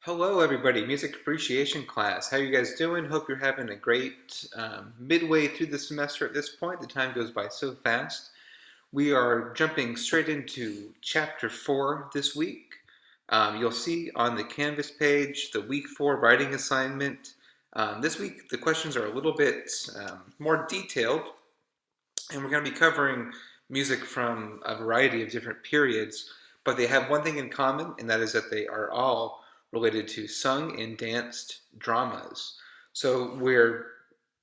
Hello, everybody. Music appreciation class. How you guys doing? Hope you're having a great midway through the semester at this point. The time goes by so fast. We are jumping straight into chapter 4 this week. You'll see on the Canvas page the week 4 writing assignment. This week the questions are a little bit more detailed, and we're going to be covering music from a variety of different periods, but they have one thing in common, and that is that they are all related to sung and danced dramas. So we're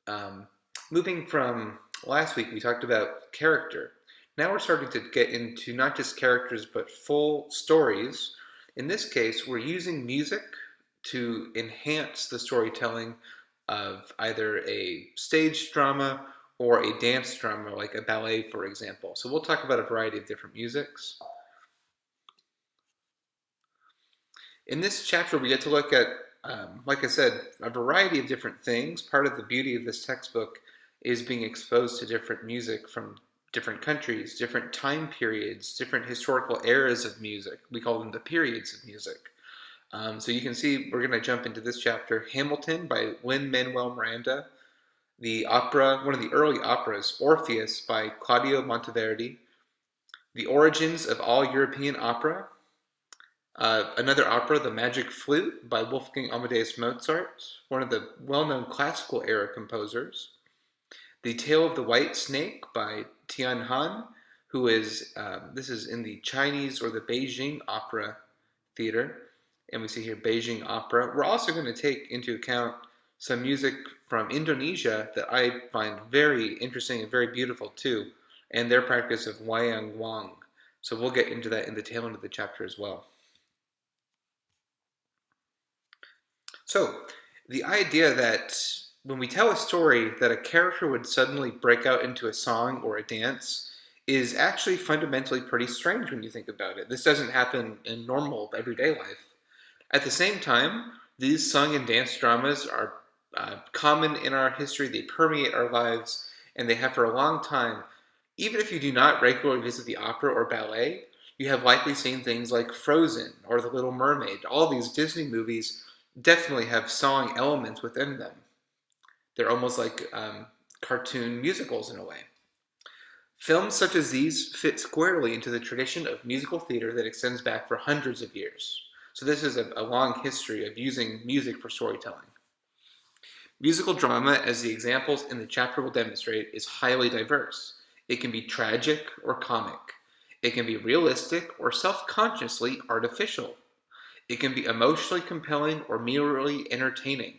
um, moving from last week, we talked about character. Now we're starting to get into not just characters, but full stories. In this case, we're using music to enhance the storytelling of either a stage drama or a dance drama, like a ballet, for example. So we'll talk about a variety of different musics. In this chapter, we get to look at, like I said, a variety of different things. Part of the beauty of this textbook is being exposed to different music from different countries, different time periods, different historical eras of music. We call them the periods of music. So you can see we're going to jump into this chapter, Hamilton by Lin-Manuel Miranda, the opera, one of the early operas, Orpheus by Claudio Monteverdi, the origins of all European opera, another opera, The Magic Flute by Wolfgang Amadeus Mozart, one of the well-known classical era composers, The Tale of the White Snake by Tian Han, who is, this is in the Chinese or the Beijing Opera Theater, and we see here Beijing Opera. We're also going to take into account some music from Indonesia that I find very interesting and very beautiful too, and their practice of wayang wang. So we'll get into that in the tail end of the chapter as well. So the idea that when we tell a story that a character would suddenly break out into a song or a dance is actually fundamentally pretty strange when you think about it. This doesn't happen in normal everyday life. At the same time, these sung and dance dramas are common in our history, they permeate our lives, and they have for a long time. Even if you do not regularly visit the opera or ballet, you have likely seen things like Frozen or The Little Mermaid. All these Disney movies definitely have song elements within them. They're almost like cartoon musicals in a way. Films such as these fit squarely into the tradition of musical theater that extends back for hundreds of years. So this is a long history of using music for storytelling. Musical drama, as the examples in the chapter will demonstrate, is highly diverse. It can be tragic or comic. It can be realistic or self-consciously artificial. It can be emotionally compelling or merely entertaining.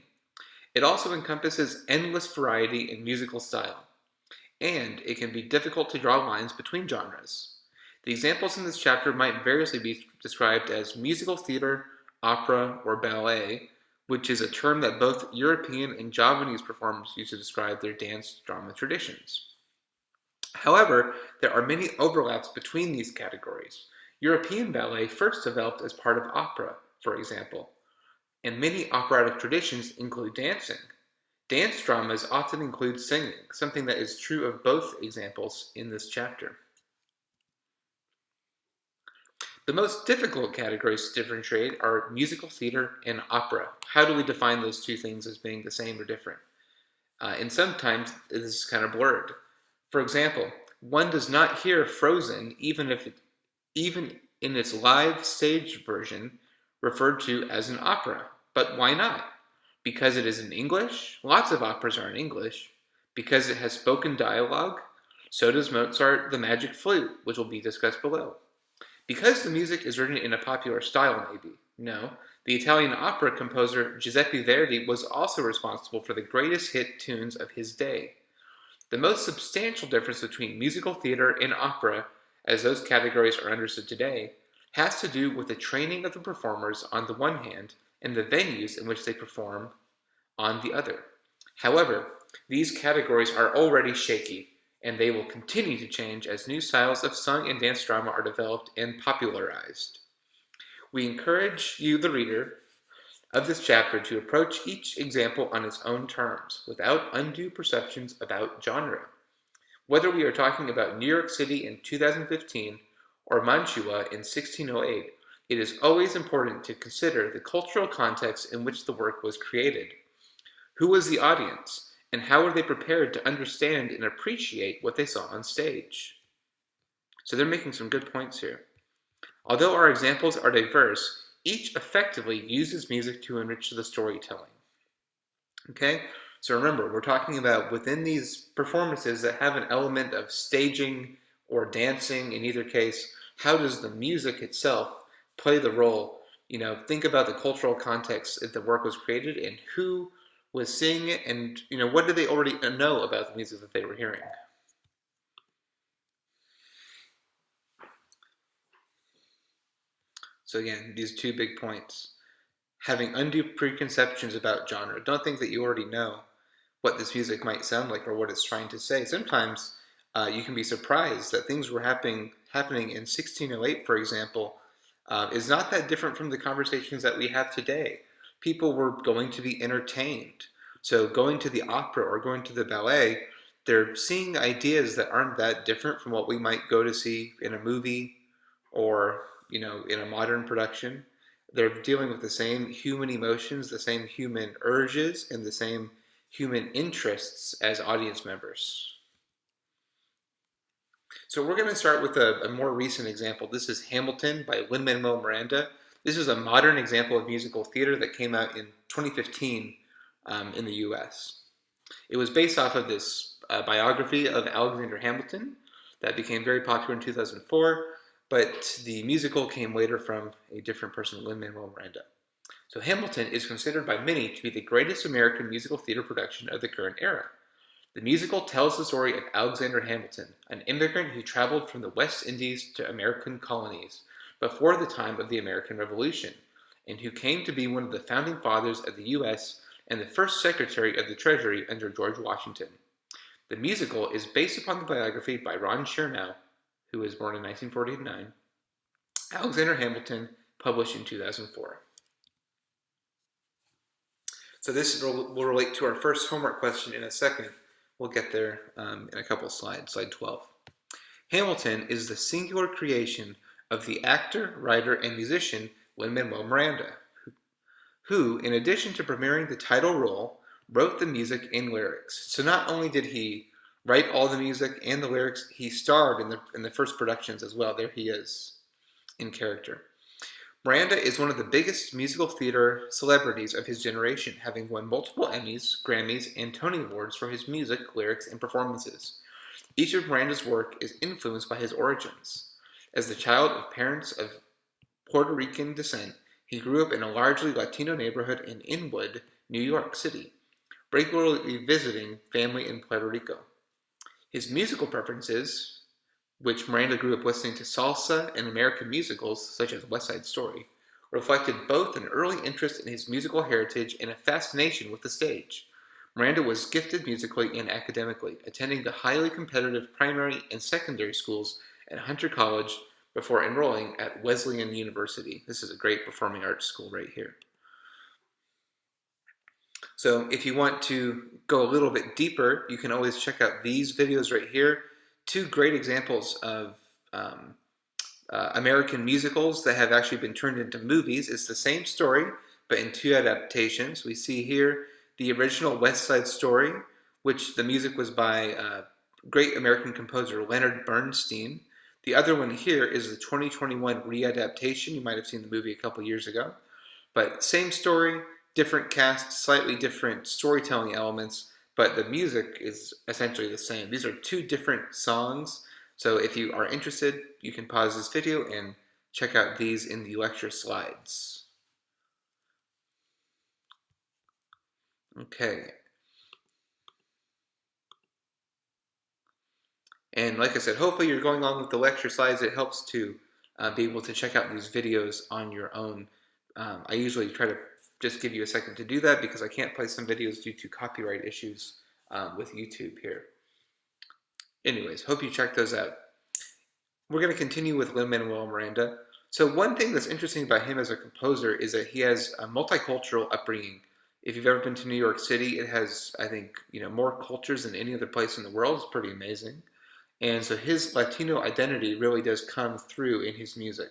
It also encompasses endless variety in musical style, and it can be difficult to draw lines between genres. The examples in this chapter might variously be described as musical theater, opera, or ballet, which is a term that both European and Javanese performers use to describe their dance drama traditions. However, there are many overlaps between these categories. European ballet first developed as part of opera, for example, and many operatic traditions include dancing. Dance dramas often include singing, something that is true of both examples in this chapter. The most difficult categories to differentiate are musical theater and opera. How do we define those two things as being the same or different? And sometimes this is kind of blurred. For example, one does not hear Frozen even in its live stage version referred to as an opera. But why not? Because it is in English? Lots of operas are in English. Because it has spoken dialogue? So does Mozart The Magic Flute, which will be discussed below. Because the music is written in a popular style, maybe. No, the Italian opera composer Giuseppe Verdi was also responsible for the greatest hit tunes of his day. The most substantial difference between musical theater and opera, as those categories are understood today, has to do with the training of the performers on the one hand and the venues in which they perform on the other. However, these categories are already shaky, and they will continue to change as new styles of sung and dance drama are developed and popularized. We encourage you, the reader, of this chapter to approach each example on its own terms, without undue perceptions about genre. Whether we are talking about New York City in 2015 or Mantua in 1608, it is always important to consider the cultural context in which the work was created. Who was the audience, and how were they prepared to understand and appreciate what they saw on stage? So they're making some good points here. Although our examples are diverse, each effectively uses music to enrich the storytelling. Okay? So remember, we're talking about within these performances that have an element of staging or dancing, in either case, how does the music itself play the role? Think about the cultural context that the work was created and who was seeing it, and what did they already know about the music that they were hearing? So again, these two big points. Having undue preconceptions about genre. Don't think that you already know what this music might sound like or what it's trying to say. Sometimes you can be surprised that things were happening in 1608, for example, is not that different from the conversations that we have today. People were going to be entertained. So going to the opera or going to the ballet, they're seeing ideas that aren't that different from what we might go to see in a movie or in a modern production. They're dealing with the same human emotions, the same human urges, and the same human interests as audience members. So we're going to start with a more recent example. This is Hamilton by Lin-Manuel Miranda. This is a modern example of musical theater that came out in 2015 in the US. It was based off of this biography of Alexander Hamilton that became very popular in 2004, but the musical came later from a different person, Lin-Manuel Miranda. So Hamilton is considered by many to be the greatest American musical theater production of the current era. The musical tells the story of Alexander Hamilton, an immigrant who traveled from the West Indies to American colonies before the time of the American Revolution, and who came to be one of the founding fathers of the U.S. and the first Secretary of the Treasury under George Washington. The musical is based upon the biography by Ron Chernow, who was born in 1949, Alexander Hamilton, published in 2004. So this will relate to our first homework question in a second. We'll get there in a couple slides, slide 12. Hamilton is the singular creation of the actor, writer, and musician Lin-Manuel Miranda, who, in addition to premiering the title role, wrote the music and lyrics. So not only did he write all the music and the lyrics, he starred in the first productions as well. There he is in character. Miranda is one of the biggest musical theater celebrities of his generation, having won multiple Emmys, Grammys, and Tony Awards for his music, lyrics, and performances. Each of Miranda's work is influenced by his origins. As the child of parents of Puerto Rican descent, he grew up in a largely Latino neighborhood in Inwood, New York City, regularly visiting family in Puerto Rico. His musical preferences, which Miranda grew up listening to salsa and American musicals, such as West Side Story, reflected both an early interest in his musical heritage and a fascination with the stage. Miranda was gifted musically and academically, attending the highly competitive primary and secondary schools at Hunter College before enrolling at Wesleyan University. This is a great performing arts school right here. So if you want to go a little bit deeper, you can always check out these videos right here. Two great examples of American musicals that have actually been turned into movies. It's the same story, but in two adaptations. We see here the original West Side Story, which the music was by great American composer Leonard Bernstein. The other one here is the 2021 readaptation. You might have seen the movie a couple years ago. But same story, different cast, slightly different storytelling elements, but the music is essentially the same. These are two different songs, so if you are interested, you can pause this video and check out these in the lecture slides. Okay. And like I said, hopefully you're going along with the lecture slides. It helps to be able to check out these videos on your own. I usually try to just give you a second to do that because I can't play some videos due to copyright issues with YouTube here. Anyways, hope you check those out. We're going to continue with Lin-Manuel Miranda. So one thing that's interesting about him as a composer is that he has a multicultural upbringing. If you've ever been to New York City, it has, I think, more cultures than any other place in the world. It's pretty amazing. And so his Latino identity really does come through in his music.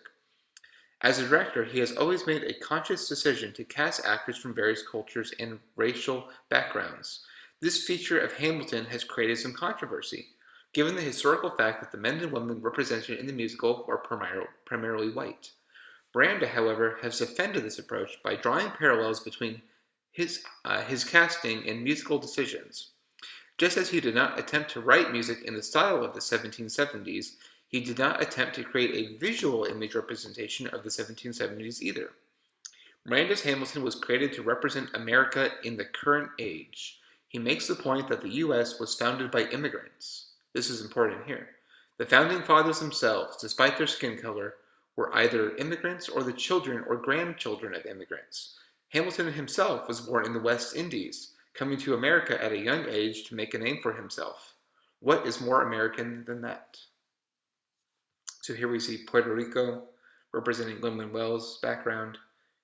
As a director, he has always made a conscious decision to cast actors from various cultures and racial backgrounds. This feature of Hamilton has created some controversy, given the historical fact that the men and women represented in the musical were primarily white. Miranda, however, has defended this approach by drawing parallels between his casting and musical decisions. Just as he did not attempt to write music in the style of the 1770s, he did not attempt to create a visual image representation of the 1770s either. Miranda's Hamilton was created to represent America in the current age. He makes the point that the U.S. was founded by immigrants. This is important here. The founding fathers themselves, despite their skin color, were either immigrants or the children or grandchildren of immigrants. Hamilton himself was born in the West Indies, coming to America at a young age to make a name for himself. What is more American than that? So here we see Puerto Rico representing Lin-Manuel's background,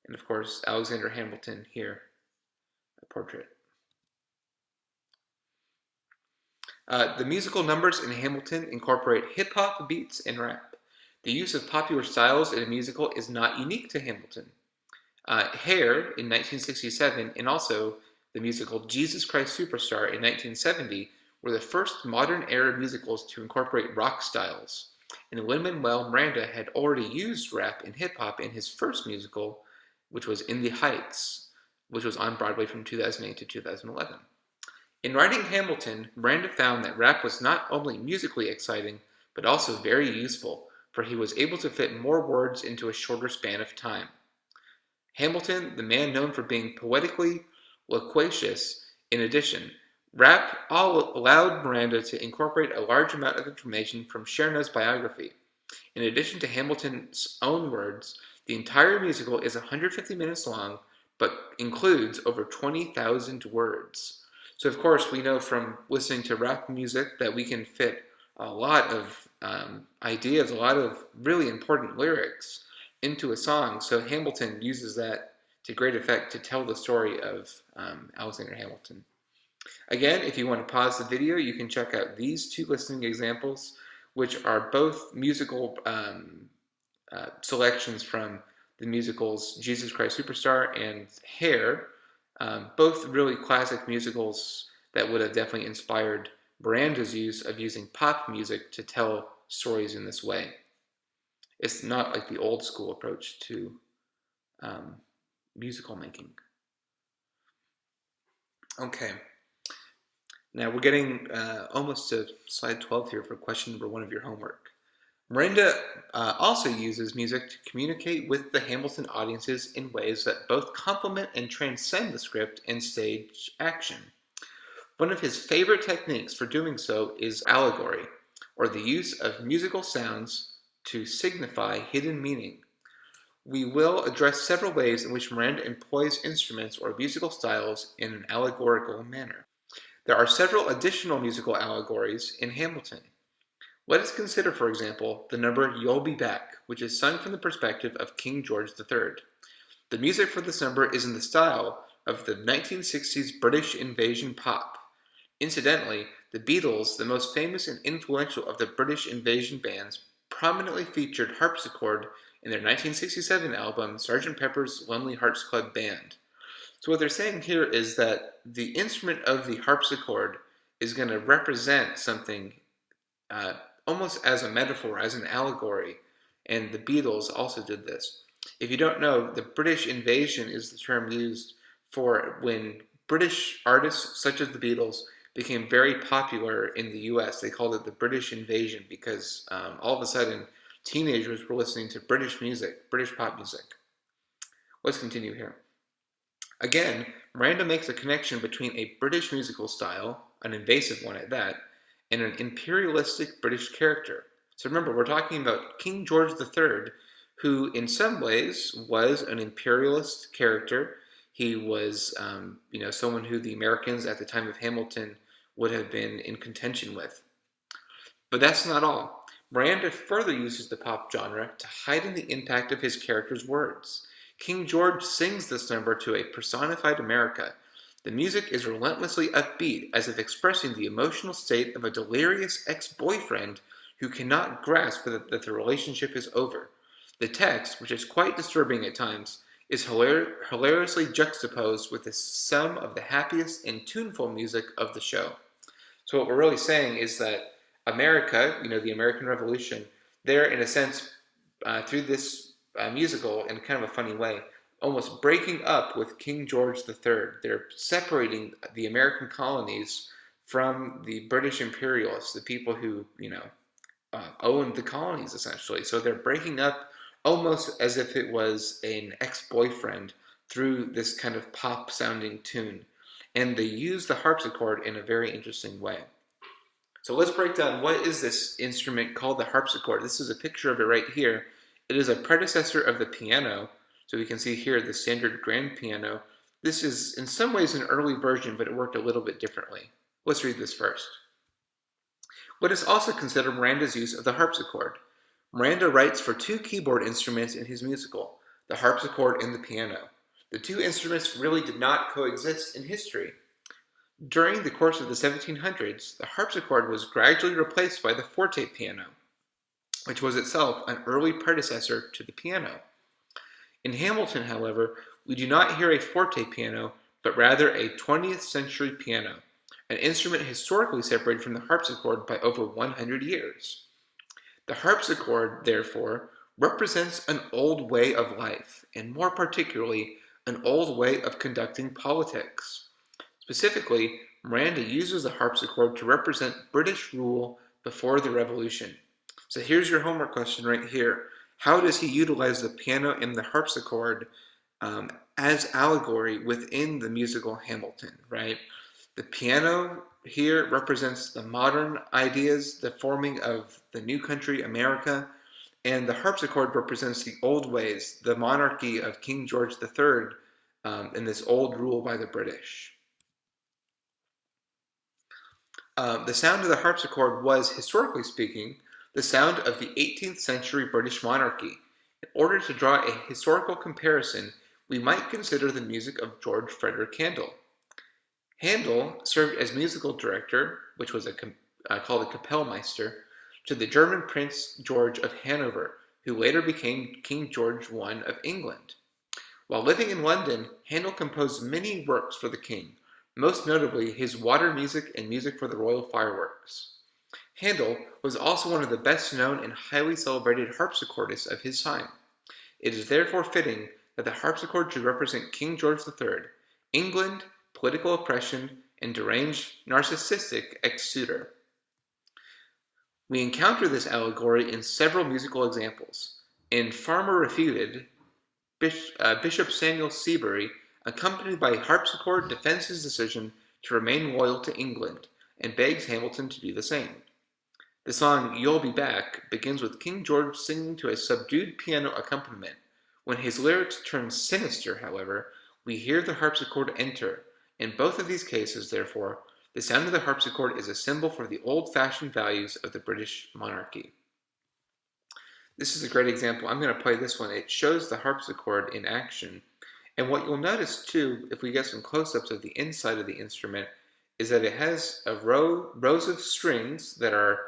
and of course Alexander Hamilton here, a portrait. The musical numbers in Hamilton incorporate hip-hop beats and rap. The use of popular styles in a musical is not unique to Hamilton. Hair in 1967 and also the musical Jesus Christ Superstar in 1970 were the first modern-era musicals to incorporate rock styles. And Lin-Manuel Miranda had already used rap and hip-hop in his first musical, which was In the Heights, which was on Broadway from 2008 to 2011. In writing Hamilton, Miranda found that rap was not only musically exciting, but also very useful, for he was able to fit more words into a shorter span of time. Hamilton, the man known for being poetically loquacious, in addition, rap allowed Miranda to incorporate a large amount of information from Cherna's biography. In addition to Hamilton's own words, the entire musical is 150 minutes long, but includes over 20,000 words. So of course, we know from listening to rap music that we can fit a lot of ideas, a lot of really important lyrics into a song. So Hamilton uses that to great effect to tell the story of Alexander Hamilton. Again, if you want to pause the video, you can check out these two listening examples, which are both musical selections from the musicals Jesus Christ Superstar and Hair, both really classic musicals that would have definitely inspired Miranda's use of using pop music to tell stories in this way. It's not like the old school approach to musical making. Okay, now we're getting almost to slide 12 here for question number 1 of your homework. Miranda also uses music to communicate with the Hamilton audiences in ways that both complement and transcend the script and stage action. One of his favorite techniques for doing so is allegory, or the use of musical sounds to signify hidden meaning. We will address several ways in which Miranda employs instruments or musical styles in an allegorical manner. There are several additional musical allegories in Hamilton. Let us consider, for example, the number You'll Be Back, which is sung from the perspective of King George III. The music for this number is in the style of the 1960s British invasion pop. Incidentally, the Beatles, the most famous and influential of the British invasion bands, prominently featured harpsichord in their 1967 album Sgt. Pepper's Lonely Hearts Club Band. So what they're saying here is that the instrument of the harpsichord is going to represent something almost as a metaphor, as an allegory, and the Beatles also did this. If you don't know, the British invasion is the term used for when British artists such as the Beatles became very popular in the US. They called it the British invasion because all of a sudden teenagers were listening to British music, British pop music. Let's continue here. Again, Miranda makes a connection between a British musical style, an invasive one at that, and an imperialistic British character. So remember, we're talking about King George III, who in some ways was an imperialist character. He was, someone who the Americans at the time of Hamilton would have been in contention with. But that's not all. Miranda further uses the pop genre to heighten the impact of his character's words. King George sings this number to a personified America. The music is relentlessly upbeat, as if expressing the emotional state of a delirious ex-boyfriend who cannot grasp that the relationship is over. The text, which is quite disturbing at times, is hilariously juxtaposed with the sum of the happiest and tuneful music of the show. So what we're really saying is that America, the American Revolution, they're in a sense through this musical in kind of a funny way, almost breaking up with King George III. They're separating the American colonies from the British imperialists, the people who owned the colonies essentially. So they're breaking up almost as if it was an ex-boyfriend through this kind of pop sounding tune. And they use the harpsichord in a very interesting way. So let's break down what is this instrument called the harpsichord. This is a picture of it right here. It is a predecessor of the piano. So we can see here the standard grand piano. This is in some ways an early version, but it worked a little bit differently. Let's read this first. What is also considered Miranda's use of the harpsichord. Miranda writes for two keyboard instruments in his musical, the harpsichord and the piano. The two instruments really did not coexist in history. During the course of the 1700s, the harpsichord was gradually replaced by the forte piano, which was itself an early predecessor to the piano. In Hamilton, however, we do not hear a forte piano, but rather a 20th century piano, an instrument historically separated from the harpsichord by over 100 years. The harpsichord, therefore, represents an old way of life, and more particularly, an old way of conducting politics. Specifically, Miranda uses the harpsichord to represent British rule before the Revolution. So here's your homework question right here. How does he utilize the piano and the harpsichord as allegory within the musical Hamilton, right? The piano here represents the modern ideas, the forming of the new country, America, and the harpsichord represents the old ways, the monarchy of King George III, and this old rule by the British. The sound of the harpsichord was, historically speaking, the sound of the 18th century British monarchy. In order to draw a historical comparison, we might consider the music of George Frederick Handel. Handel served as musical director, which was called a Kapellmeister, to the German Prince George of Hanover, who later became King George I of England. While living in London, Handel composed many works for the king, most notably his water music and music for the royal fireworks. Handel was also one of the best known and highly celebrated harpsichordists of his time. It is therefore fitting that the harpsichord should represent King George III, England, political oppression, and deranged narcissistic ex-suitor. We encounter this allegory in several musical examples. In Farmer Refuted, Bishop Samuel Seabury, accompanied by harpsichord, defends his decision to remain loyal to England and begs Hamilton to do the same. The song You'll Be Back begins with King George singing to a subdued piano accompaniment. When his lyrics turn sinister, however, we hear the harpsichord enter. In both of these cases, therefore, the sound of the harpsichord is a symbol for the old-fashioned values of the British monarchy. This is a great example. I'm going to play this one. It shows the harpsichord in action. And what you'll notice too, if we get some close-ups of the inside of the instrument, is that it has rows of strings that are,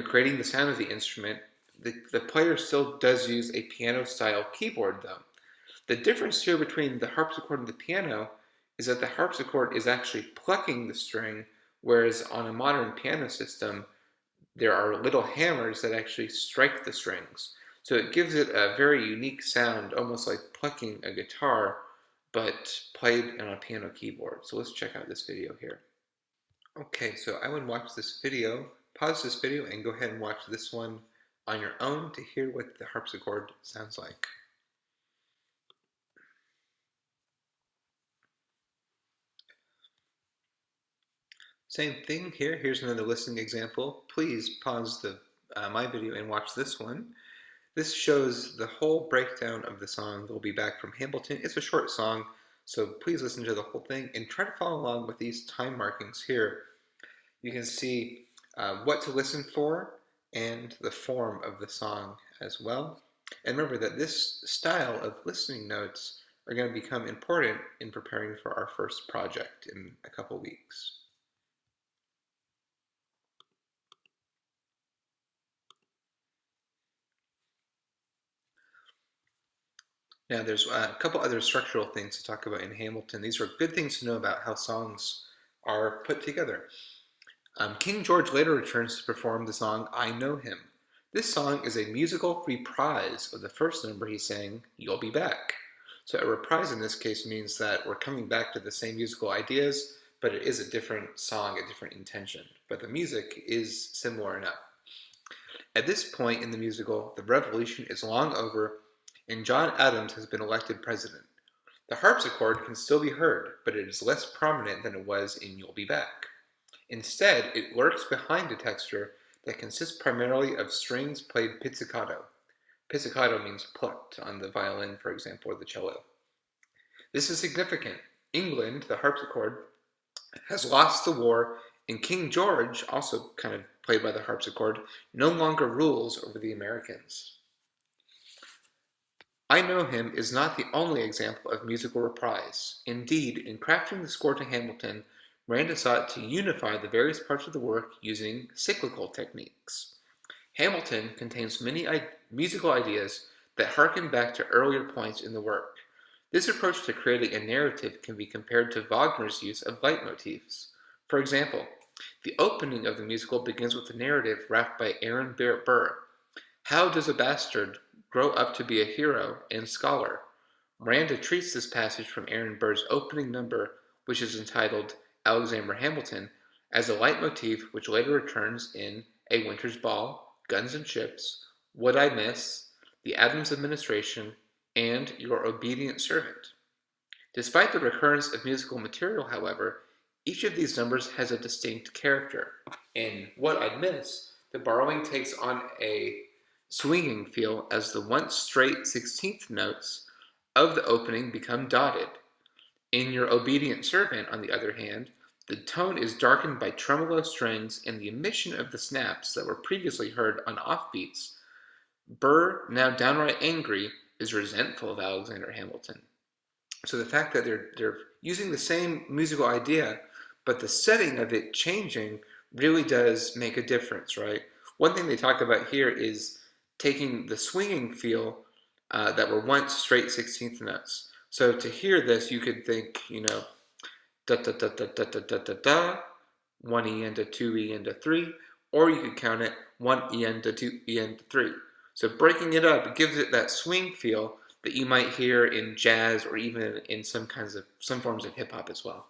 creating the sound of the instrument. The player still does use a piano-style keyboard, though. The difference here between the harpsichord and the piano is that the harpsichord is actually plucking the string, whereas on a modern piano system, there are little hammers that actually strike the strings. So it gives it a very unique sound, almost like plucking a guitar, but played on a piano keyboard. So let's check out this video here. Okay, so I would watch this video, pause this video, and go ahead and watch this one on your own to hear what the harpsichord sounds like. Same thing here. Here's another listening example. Please pause my video and watch this one. This shows the whole breakdown of the song They'll Be Back from Hamilton. It's a short song, so please listen to the whole thing and try to follow along with these time markings here. You can see what to listen for and the form of the song as well. And remember that this style of listening notes are going to become important in preparing for our first project in a couple weeks. Now, there's a couple other structural things to talk about in Hamilton. These are good things to know about how songs are put together. King George later returns to perform the song I Know Him. This song is a musical reprise of the first number he sang, You'll Be Back. So a reprise in this case means that we're coming back to the same musical ideas, but it is a different song, a different intention. But the music is similar enough. At this point in the musical, the revolution is long over, and John Adams has been elected president. The harpsichord can still be heard, but it is less prominent than it was in You'll Be Back. Instead, it lurks behind a texture that consists primarily of strings played pizzicato. Pizzicato means plucked on the violin, for example, or the cello. This is significant. England, the harpsichord, has lost the war, and King George, also kind of played by the harpsichord, no longer rules over the Americans. I Know Him is not the only example of musical reprise. Indeed, in crafting the score to Hamilton, Miranda sought to unify the various parts of the work using cyclical techniques. Hamilton contains many musical ideas that harken back to earlier points in the work. This approach to creating a narrative can be compared to Wagner's use of leitmotifs. For example, the opening of the musical begins with a narrative rapped by Aaron Burr. How does a bastard grow up to be a hero and scholar? Miranda treats this passage from Aaron Burr's opening number, which is entitled Alexander Hamilton, as a leitmotif which later returns in A Winter's Ball, Guns and Ships, What I Miss, The Adams Administration, and Your Obedient Servant. Despite the recurrence of musical material, however, each of these numbers has a distinct character. In What I Miss, the borrowing takes on a swinging feel as the once straight 16th notes of the opening become dotted. In Your Obedient Servant, on the other hand, the tone is darkened by tremolo strings and the omission of the snaps that were previously heard on offbeats. Burr, now downright angry, is resentful of Alexander Hamilton. So the fact that they're using the same musical idea, but the setting of it changing really does make a difference, right? One thing they talk about here is taking the swinging feel that were once straight 16th notes. So to hear this, you could think, da da da da da da da da da, 1 E and a 2 E and a 3, or you could count it 1 E and a 2 E and a 3. So breaking it up, it gives it that swing feel that you might hear in jazz or even in some forms of hip hop as well.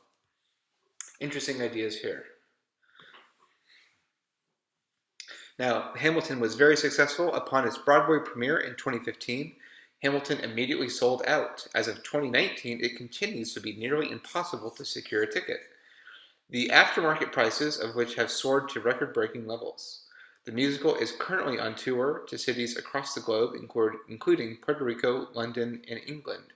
Interesting ideas here. Now, Hamilton was very successful. Upon its Broadway premiere in 2015, Hamilton immediately sold out. As of 2019, it continues to be nearly impossible to secure a ticket, the aftermarket prices of which have soared to record-breaking levels. The musical is currently on tour to cities across the globe, including Puerto Rico, London, and England.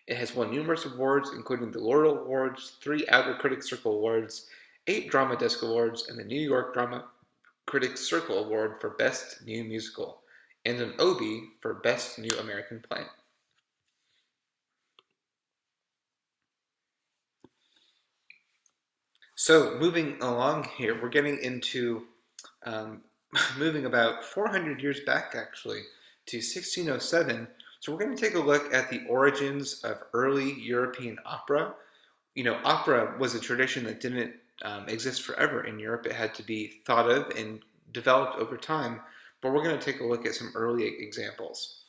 It has won numerous awards, including the Laurel Awards, 3 Outer Critics Circle Awards, 8 Drama Desk Awards, and the New York Drama Critics Circle Award for Best New Musical, and an Obie for Best New American Play. So moving along here, we're getting into moving about 400 years back, actually, to 1607. So we're going to take a look at the origins of early European opera. Opera was a tradition that didn't exist forever in Europe. It had to be thought of and developed over time. But we're going to take a look at some early examples.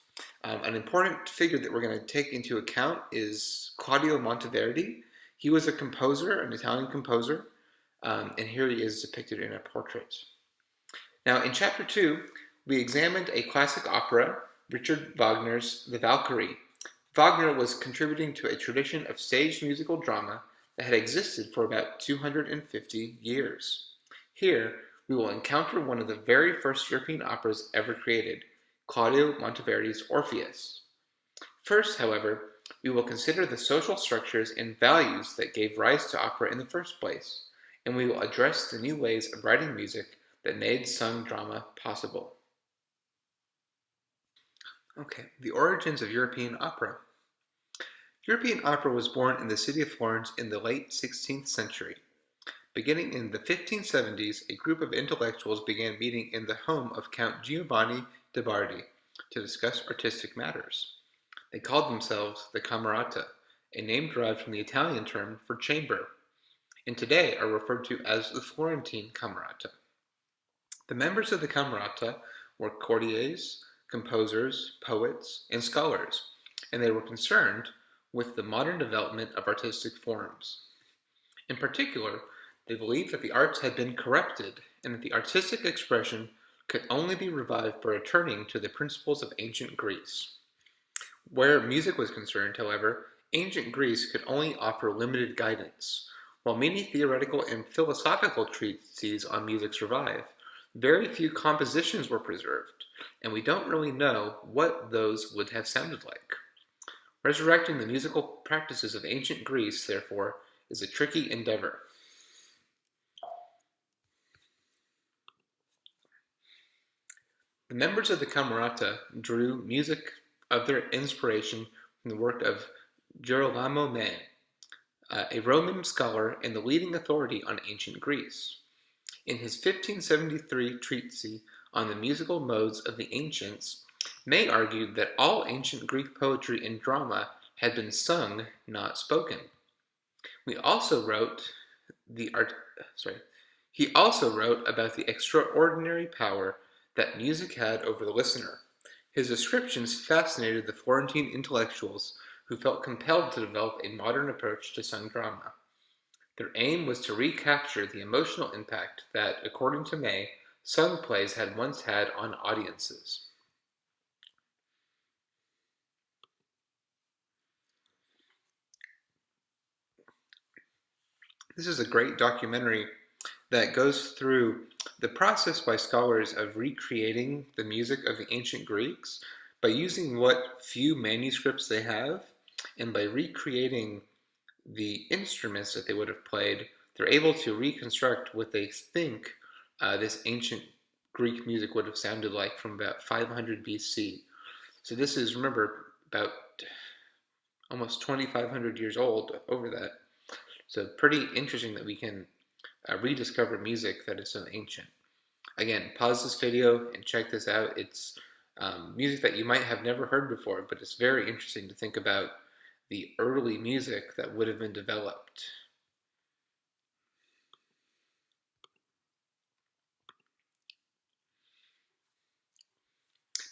An important figure that we're going to take into account is Claudio Monteverdi. He was a composer, an Italian composer, and here he is depicted in a portrait. Now, in Chapter 2, we examined a classic opera, Richard Wagner's The Valkyrie. Wagner was contributing to a tradition of staged musical drama that had existed for about 250 years. Here, we will encounter one of the very first European operas ever created, Claudio Monteverdi's Orpheus. First, however, we will consider the social structures and values that gave rise to opera in the first place, and we will address the new ways of writing music that made sung drama possible. Okay, the origins of European opera. European opera was born in the city of Florence in the late 16th century. Beginning in the 1570s, a group of intellectuals began meeting in the home of Count Giovanni de' Bardi to discuss artistic matters. They called themselves the Camerata, a name derived from the Italian term for chamber, and today are referred to as the Florentine Camerata. The members of the Camerata were courtiers, composers, poets, and scholars, and they were concerned with the modern development of artistic forms. In particular, they believed that the arts had been corrupted and that the artistic expression could only be revived by returning to the principles of ancient Greece. Where music was concerned, however, ancient Greece could only offer limited guidance. While many theoretical and philosophical treatises on music survive, very few compositions were preserved, and we don't really know what those would have sounded like. Resurrecting the musical practices of ancient Greece, therefore, is a tricky endeavor. The members of the Camerata drew music of their inspiration from the work of Girolamo May, a Roman scholar and the leading authority on ancient Greece. In his 1573 treatise on the musical modes of the ancients, May argued that all ancient Greek poetry and drama had been sung, not spoken. We also wrote the art. Sorry. He also wrote about the extraordinary power that music had over the listener. His descriptions fascinated the Florentine intellectuals who felt compelled to develop a modern approach to sung drama. Their aim was to recapture the emotional impact that, according to May, sung plays had once had on audiences. This is a great documentary that goes through the process by scholars of recreating the music of the ancient Greeks by using what few manuscripts they have and by recreating the instruments that they would have played. They're able to reconstruct what they think this ancient Greek music would have sounded like from about 500 BC. So this is, remember, about almost 2,500 years old over that. So pretty interesting that we can rediscover music that is so ancient. Again, pause this video and check this out. It's music that you might have never heard before, but it's very interesting to think about the early music that would have been developed.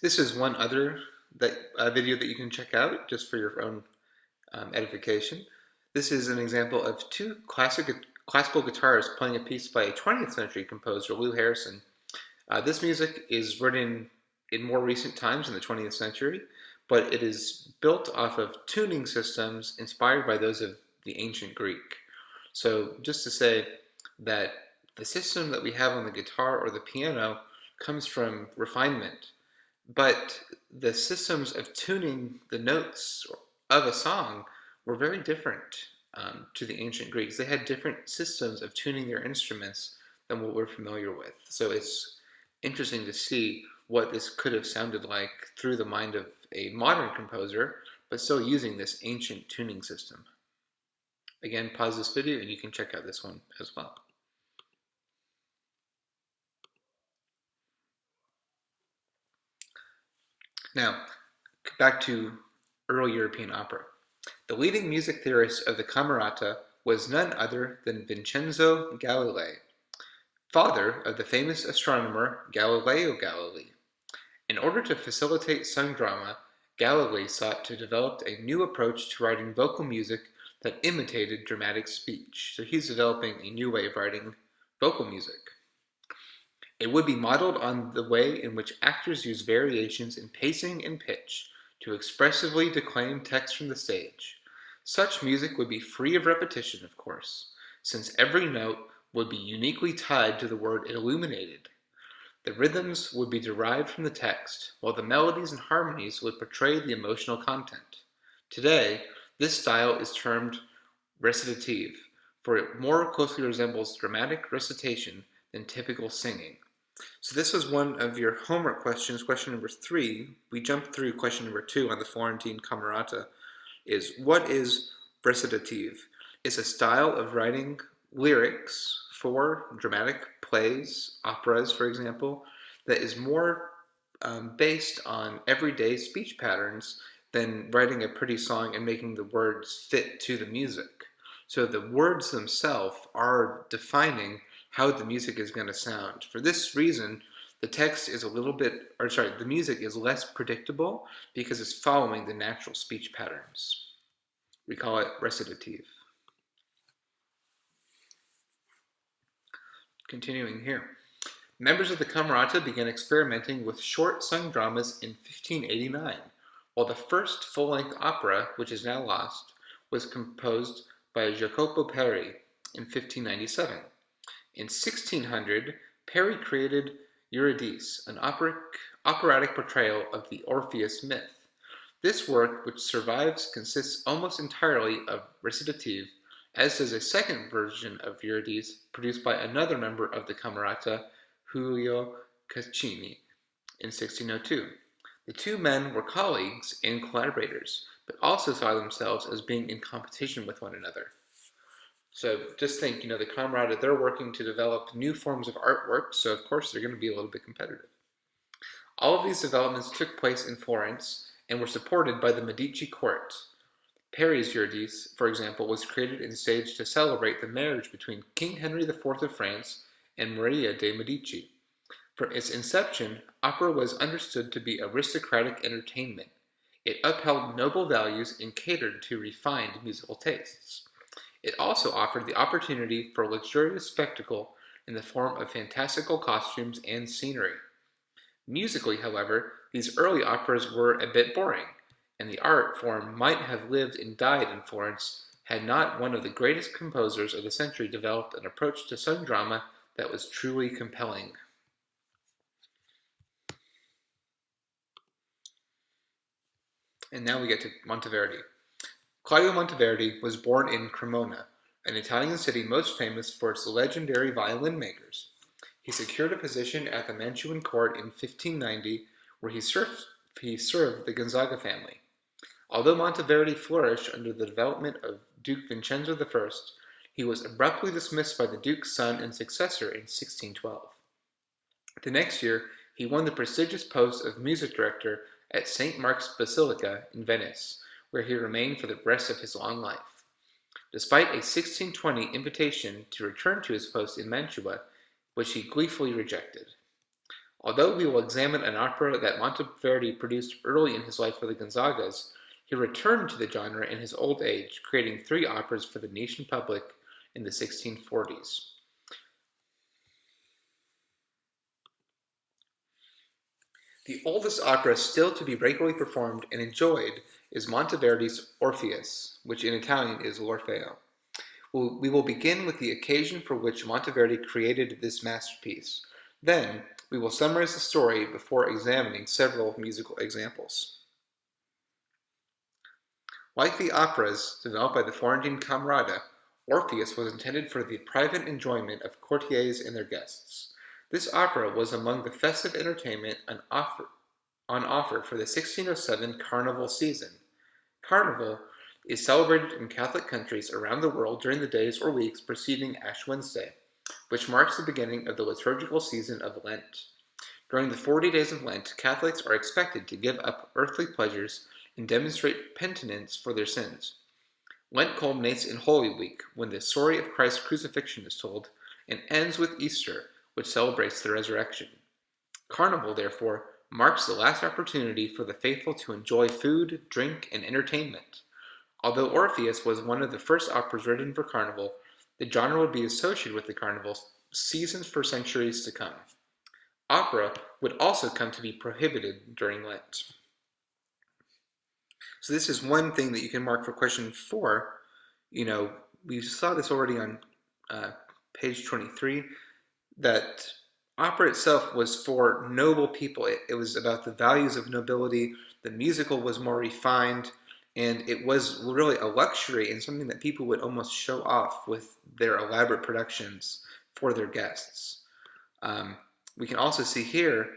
This is one other video that you can check out just for your own edification. This is an example of two classical guitarists playing a piece by a 20th century composer, Lou Harrison. This music is written in more recent times in the 20th century, but it is built off of tuning systems inspired by those of the ancient Greek. So just to say that the system that we have on the guitar or the piano comes from refinement, but the systems of tuning the notes of a song were very different to the ancient Greeks. They had different systems of tuning their instruments than what we're familiar with. So it's interesting to see what this could have sounded like through the mind of a modern composer, but still using this ancient tuning system. Again, pause this video and you can check out this one as well. Now, back to early European opera. The leading music theorist of the Camerata was none other than Vincenzo Galilei, father of the famous astronomer Galileo Galilei. In order to facilitate sung drama, Galilei sought to develop a new approach to writing vocal music that imitated dramatic speech. So he's developing a new way of writing vocal music. It would be modeled on the way in which actors use variations in pacing and pitch to expressively declaim text from the stage. Such music would be free of repetition, of course, since every note would be uniquely tied to the word it illuminated. The rhythms would be derived from the text, while the melodies and harmonies would portray the emotional content. Today, this style is termed recitative, for it more closely resembles dramatic recitation than typical singing. So this was one of your homework questions, question number 3. We jumped through question number 2 on the Florentine Camerata. Is what is recitative? It's a style of writing lyrics for dramatic plays, operas, for example, that is more based on everyday speech patterns than writing a pretty song and making the words fit to the music. So the words themselves are defining how the music is going to sound. For this reason, the text is a little bit, or sorry, the music is less predictable because it's following the natural speech patterns. We call it recitative. Continuing here. Members of the Camerata began experimenting with short sung dramas in 1589, while the first full-length opera, which is now lost, was composed by Jacopo Peri in 1597. In 1600, Peri created Eurydice, an operatic portrayal of the Orpheus myth. This work, which survives, consists almost entirely of recitative, as does a second version of Eurydice produced by another member of the Camerata, Giulio Caccini, in 1602. The two men were colleagues and collaborators, but also saw themselves as being in competition with one another. So just think, the Camerata, they're working to develop new forms of artwork, so of course they're going to be a little bit competitive. All of these developments took place in Florence and were supported by the Medici court. Peri's Eurydice, for example, was created and staged to celebrate the marriage between King Henry IV of France and Maria de' Medici. From its inception, opera was understood to be aristocratic entertainment. It upheld noble values and catered to refined musical tastes. It also offered the opportunity for luxurious spectacle in the form of fantastical costumes and scenery. Musically, however, these early operas were a bit boring, and the art form might have lived and died in Florence had not one of the greatest composers of the century developed an approach to sung drama that was truly compelling. And now we get to Monteverdi. Claudio Monteverdi was born in Cremona, an Italian city most famous for its legendary violin makers. He secured a position at the Mantuan court in 1590, where he served the Gonzaga family. Although Monteverdi flourished under the development of Duke Vincenzo I, he was abruptly dismissed by the Duke's son and successor in 1612. The next year, he won the prestigious post of music director at St. Mark's Basilica in Venice, where he remained for the rest of his long life. Despite a 1620 invitation to return to his post in Mantua, which he gleefully rejected. Although we will examine an opera that Monteverdi produced early in his life for the Gonzagas, he returned to the genre in his old age, creating 3 operas for the Venetian public in the 1640s. The oldest opera still to be regularly performed and enjoyed is Monteverdi's Orpheus, which in Italian is L'Orfeo. We will begin with the occasion for which Monteverdi created this masterpiece. Then, we will summarize the story before examining several musical examples. Like the operas developed by the Florentine Camerata, Orpheus was intended for the private enjoyment of courtiers and their guests. This opera was among the festive entertainment on offer for the 1607 Carnival season. Carnival is celebrated in Catholic countries around the world during the days or weeks preceding Ash Wednesday, which marks the beginning of the liturgical season of Lent. During the 40 days of Lent, Catholics are expected to give up earthly pleasures and demonstrate penitence for their sins. Lent culminates in Holy Week, when the story of Christ's crucifixion is told, and ends with Easter, which celebrates the resurrection. Carnival, therefore, marks the last opportunity for the faithful to enjoy food, drink, and entertainment. Although Orpheus was one of the first operas written for Carnival, the genre would be associated with the Carnival seasons for centuries to come. Opera would also come to be prohibited during Lent. So this is one thing that you can mark for question 4. We saw this already on page 23, that opera itself was for noble people. It was about the values of nobility. The musical was more refined, and it was really a luxury and something that people would almost show off with their elaborate productions for their guests. We can also see here,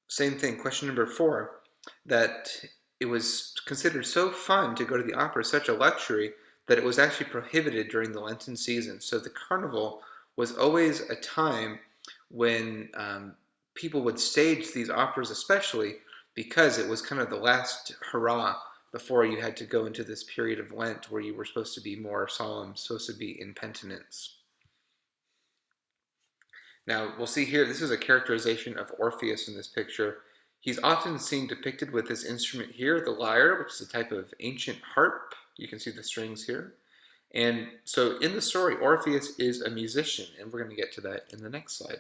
same thing, question number 4, that it was considered so fun to go to the opera, such a luxury, that it was actually prohibited during the Lenten season. So the Carnival was always a time when people would stage these operas, especially because it was kind of the last hurrah before you had to go into this period of Lent where you were supposed to be more solemn, supposed to be in penitence. Now, we'll see here, this is a characterization of Orpheus in this picture. He's often seen depicted with this instrument here, the lyre, which is a type of ancient harp. You can see the strings here. And so in the story, Orpheus is a musician, and we're going to get to that in the next slide.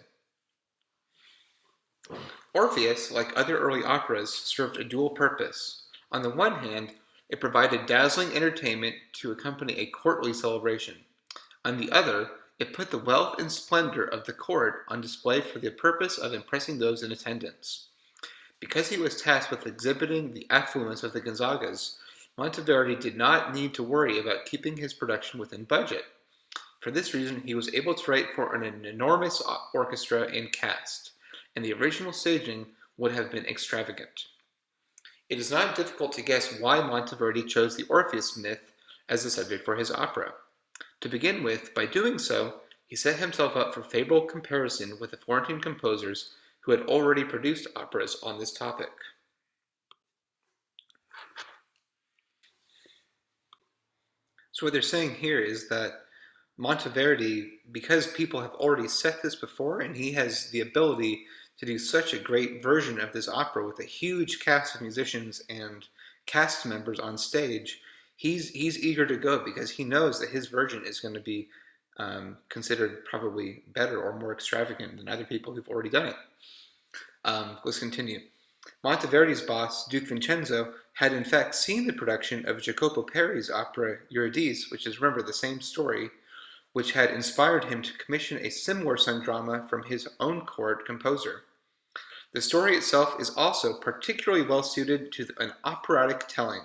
Orpheus, like other early operas, served a dual purpose. On the one hand, it provided dazzling entertainment to accompany a courtly celebration. On the other, it put the wealth and splendor of the court on display for the purpose of impressing those in attendance. Because he was tasked with exhibiting the affluence of the Gonzagas, Monteverdi did not need to worry about keeping his production within budget. For this reason, he was able to write for an enormous orchestra and cast, and the original staging would have been extravagant. It is not difficult to guess why Monteverdi chose the Orpheus myth as the subject for his opera. To begin with, by doing so, he set himself up for favorable comparison with the Florentine composers who had already produced operas on this topic. So what they're saying here is that Monteverdi, because people have already set this before, and he has the ability to do such a great version of this opera with a huge cast of musicians and cast members on stage, he's eager to go because he knows that his version is going to be considered probably better or more extravagant than other people who've already done it. Let's continue. Monteverdi's boss, Duke Vincenzo, had in fact seen the production of Jacopo Peri's opera Eurydice, which is, remember, the same story, which had inspired him to commission a similar sung drama from his own court composer. The story itself is also particularly well suited to an operatic telling.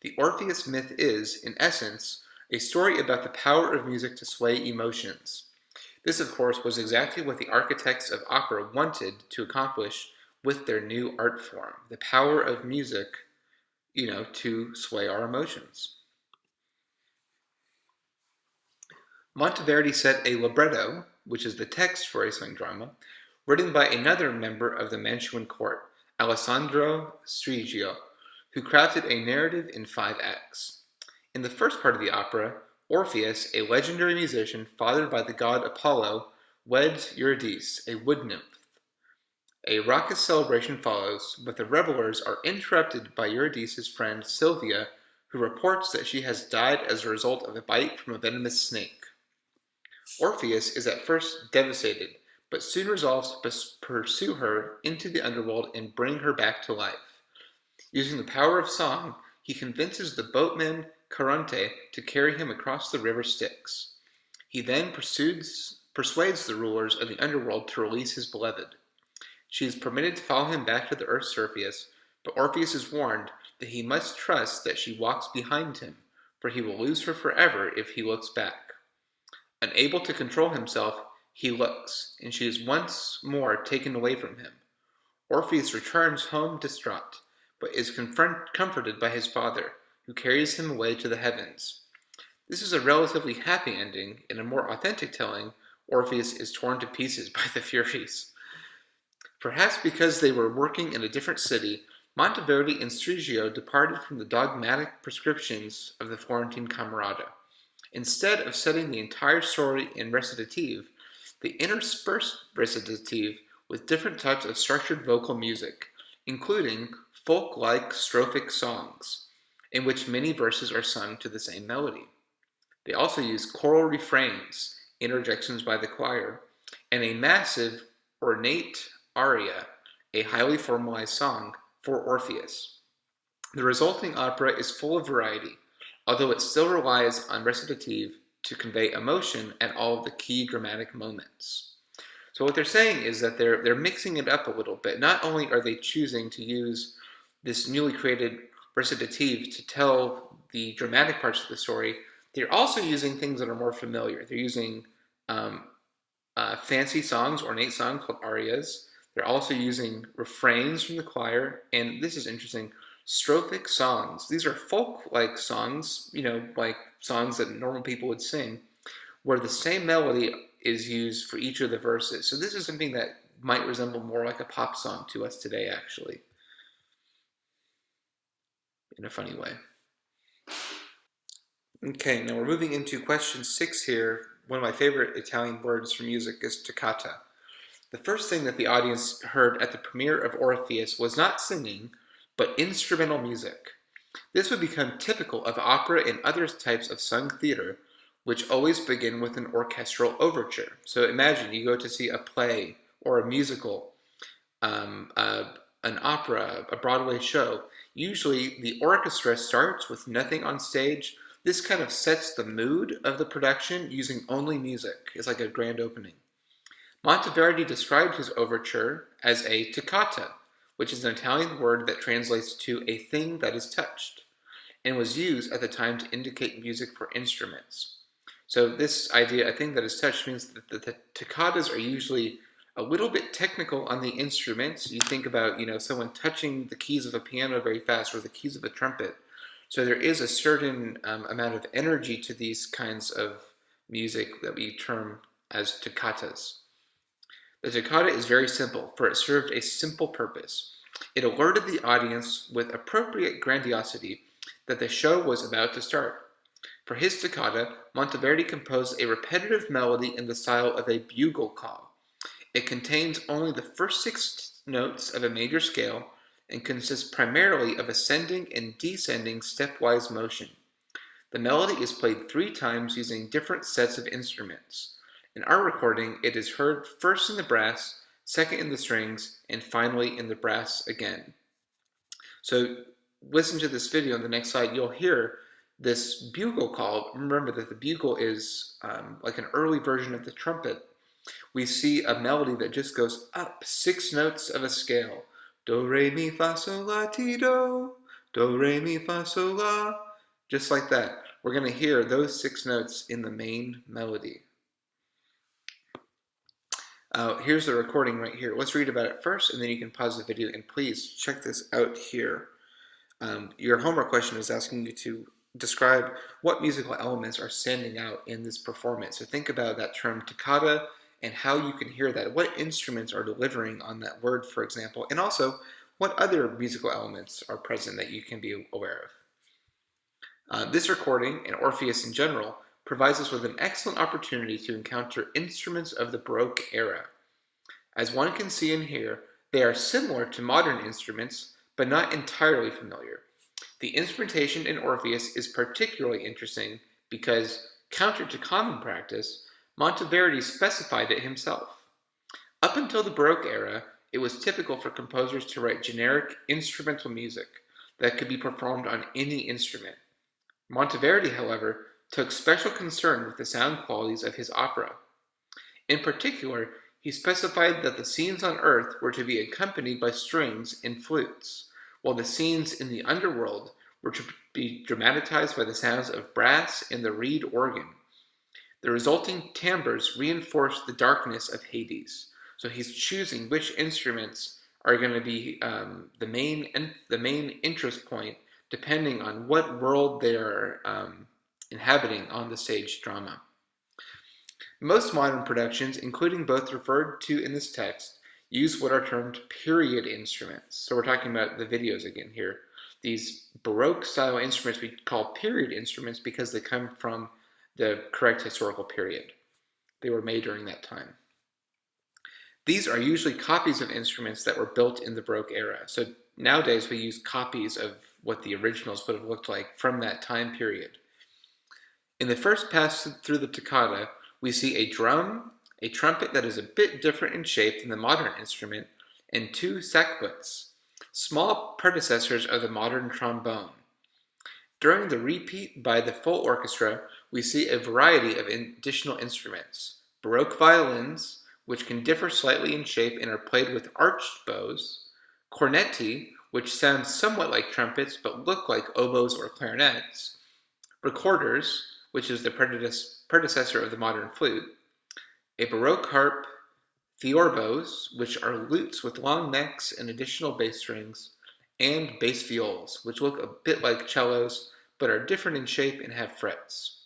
The Orpheus myth is, in essence, a story about the power of music to sway emotions. This, of course, was exactly what the architects of opera wanted to accomplish with their new art form, the power of music, to sway our emotions. Monteverdi set a libretto, which is the text for a sung drama, written by another member of the Mantuan court, Alessandro Strigio, who crafted a narrative in 5 acts. In the first part of the opera, Orpheus, a legendary musician fathered by the god Apollo, weds Eurydice, a wood nymph. A raucous celebration follows, but the revelers are interrupted by Eurydice's friend Sylvia, who reports that she has died as a result of a bite from a venomous snake. Orpheus is at first devastated, but soon resolves to pursue her into the underworld and bring her back to life. Using the power of song, he convinces the boatman Caronte to carry him across the river Styx. He then persuades the rulers of the underworld to release his beloved. She is permitted to follow him back to the earth's surface, but Orpheus is warned that he must trust that she walks behind him, for he will lose her forever if he looks back. Unable to control himself, he looks, and she is once more taken away from him. Orpheus returns home distraught, but is comforted by his father, who carries him away to the heavens. This is a relatively happy ending. In a more authentic telling, Orpheus is torn to pieces by the Furies. Perhaps because they were working in a different city, Monteverdi and Strigio departed from the dogmatic prescriptions of the Florentine Camerata. Instead of setting the entire story in recitative, they interspersed recitative with different types of structured vocal music, including folk-like strophic songs, in which many verses are sung to the same melody. They also use choral refrains, interjections by the choir, and a massive, ornate aria, a highly formalized song, for Orpheus. The resulting opera is full of variety, although it still relies on recitative to convey emotion at all of the key dramatic moments. So what they're saying is that they're mixing it up a little bit. Not only are they choosing to use this newly created recitative to tell the dramatic parts of the story, they're also using things that are more familiar. They're using fancy songs, ornate songs called arias. They're also using refrains from the choir, and this is interesting, strophic songs. These are folk-like songs, like songs that normal people would sing, where the same melody is used for each of the verses. So this is something that might resemble more like a pop song to us today, actually. in a funny way. Okay, now we're moving into question 6 here. One of my favorite Italian words for music is toccata. The first thing that the audience heard at the premiere of Orpheus was not singing, but instrumental music. This would become typical of opera and other types of sung theater, which always begin with an orchestral overture. So imagine you go to see a play or a musical, an opera, a Broadway show. Usually the orchestra starts with nothing on stage. This kind of sets the mood of the production using only music. It's like a grand opening. Monteverdi described his overture as a toccata, which is an Italian word that translates to a thing that is touched, and was used at the time to indicate music for instruments. So this idea, a thing that is touched, means that the toccatas are usually a little bit technical on the instruments. You think about, someone touching the keys of a piano very fast or the keys of a trumpet. So there is a certain amount of energy to these kinds of music that we term as toccatas. The toccata is very simple, for it served a simple purpose. It alerted the audience with appropriate grandiosity that the show was about to start. For his toccata, Monteverdi composed a repetitive melody in the style of a bugle call. It contains only the first 6 notes of a major scale and consists primarily of ascending and descending stepwise motion. The melody is played 3 times using different sets of instruments. In our recording, it is heard first in the brass, second in the strings, and finally in the brass again. So listen to this video on the next slide. You'll hear this bugle call. Remember that the bugle is like an early version of the trumpet. We see a melody that just goes up 6 notes of a scale. Do, re, mi, fa, sol, la, ti, do. Do, re, mi, fa, sol, la. Just like that. We're going to hear those 6 notes in the main melody. Here's the recording right here. Let's read about it first, and then you can pause the video, and please check this out here. Your homework question is asking you to describe what musical elements are standing out in this performance. So think about that term toccata and how you can hear that. What instruments are delivering on that word, for example, and also what other musical elements are present that you can be aware of. This recording, and Orpheus in general, provides us with an excellent opportunity to encounter instruments of the Baroque era. As one can see and hear, they are similar to modern instruments, but not entirely familiar. The instrumentation in Orpheus is particularly interesting because, counter to common practice, Monteverdi specified it himself. Up until the Baroque era, it was typical for composers to write generic instrumental music that could be performed on any instrument. Monteverdi, however, took special concern with the sound qualities of his opera. In particular, he specified that the scenes on earth were to be accompanied by strings and flutes, while the scenes in the underworld were to be dramatized by the sounds of brass and the reed organ. The resulting timbres reinforced the darkness of Hades. So he's choosing which instruments are going to be the main interest point, depending on what world they're inhabiting on the stage drama. Most modern productions, including both referred to in this text, use what are termed period instruments. So we're talking about the videos again here. These Baroque style instruments we call period instruments because they come from the correct historical period. They were made during that time. These are usually copies of instruments that were built in the Baroque era. So nowadays we use copies of what the originals would have looked like from that time period. In the first pass through the toccata, we see a drum, a trumpet that is a bit different in shape than the modern instrument, and 2 sackbuts, small predecessors of the modern trombone. During the repeat by the full orchestra, we see a variety of additional instruments. Baroque violins, which can differ slightly in shape and are played with arched bows, cornetti, which sound somewhat like trumpets but look like oboes or clarinets, recorders, which is the predecessor of the modern flute, a Baroque harp, theorbos, which are lutes with long necks and additional bass strings, and bass viols, which look a bit like cellos but are different in shape and have frets.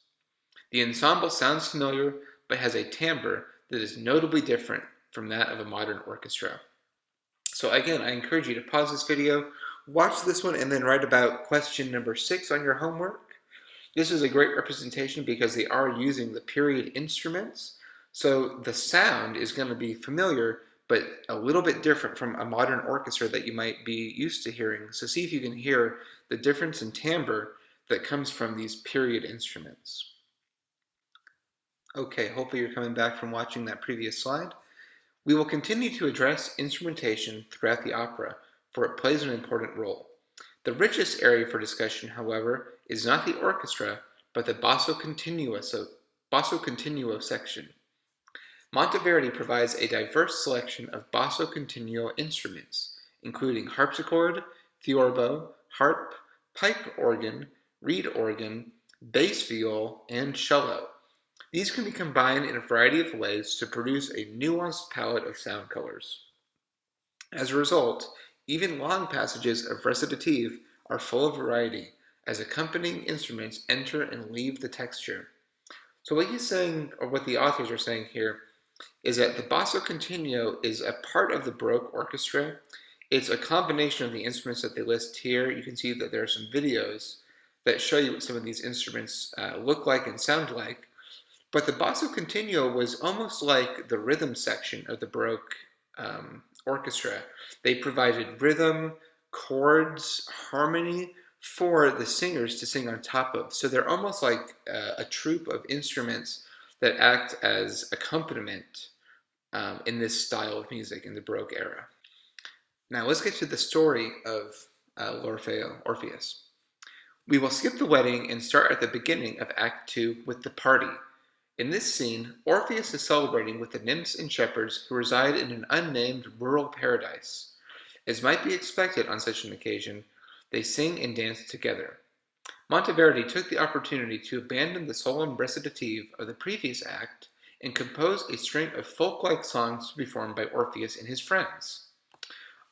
The ensemble sounds familiar but has a timbre that is notably different from that of a modern orchestra. So again, I encourage you to pause this video Watch this one and then write about question number 6 on your homework. This is a great representation because they are using the period instruments. So the sound is going to be familiar, but a little bit different from a modern orchestra that you might be used to hearing. So see if you can hear the difference in timbre that comes from these period instruments. Okay, hopefully you're coming back from watching that previous slide. We will continue to address instrumentation throughout the opera, for it plays an important role. The richest area for discussion, however, is not the orchestra, but the basso continuo section. Monteverdi provides a diverse selection of basso continuo instruments, including harpsichord, theorbo, harp, pipe organ, reed organ, bass viol, and cello. These can be combined in a variety of ways to produce a nuanced palette of sound colors. As a result, even long passages of recitative are full of variety, as accompanying instruments enter and leave the texture. So what he's saying, or what the authors are saying here, is that the basso continuo is a part of the Baroque orchestra. It's a combination of the instruments that they list here. You can see that there are some videos that show you what some of these instruments look like and sound like. But the basso continuo was almost like the rhythm section of the Baroque orchestra. They provided rhythm, chords, harmony for the singers to sing on top of. So they're almost like a troupe of instruments that act as accompaniment in this style of music in the Baroque era. Now let's get to the story of L'Orfeo, Orpheus. We will skip the wedding and start at the beginning of Act 2 with the party. In this scene, Orpheus is celebrating with the nymphs and shepherds who reside in an unnamed rural paradise. As might be expected on such an occasion, they sing and dance together. Monteverdi took the opportunity to abandon the solemn recitative of the previous act and compose a string of folk-like songs to be performed by Orpheus and his friends.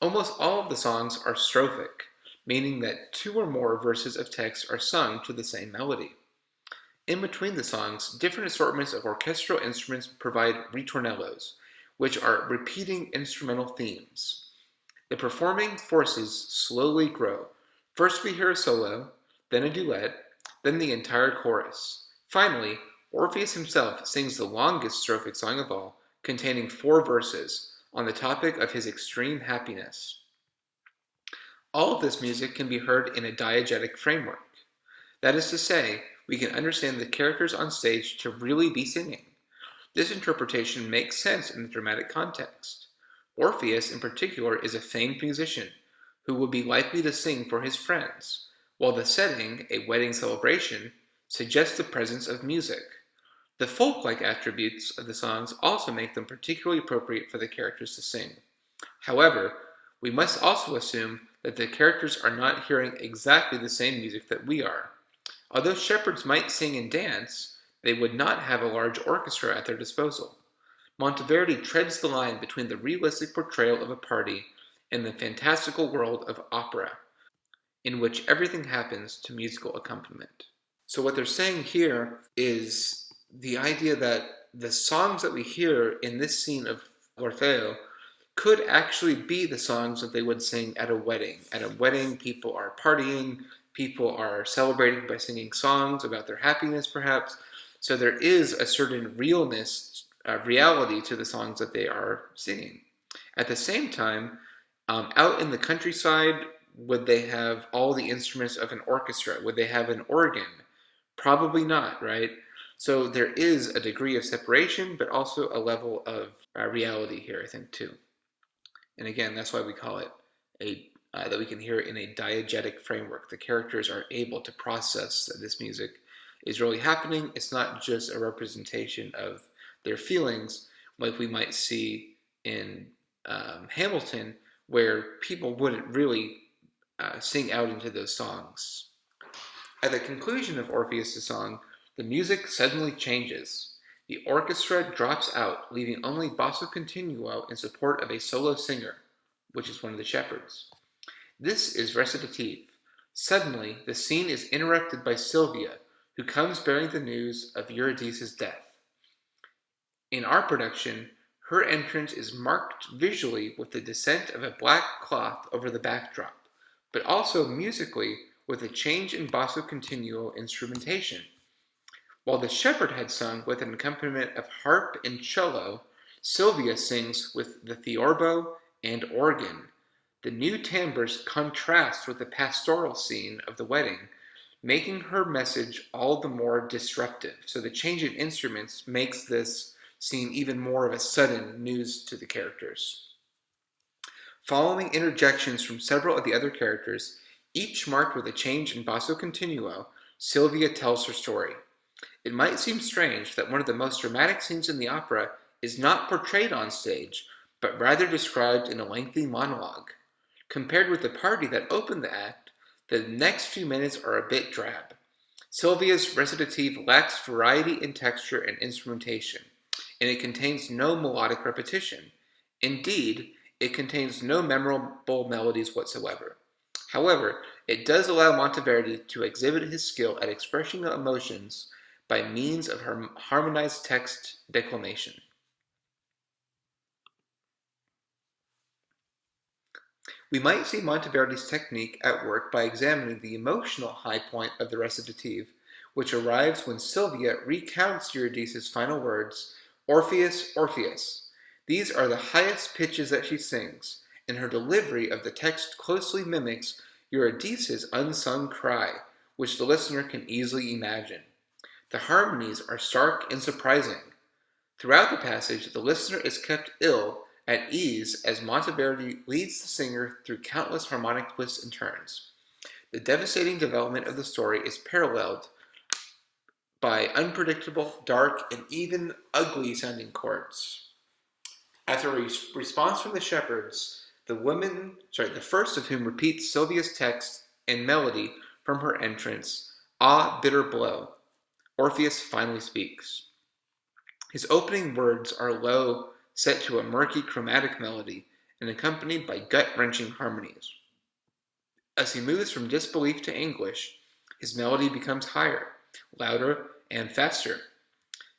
Almost all of the songs are strophic, meaning that 2 or more verses of text are sung to the same melody. In between the songs, different assortments of orchestral instruments provide ritornellos, which are repeating instrumental themes. The performing forces slowly grow. First we hear a solo, then a duet, then the entire chorus. Finally, Orpheus himself sings the longest strophic song of all, containing 4 verses, on the topic of his extreme happiness. All of this music can be heard in a diegetic framework. That is to say, we can understand the characters on stage to really be singing. This interpretation makes sense in the dramatic context. Orpheus, in particular, is a famed musician who would be likely to sing for his friends, while the setting, a wedding celebration, suggests the presence of music. The folk-like attributes of the songs also make them particularly appropriate for the characters to sing. However, we must also assume that the characters are not hearing exactly the same music that we are. Although shepherds might sing and dance, they would not have a large orchestra at their disposal. Monteverdi treads the line between the realistic portrayal of a party and the fantastical world of opera, in which everything happens to musical accompaniment. So what they're saying here is the idea that the songs that we hear in this scene of L'Orfeo could actually be the songs that they would sing at a wedding. At a wedding, people are partying, people are celebrating by singing songs about their happiness, perhaps. So there is a certain reality to the songs that they are singing. At the same time, out in the countryside, would they have all the instruments of an orchestra? Would they have an organ? Probably not, right? So there is a degree of separation, but also a level of reality here, I think, too. And again, that's why we call it that we can hear it in a diegetic framework. The characters are able to process that this music is really happening. It's not just a representation of their feelings, like we might see in Hamilton, where people wouldn't really sing out into those songs. At the conclusion of Orpheus' song, the music suddenly changes. The orchestra drops out, leaving only basso continuo in support of a solo singer, which is one of the shepherds. This is recitative. Suddenly, the scene is interrupted by Sylvia, who comes bearing the news of Eurydice's death. In our production, her entrance is marked visually with the descent of a black cloth over the backdrop, but also musically with a change in basso continuo instrumentation. While the shepherd had sung with an accompaniment of harp and cello, Sylvia sings with the theorbo and organ. The new timbres contrast with the pastoral scene of the wedding, making her message all the more disruptive. So the change in instruments makes this seem even more of a sudden news to the characters. Following interjections from several of the other characters, each marked with a change in basso continuo, Sylvia tells her story. It might seem strange that one of the most dramatic scenes in the opera is not portrayed on stage, but rather described in a lengthy monologue. Compared with the party that opened the act, the next few minutes are a bit drab. Sylvia's recitative lacks variety in texture and instrumentation, and it contains no melodic repetition. Indeed, it contains no memorable melodies whatsoever. However, it does allow Monteverdi to exhibit his skill at expressing emotions by means of harmonized text declamation. We might see Monteverdi's technique at work by examining the emotional high point of the recitative, which arrives when Sylvia recounts Eurydice's final words, Orpheus, Orpheus. These are the highest pitches that she sings, and her delivery of the text closely mimics Eurydice's unsung cry, which the listener can easily imagine. The harmonies are stark and surprising. Throughout the passage, the listener is kept at ease as Monteverdi leads the singer through countless harmonic twists and turns. The devastating development of the story is paralleled by unpredictable, dark, and even ugly-sounding chords. After a response from the shepherds, the first of whom repeats Sylvia's text and melody from her entrance, Ah, bitter blow, Orpheus finally speaks. His opening words are low, set to a murky chromatic melody, and accompanied by gut-wrenching harmonies. As he moves from disbelief to anguish, his melody becomes higher, louder, and faster.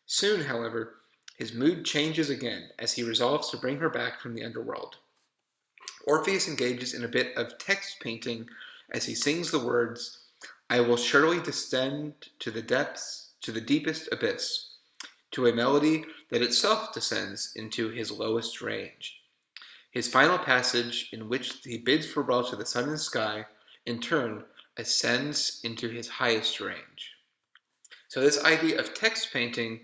Soon, however, his mood changes again as he resolves to bring her back from the underworld. Orpheus engages in a bit of text painting as he sings the words, I will surely descend to the depths, to the deepest abyss, to a melody that itself descends into his lowest range. His final passage, in which he bids farewell to the sun and sky, in turn ascends into his highest range. So this idea of text painting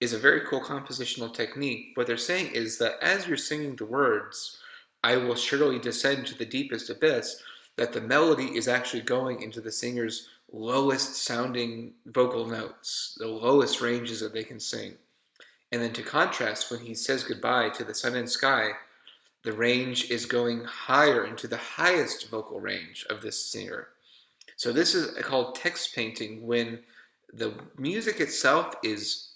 is a very cool compositional technique. What they're saying is that as you're singing the words, I will surely descend to the deepest abyss, that the melody is actually going into the singer's lowest sounding vocal notes, the lowest ranges that they can sing. And then to contrast, when he says goodbye to the sun and sky, the range is going higher into the highest vocal range of this singer. So this is called text painting, when the music itself is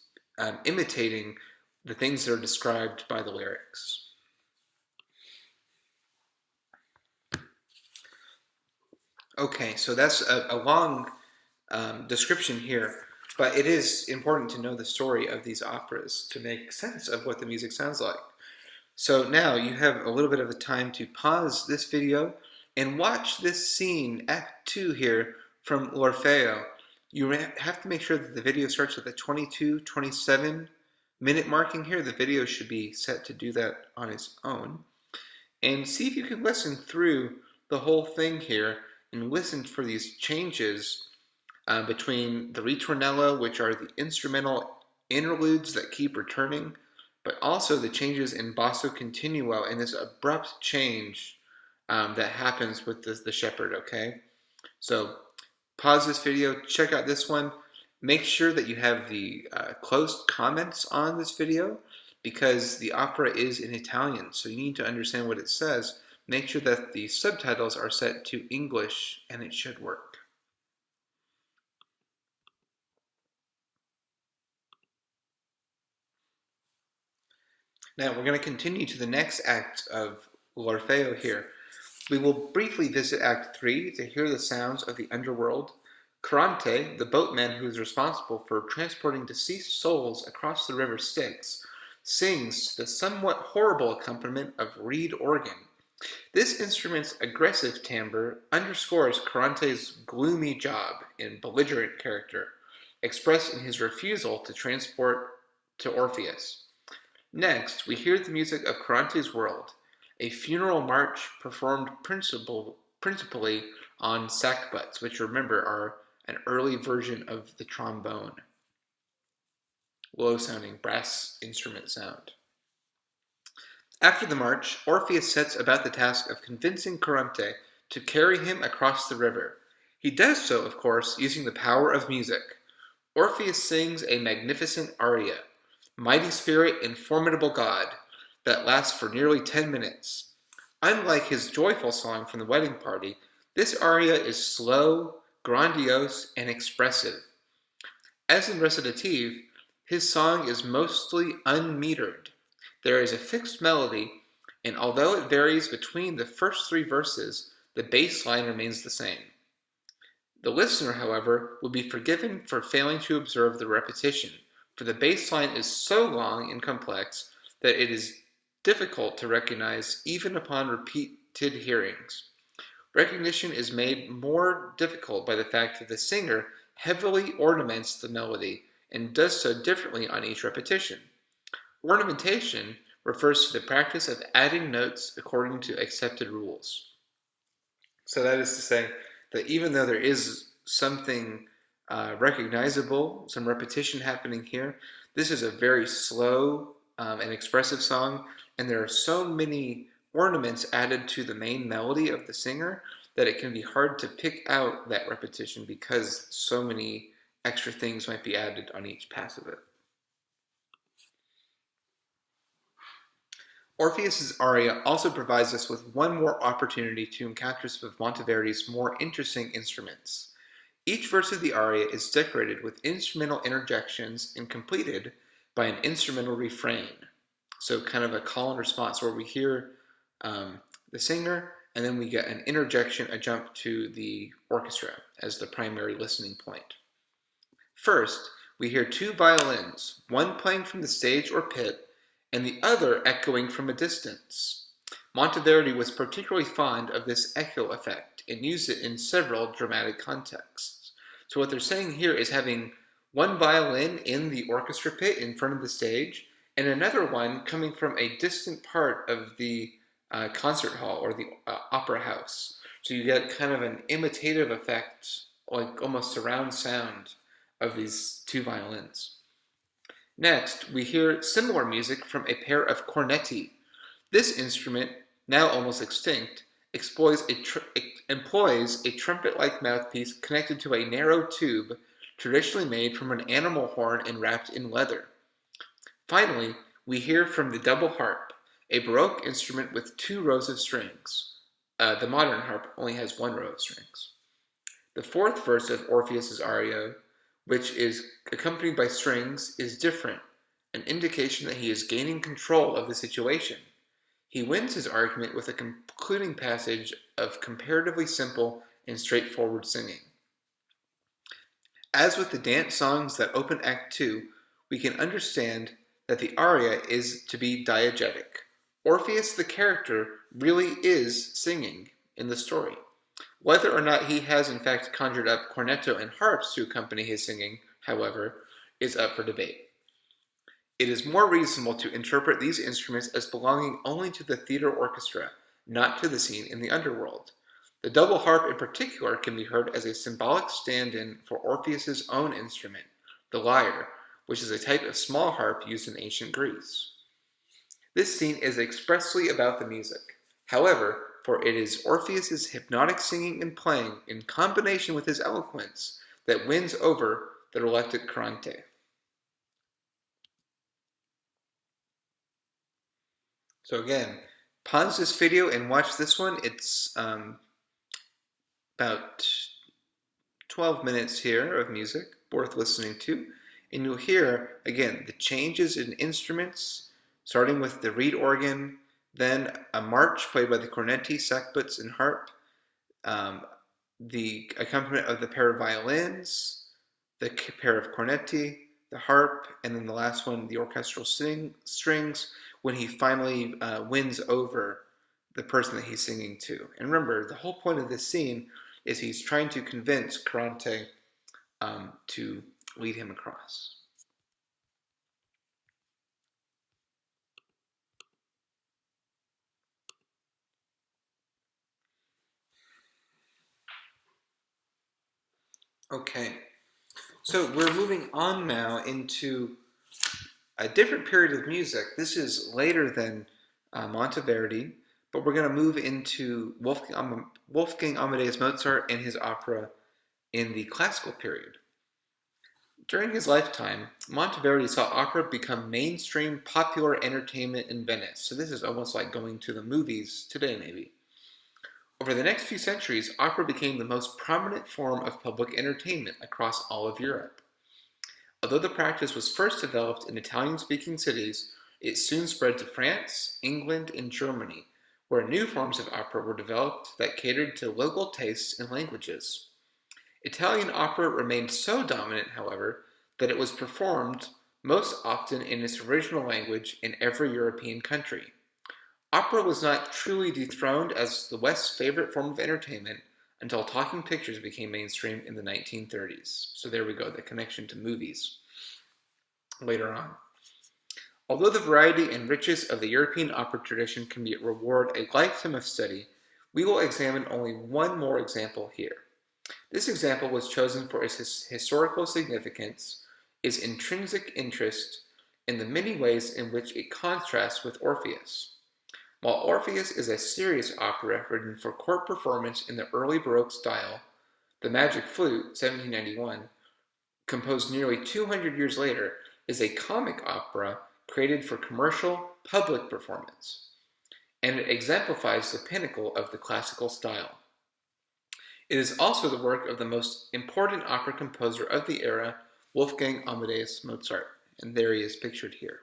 imitating the things that are described by the lyrics. Okay, so that's a long description here, but it is important to know the story of these operas to make sense of what the music sounds like. So now you have a little bit of a time to pause this video and watch this scene, Act 2 here, from L'Orfeo. You have to make sure that the video starts at the 22-27 minute marking here. The video should be set to do that on its own. And see if you can listen through the whole thing here and listen for these changes between the ritornello, which are the instrumental interludes that keep returning, but also the changes in basso continuo and this abrupt change that happens with the shepherd, okay? So pause this video, check out this one. Make sure that you have the closed comments on this video because the opera is in Italian, so you need to understand what it says. Make sure that the subtitles are set to English and it should work. Now we're going to continue to the next act of L'Orfeo here. We will briefly visit Act 3 to hear the sounds of the underworld. Carante, the boatman who is responsible for transporting deceased souls across the river Styx, sings to the somewhat horrible accompaniment of reed organ. This instrument's aggressive timbre underscores Carante's gloomy job and belligerent character, expressed in his refusal to transport to Orpheus. Next, we hear the music of Carante's World, a funeral march performed principally on sackbuts, which remember are an early version of the trombone, low-sounding brass instrument sound. After the march, Orpheus sets about the task of convincing Carante to carry him across the river. He does so, of course, using the power of music. Orpheus sings a magnificent aria, Mighty Spirit and Formidable God, that lasts for nearly 10 minutes. Unlike his joyful song from the wedding party, this aria is slow, grandiose, and expressive. As in recitative, his song is mostly unmetered. There is a fixed melody, and although it varies between the first three verses, the bass line remains the same. The listener, however, will be forgiven for failing to observe the repetition, for the bass line is so long and complex that it is difficult to recognize even upon repeated hearings. Recognition is made more difficult by the fact that the singer heavily ornaments the melody and does so differently on each repetition. Ornamentation refers to the practice of adding notes according to accepted rules. So that is to say that even though there is something recognizable, some repetition happening here, this is a very slow and expressive song, and there are so many ornaments added to the main melody of the singer that it can be hard to pick out that repetition because so many extra things might be added on each pass of it. Orpheus's aria also provides us with one more opportunity to encounter some of Monteverdi's more interesting instruments. Each verse of the aria is decorated with instrumental interjections and completed by an instrumental refrain. So kind of a call and response where we hear the singer and then we get an interjection, a jump to the orchestra as the primary listening point. First, we hear two violins, one playing from the stage or pit and the other echoing from a distance. Monteverdi was particularly fond of this echo effect and used it in several dramatic contexts. So what they're saying here is having one violin in the orchestra pit in front of the stage and another one coming from a distant part of the concert hall or the opera house. So you get kind of an imitative effect, like almost surround sound of these two violins. Next, we hear similar music from a pair of cornetti. This instrument, now almost extinct, employs a trumpet-like mouthpiece connected to a narrow tube traditionally made from an animal horn and wrapped in leather. Finally, we hear from the double harp, a Baroque instrument with 2 rows of strings. The modern harp only has 1 row of strings. The fourth verse of Orpheus's aria, which is accompanied by strings, is different, an indication that he is gaining control of the situation. He wins his argument with a concluding passage of comparatively simple and straightforward singing. As with the dance songs that open Act 2, we can understand that the aria is to be diegetic. Orpheus, the character, really is singing in the story. Whether or not he has in fact conjured up cornetto and harps to accompany his singing, however, is up for debate. It is more reasonable to interpret these instruments as belonging only to the theater orchestra, not to the scene in the underworld. The double harp in particular can be heard as a symbolic stand-in for Orpheus's own instrument, the lyre, which is a type of small harp used in ancient Greece. This scene is expressly about the music. However, for it is Orpheus's hypnotic singing and playing in combination with his eloquence that wins over the reluctant Carante. So again, pause this video and watch this one. It's about 12 minutes here of music, worth listening to. And you'll hear, again, the changes in instruments, starting with the reed organ, then a march played by the cornetti, sackbuts, and harp, the accompaniment of the pair of violins, the pair of cornetti, the harp, and then the last one, the orchestral strings, when he finally wins over the person that he's singing to. And remember, the whole point of this scene is he's trying to convince Caronte to lead him across. Okay, so we're moving on now into a different period of music. This is later than Monteverdi, but we're going to move into Wolfgang Amadeus Mozart and his opera in the classical period. During his lifetime, Monteverdi saw opera become mainstream popular entertainment in Venice. So this is almost like going to the movies today, maybe. Over the next few centuries, opera became the most prominent form of public entertainment across all of Europe. Although the practice was first developed in Italian-speaking cities, it soon spread to France, England, and Germany, where new forms of opera were developed that catered to local tastes and languages. Italian opera remained so dominant, however, that it was performed most often in its original language in every European country. Opera was not truly dethroned as the West's favorite form of entertainment until talking pictures became mainstream in the 1930s. So there we go, the connection to movies later on. Although the variety and richness of the European opera tradition can reward a lifetime of study, we will examine only one more example here. This example was chosen for its historical significance, its intrinsic interest, and the many ways in which it contrasts with Orpheus. While Orpheus is a serious opera written for court performance in the early Baroque style, The Magic Flute, 1791, composed nearly 200 years later, is a comic opera created for commercial, public performance, and it exemplifies the pinnacle of the classical style. It is also the work of the most important opera composer of the era, Wolfgang Amadeus Mozart, and there he is pictured here.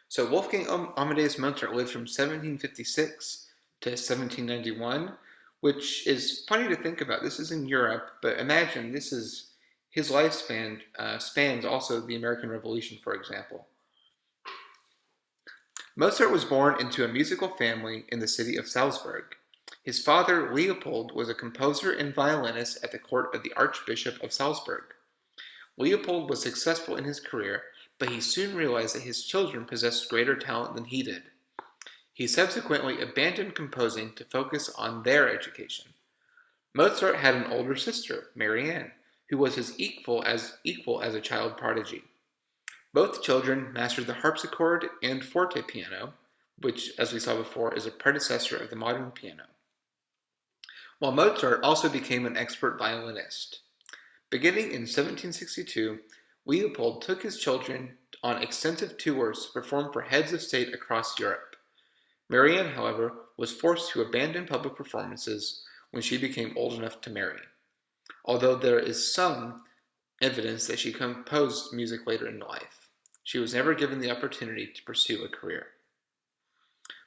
So Wolfgang Amadeus Mozart lived from 1756 to 1791, which is funny to think about. This is in Europe, but imagine this is his lifespan spans also the American Revolution, for example. Mozart was born into a musical family in the city of Salzburg. His father, Leopold, was a composer and violinist at the court of the Archbishop of Salzburg. Leopold was successful in his career, but he soon realized that his children possessed greater talent than he did. He subsequently abandoned composing to focus on their education. Mozart had an older sister, Marianne, who was his equal as a child prodigy. Both children mastered the harpsichord and forte piano, which, as we saw before, is a predecessor of the modern piano. While Mozart also became an expert violinist. Beginning in 1762, Leopold took his children on extensive tours to perform for heads of state across Europe. Marianne, however, was forced to abandon public performances when she became old enough to marry, although there is some evidence that she composed music later in life. She was never given the opportunity to pursue a career.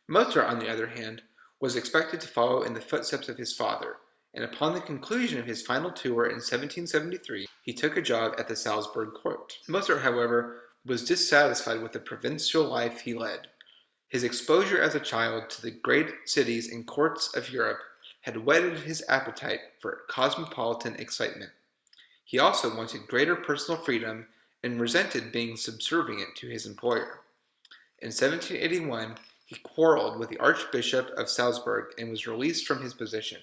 Mozart, on the other hand, was expected to follow in the footsteps of his father, and upon the conclusion of his final tour in 1773, he took a job at the Salzburg court. Mozart, however, was dissatisfied with the provincial life he led. His exposure as a child to the great cities and courts of Europe had whetted his appetite for cosmopolitan excitement. He also wanted greater personal freedom and resented being subservient to his employer. In 1781, he quarreled with the Archbishop of Salzburg and was released from his position.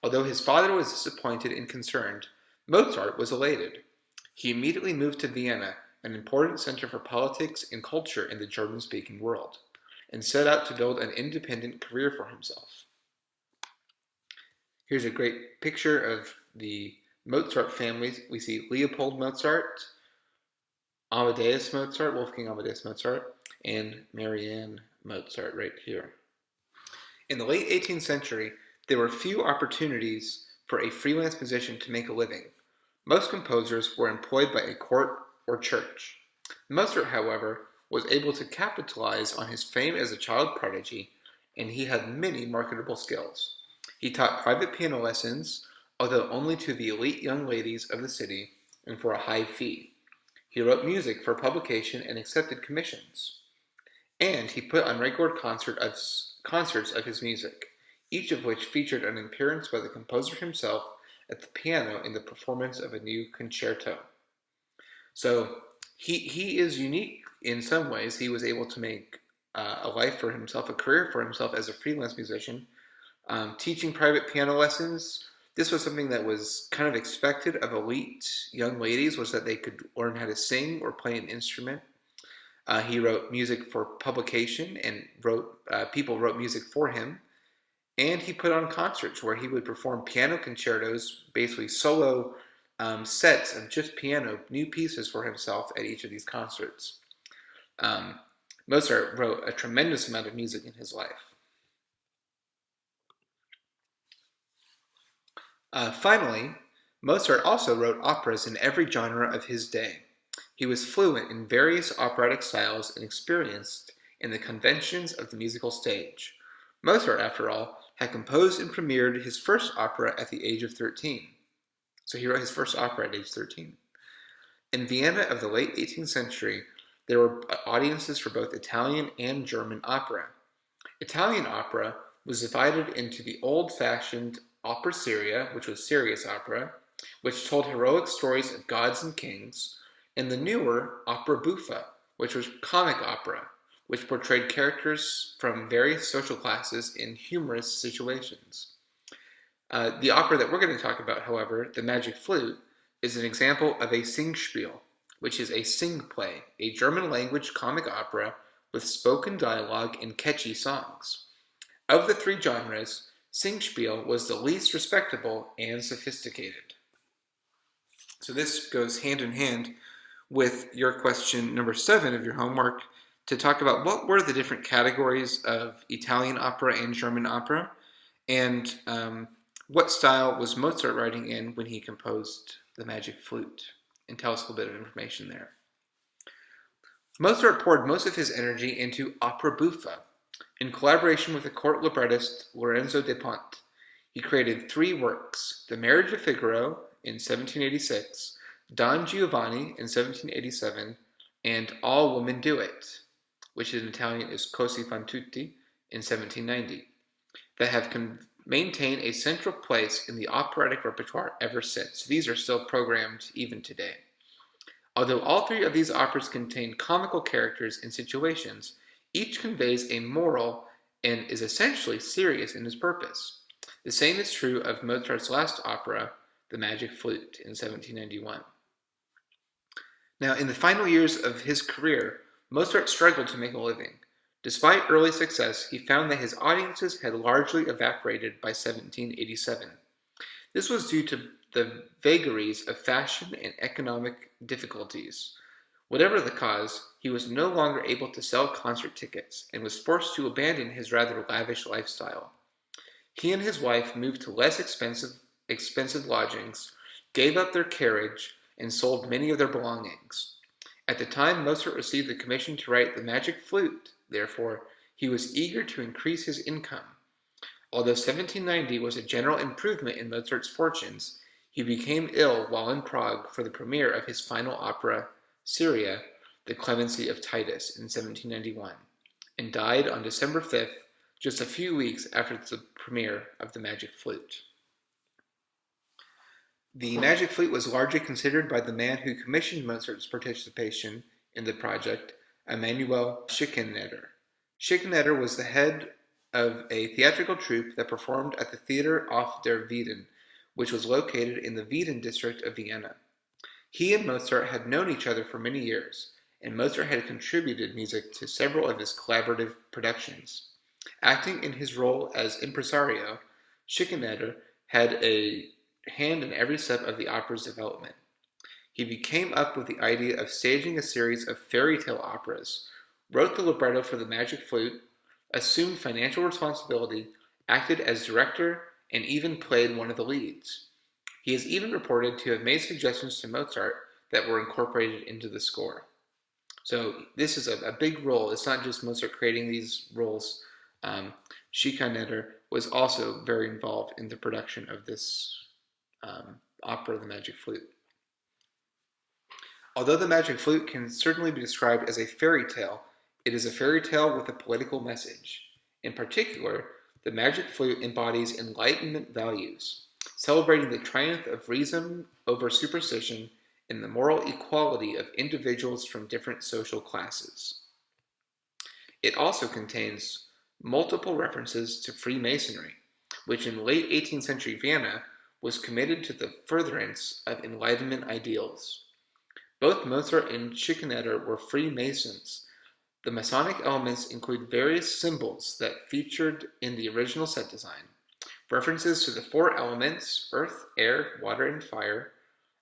Although his father was disappointed and concerned, Mozart was elated. He immediately moved to Vienna, an important center for politics and culture in the German-speaking world, and set out to build an independent career for himself. Here's a great picture of the Mozart family. We see Leopold Mozart, Amadeus Mozart, Wolfgang Amadeus Mozart, and Marianne Mozart right here. In the late 18th century, there were few opportunities for a freelance musician to make a living. Most composers were employed by a court or church. Mozart, however, was able to capitalize on his fame as a child prodigy, and he had many marketable skills. He taught private piano lessons, although only to the elite young ladies of the city and for a high fee. He wrote music for publication and accepted commissions. and he put on regular concerts of his music, each of which featured an appearance by the composer himself at the piano in the performance of a new concerto. So he is unique in some ways. He was able to make a life for himself, a career for himself as a freelance musician, teaching private piano lessons. This was something that was kind of expected of elite young ladies, was that they could learn how to sing or play an instrument. He wrote music for publication and people wrote music for him. And he put on concerts where he would perform piano concertos, basically solo sets of just piano, new pieces for himself at each of these concerts. Um, Mozart wrote a tremendous amount of music in his life. Finally, Mozart also wrote operas in every genre of his day. He was fluent in various operatic styles and experienced in the conventions of the musical stage. Mozart, after all, had composed and premiered his first opera at the age of 13. So he wrote his first opera at age 13. In Vienna of the late 18th century, there were audiences for both Italian and German opera. Italian opera was divided into the old-fashioned opera seria, which was serious opera, which told heroic stories of gods and kings, and the newer opera buffa, which was comic opera, which portrayed characters from various social classes in humorous situations. The opera that we're going to talk about, however, The Magic Flute, is an example of a Singspiel, which is a sing play, a German language comic opera with spoken dialogue and catchy songs. Of the three genres, Singspiel was the least respectable and sophisticated. So this goes hand in hand with your question number 7 of your homework to talk about what were the different categories of Italian opera and German opera, and what style was Mozart writing in when he composed The Magic Flute, and tell us a little bit of information there. Mozart poured most of his energy into opera buffa. In collaboration with the court librettist Lorenzo da Ponte, he created 3 works: The Marriage of Figaro in 1786, Don Giovanni in 1787, and All Women Do It, which in Italian is Così fan tutti, in 1790, that have maintained a central place in the operatic repertoire ever since. These are still programmed even today. Although all 3 of these operas contain comical characters and situations, each conveys a moral and is essentially serious in its purpose. The same is true of Mozart's last opera, The Magic Flute, in 1791. Now, in the final years of his career, Mozart struggled to make a living. Despite early success, he found that his audiences had largely evaporated by 1787. This was due to the vagaries of fashion and economic difficulties. Whatever the cause, he was no longer able to sell concert tickets and was forced to abandon his rather lavish lifestyle. He and his wife moved to less expensive lodgings, gave up their carriage, and sold many of their belongings. At the time Mozart received the commission to write The Magic Flute, therefore, he was eager to increase his income. Although 1790 was a general improvement in Mozart's fortunes, he became ill while in Prague for the premiere of his final opera seria, The Clemency of Titus, in 1791, and died on December 5th, just a few weeks after the premiere of The Magic Flute. The Magic Flute was largely considered by the man who commissioned Mozart's participation in the project, Emanuel Schikaneder. Schikaneder was the head of a theatrical troupe that performed at the Theater auf der Wieden, which was located in the Wieden district of Vienna. He and Mozart had known each other for many years, and Mozart had contributed music to several of his collaborative productions. Acting in his role as impresario, Schikaneder had a hand in every step of the opera's development. He came up with the idea of staging a series of fairy tale operas, wrote the libretto for The Magic Flute, assumed financial responsibility, acted as director, and even played one of the leads. He is even reported to have made suggestions to Mozart that were incorporated into the score. So this is a big role. It's not just Mozart creating these roles. Schikaneder was also very involved in the production of this opera, The Magic Flute. Although The Magic Flute can certainly be described as a fairy tale, It is a fairy tale with a political message. In particular, the Magic Flute embodies Enlightenment values, celebrating the triumph of reason over superstition and the moral equality of individuals from different social classes. It also contains multiple references to Freemasonry, which in late 18th century Vienna was committed to the furtherance of Enlightenment ideals. Both Mozart and Schikaneder were Freemasons. The Masonic elements include various symbols that featured in the original set design, references to the four elements, earth, air, water, and fire,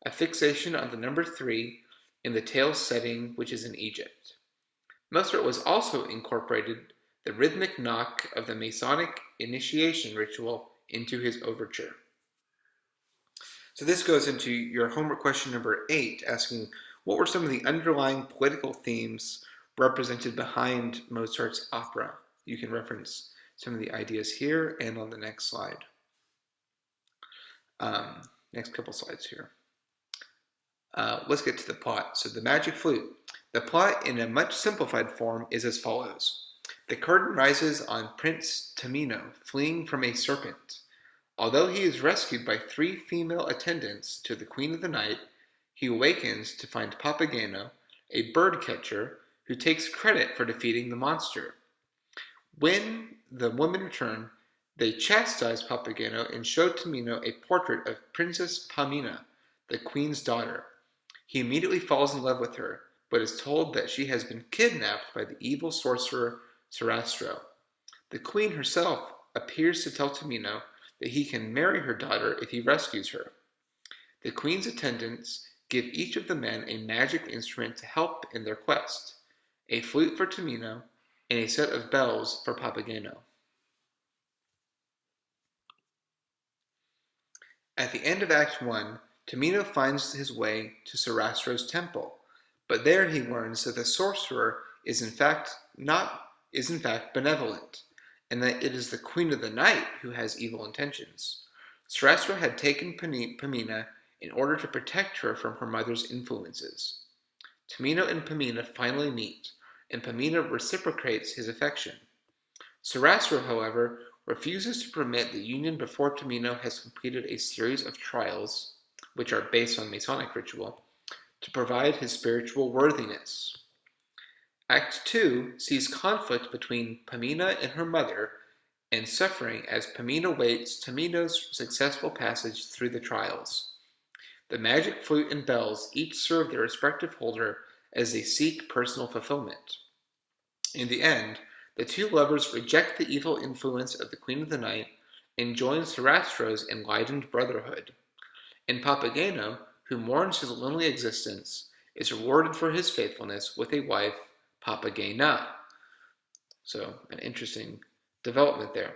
a fixation on the number 3 in the tail setting, which is in Egypt. Mozart was also incorporated the rhythmic knock of the Masonic initiation ritual into his overture. So this goes into your homework question number 8, asking what were some of the underlying political themes represented behind Mozart's opera. You can reference some of the ideas here and on the next slide. Next couple slides here. Let's get to the plot. So the Magic Flute. The plot in a much simplified form is as follows. The curtain rises on Prince Tamino fleeing from a serpent. Although he is rescued by 3 female attendants to the Queen of the Night, he awakens to find Papageno, a bird catcher, who takes credit for defeating the monster. When the women return, they chastise Papageno and show Tamino a portrait of Princess Pamina, the queen's daughter. He immediately falls in love with her, but is told that she has been kidnapped by the evil sorcerer Sarastro. The queen herself appears to tell Tamino that he can marry her daughter if he rescues her. The queen's attendants give each of the men a magic instrument to help in their quest, a flute for Tamino and a set of bells for Papageno. At the end of Act 1, Tamino finds his way to Sarastro's temple, but there he learns that the sorcerer is in fact benevolent, and that it is the Queen of the Night who has evil intentions. Sarastro had taken Pamina in order to protect her from her mother's influences. Tamino and Pamina finally meet, and Pamina reciprocates his affection. Sarastro, however, refuses to permit the union before Tamino has completed a series of trials, which are based on Masonic ritual, to provide his spiritual worthiness. Act 2 sees conflict between Pamina and her mother and suffering as Pamina waits Tamino's successful passage through the trials. The Magic Flute and bells each serve their respective holder as they seek personal fulfillment. In the end, the two lovers reject the evil influence of the Queen of the Night and join Sarastro's enlightened brotherhood. And Papageno, who mourns his lonely existence, is rewarded for his faithfulness with a wife, Papagena. So, an interesting development there.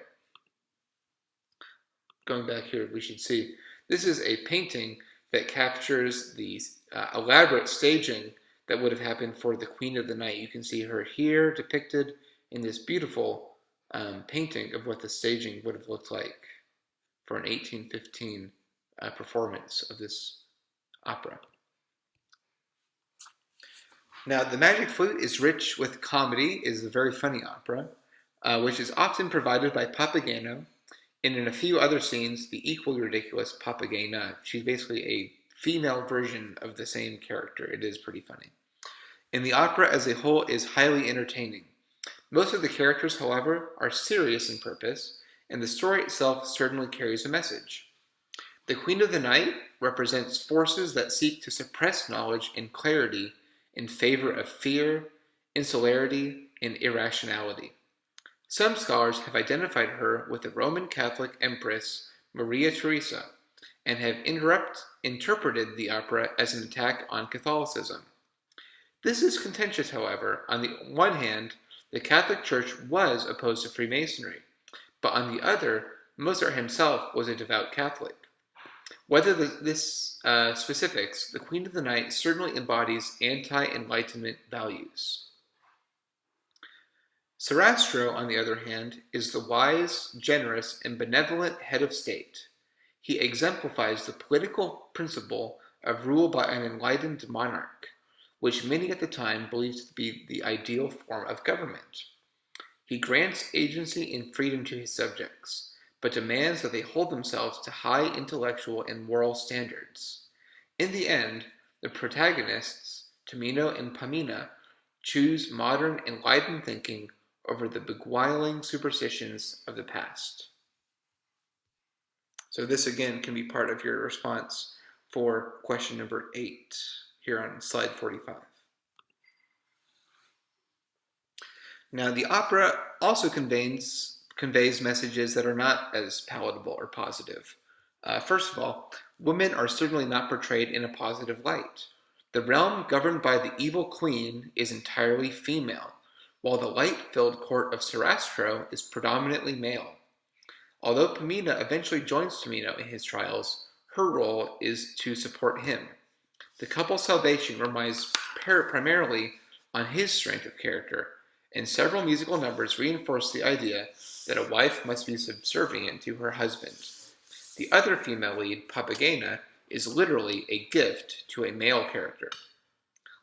Going back here, we should see, this is a painting that captures the elaborate staging that would have happened for the Queen of the Night. You can see her here depicted in this beautiful painting of what the staging would have looked like for an 1815 performance of this opera. Now, The Magic Flute is rich with comedy. It is a very funny opera, which is often provided by Papageno, and in a few other scenes, the equally ridiculous Papagena. She's basically a female version of the same character. It is pretty funny. And the opera as a whole is highly entertaining. Most of the characters, however, are serious in purpose, and the story itself certainly carries a message. The Queen of the Night represents forces that seek to suppress knowledge and clarity in favor of fear, insularity, and irrationality. Some scholars have identified her with the Roman Catholic Empress Maria Theresa and have interpreted the opera as an attack on Catholicism. This is contentious, however. On the one hand, the Catholic Church was opposed to Freemasonry, but on the other, Mozart himself was a devout Catholic. Whether this specifics, the Queen of the Night certainly embodies anti-Enlightenment values. Sarastro, on the other hand, is the wise, generous, and benevolent head of state. He exemplifies the political principle of rule by an enlightened monarch. which many at the time believed to be the ideal form of government. He grants agency and freedom to his subjects, but demands that they hold themselves to high intellectual and moral standards. In the end, the protagonists, Tamino and Pamina, choose modern, enlightened thinking over the beguiling superstitions of the past. So this again can be part of your response for question number 8 here on slide 45. Now the opera also conveys messages that are not as palatable or positive. First of all, women are certainly not portrayed in a positive light. The realm governed by the evil queen is entirely female, while the light-filled court of Sarastro is predominantly male. Although Pamina eventually joins Tamino in his trials, her role is to support him. The couple's salvation relies primarily on his strength of character, and several musical numbers reinforce the idea that a wife must be subservient to her husband. The other female lead, Papagena, is literally a gift to a male character.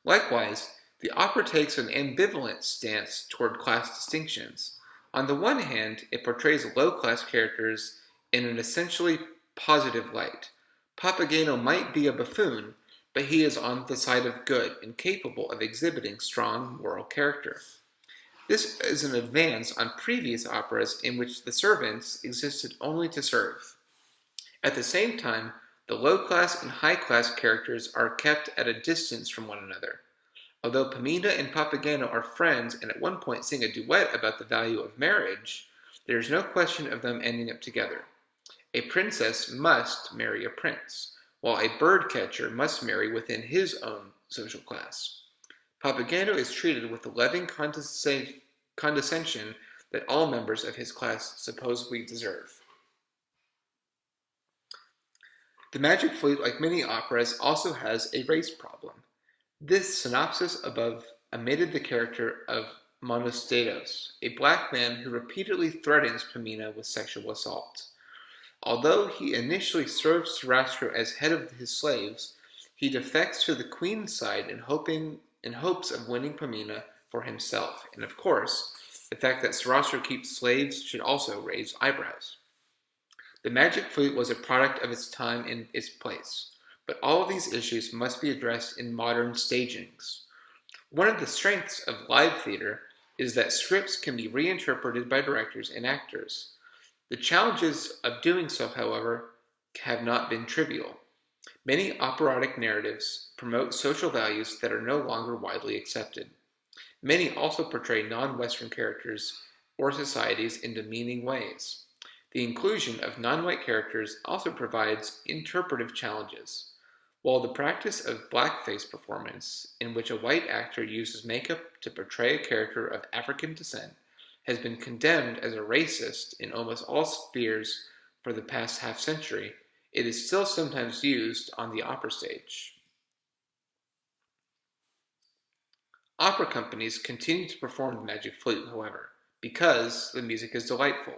Likewise, the opera takes an ambivalent stance toward class distinctions. On the one hand, it portrays low-class characters in an essentially positive light. Papageno might be a buffoon, but he is on the side of good and capable of exhibiting strong moral character. This is an advance on previous operas in which the servants existed only to serve. At the same time, the low-class and high-class characters are kept at a distance from one another. Although Pamina and Papageno are friends and at one point sing a duet about the value of marriage, there is no question of them ending up together. A princess must marry a prince, while a bird catcher must marry within his own social class. Papageno is treated with the loving condescension that all members of his class supposedly deserve. The Magic Flute, like many operas, also has a race problem. This synopsis above omitted the character of Monostatos, a black man who repeatedly threatens Pamina with sexual assault. Although he initially serves Sarastro as head of his slaves, he defects to the queen's side in hopes of winning Pamina for himself. And of course, the fact that Sarastro keeps slaves should also raise eyebrows. The Magic Flute was a product of its time and its place, but all of these issues must be addressed in modern stagings. One of the strengths of live theater is that scripts can be reinterpreted by directors and actors. The challenges of doing so, however, have not been trivial. Many operatic narratives promote social values that are no longer widely accepted. Many also portray non-Western characters or societies in demeaning ways. The inclusion of non-white characters also provides interpretive challenges. While the practice of blackface performance, in which a white actor uses makeup to portray a character of African descent, has been condemned as a racist in almost all spheres for the past half-century, it is still sometimes used on the opera stage. Opera companies continue to perform the Magic Flute, however, because the music is delightful.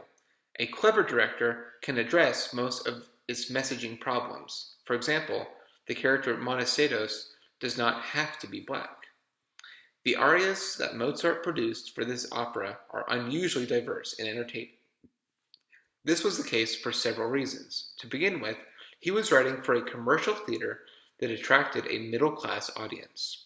A clever director can address most of its messaging problems. For example, the character Monostatos does not have to be black. The arias that Mozart produced for this opera are unusually diverse and entertaining. This was the case for several reasons. To begin with, he was writing for a commercial theater that attracted a middle-class audience.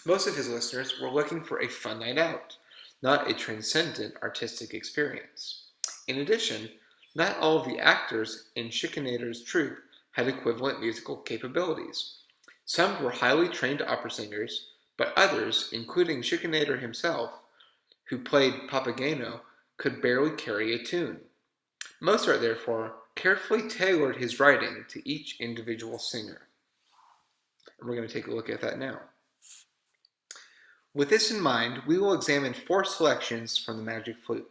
Most of his listeners were looking for a fun night out, not a transcendent artistic experience. In addition, not all of the actors in Schikaneder's troupe had equivalent musical capabilities. Some were highly trained opera singers, but others, including Schikaneder himself, who played Papageno, could barely carry a tune. Mozart, therefore, carefully tailored his writing to each individual singer. And we're going to take a look at that now. With this in mind, we will examine 4 selections from the Magic Flute.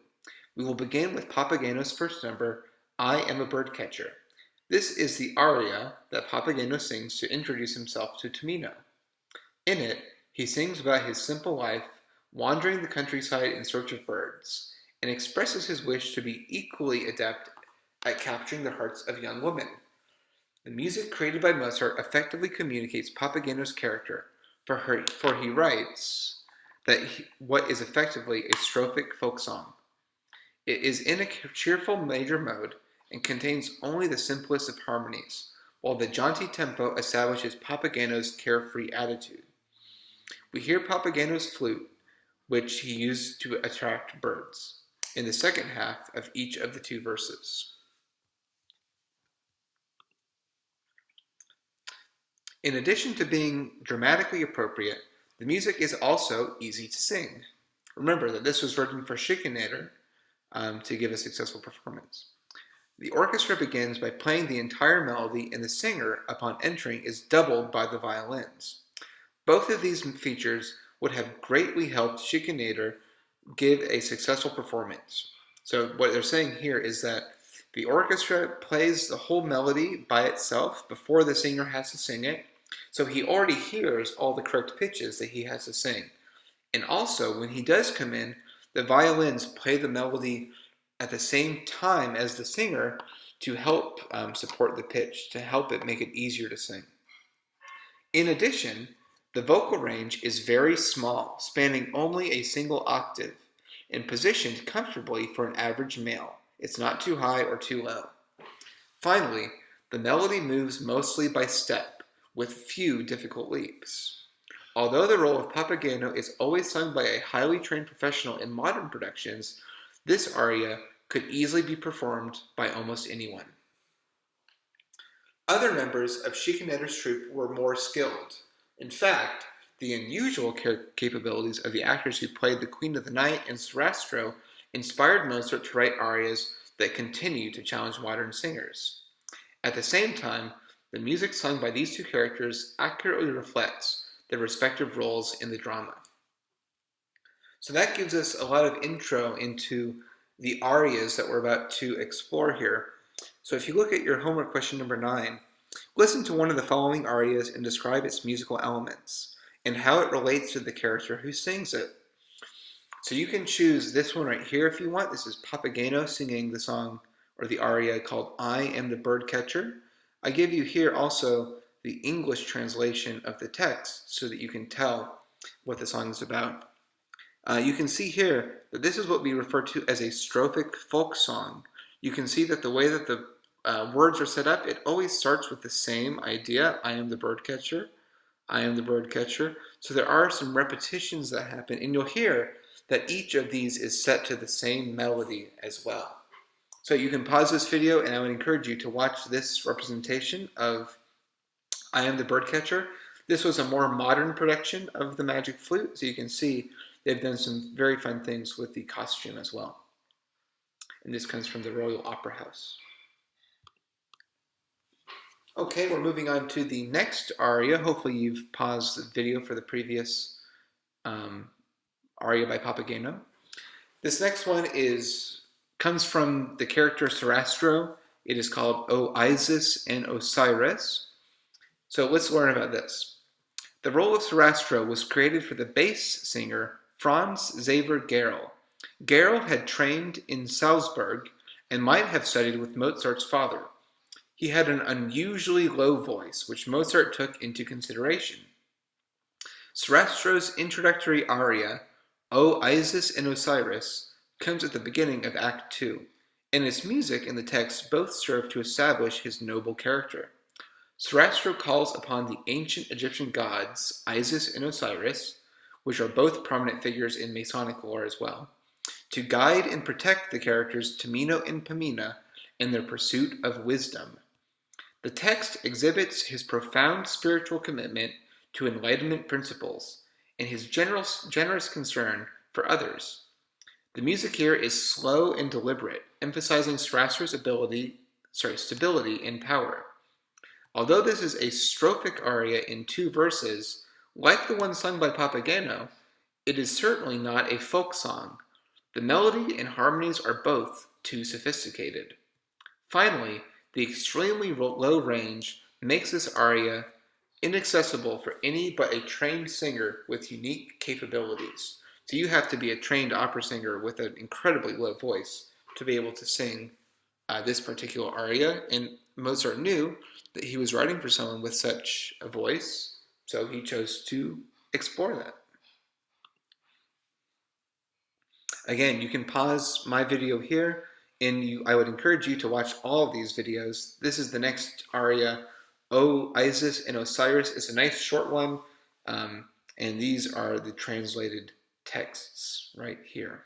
We will begin with Papageno's first number, I Am a Birdcatcher. This is the aria that Papageno sings to introduce himself to Tamino. In it, he sings about his simple life, wandering the countryside in search of birds, and expresses his wish to be equally adept at capturing the hearts of young women. The music created by Mozart effectively communicates Papageno's character, for he writes that what is effectively a strophic folk song. It is in a cheerful major mode and contains only the simplest of harmonies, while the jaunty tempo establishes Papageno's carefree attitude. We hear Papageno's flute, which he used to attract birds, in the second half of each of the two verses. In addition to being dramatically appropriate, the music is also easy to sing. Remember that this was written for Schikaneder to give a successful performance. The orchestra begins by playing the entire melody, and the singer, upon entering, is doubled by the violins. Both of these features would have greatly helped Schikaneder give a successful performance. So what they're saying here is that the orchestra plays the whole melody by itself before the singer has to sing it, so he already hears all the correct pitches that he has to sing. And also, when he does come in, the violins play the melody at the same time as the singer to help support the pitch, to help it make it easier to sing. In addition, the vocal range is very small, spanning only a single octave, and positioned comfortably for an average male. It's not too high or too low. Finally, the melody moves mostly by step, with few difficult leaps. Although the role of Papageno is always sung by a highly trained professional in modern productions, this aria could easily be performed by almost anyone. Other members of Schikaneder's troupe were more skilled. In fact, the unusual capabilities of the actors who played the Queen of the Night and Sarastro inspired Mozart to write arias that continue to challenge modern singers. At the same time, the music sung by these two characters accurately reflects their respective roles in the drama. So that gives us a lot of intro into the arias that we're about to explore here. So if you look at your homework question number 9, listen to one of the following arias and describe its musical elements and how it relates to the character who sings it. So you can choose this one right here if you want. This is Papageno singing the song or the aria called I Am the Birdcatcher. I give you here also the English translation of the text so that you can tell what the song is about. You can see here that this is what we refer to as a strophic folk song. You can see that the way that the words are set up, it always starts with the same idea. I am the birdcatcher. I am the birdcatcher. So there are some repetitions that happen, and you'll hear that each of these is set to the same melody as well. So you can pause this video, and I would encourage you to watch this representation of I Am the Birdcatcher. This was a more modern production of the Magic Flute, so you can see they've done some very fun things with the costume as well. And this comes from the Royal Opera House. Okay, we're moving on to the next aria. Hopefully you've paused the video for the previous aria by Papageno. This next one comes from the character Sarastro. It is called O Isis and Osiris. So let's learn about this. The role of Sarastro was created for the bass singer Franz Xaver Gerl. Gerl had trained in Salzburg and might have studied with Mozart's father. He had an unusually low voice, which Mozart took into consideration. Sarastro's introductory aria, O Isis and Osiris, comes at the beginning of Act 2, and its music and the text both serve to establish his noble character. Sarastro calls upon the ancient Egyptian gods, Isis and Osiris, which are both prominent figures in Masonic lore as well, to guide and protect the characters Tamino and Pamina in their pursuit of wisdom. The text exhibits his profound spiritual commitment to enlightenment principles and his generous concern for others. The music here is slow and deliberate, emphasizing Sarastro's stability and power. Although this is a strophic aria in 2 verses, like the one sung by Papageno, it is certainly not a folk song. The melody and harmonies are both too sophisticated. Finally, the extremely low range makes this aria inaccessible for any but a trained singer with unique capabilities. So you have to be a trained opera singer with an incredibly low voice to be able to sing this particular aria, and Mozart knew that he was writing for someone with such a voice, so he chose to explore that. Again, you can pause my video here, and I would encourage you to watch all of these videos. This is the next aria, O Isis and Osiris. It's a nice short one, and these are the translated texts right here.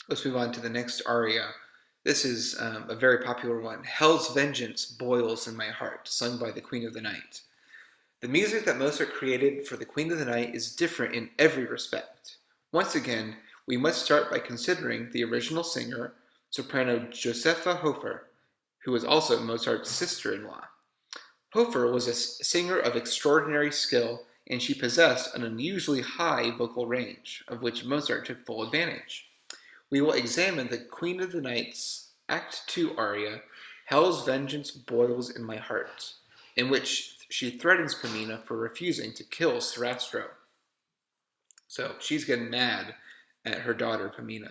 Let's move on to the next aria. This is a very popular one. Hell's Vengeance Boils in My Heart, sung by the Queen of the Night. The music that Mozart created for the Queen of the Night is different in every respect. Once again, we must start by considering the original singer, soprano Josepha Hofer, who was also Mozart's sister-in-law. Hofer was a singer of extraordinary skill, and she possessed an unusually high vocal range, of which Mozart took full advantage. We will examine the Queen of the Night's Act 2 aria, Hell's Vengeance Boils in My Heart, in which she threatens Pamina for refusing to kill Sarastro. So she's getting mad at her daughter, Pamina.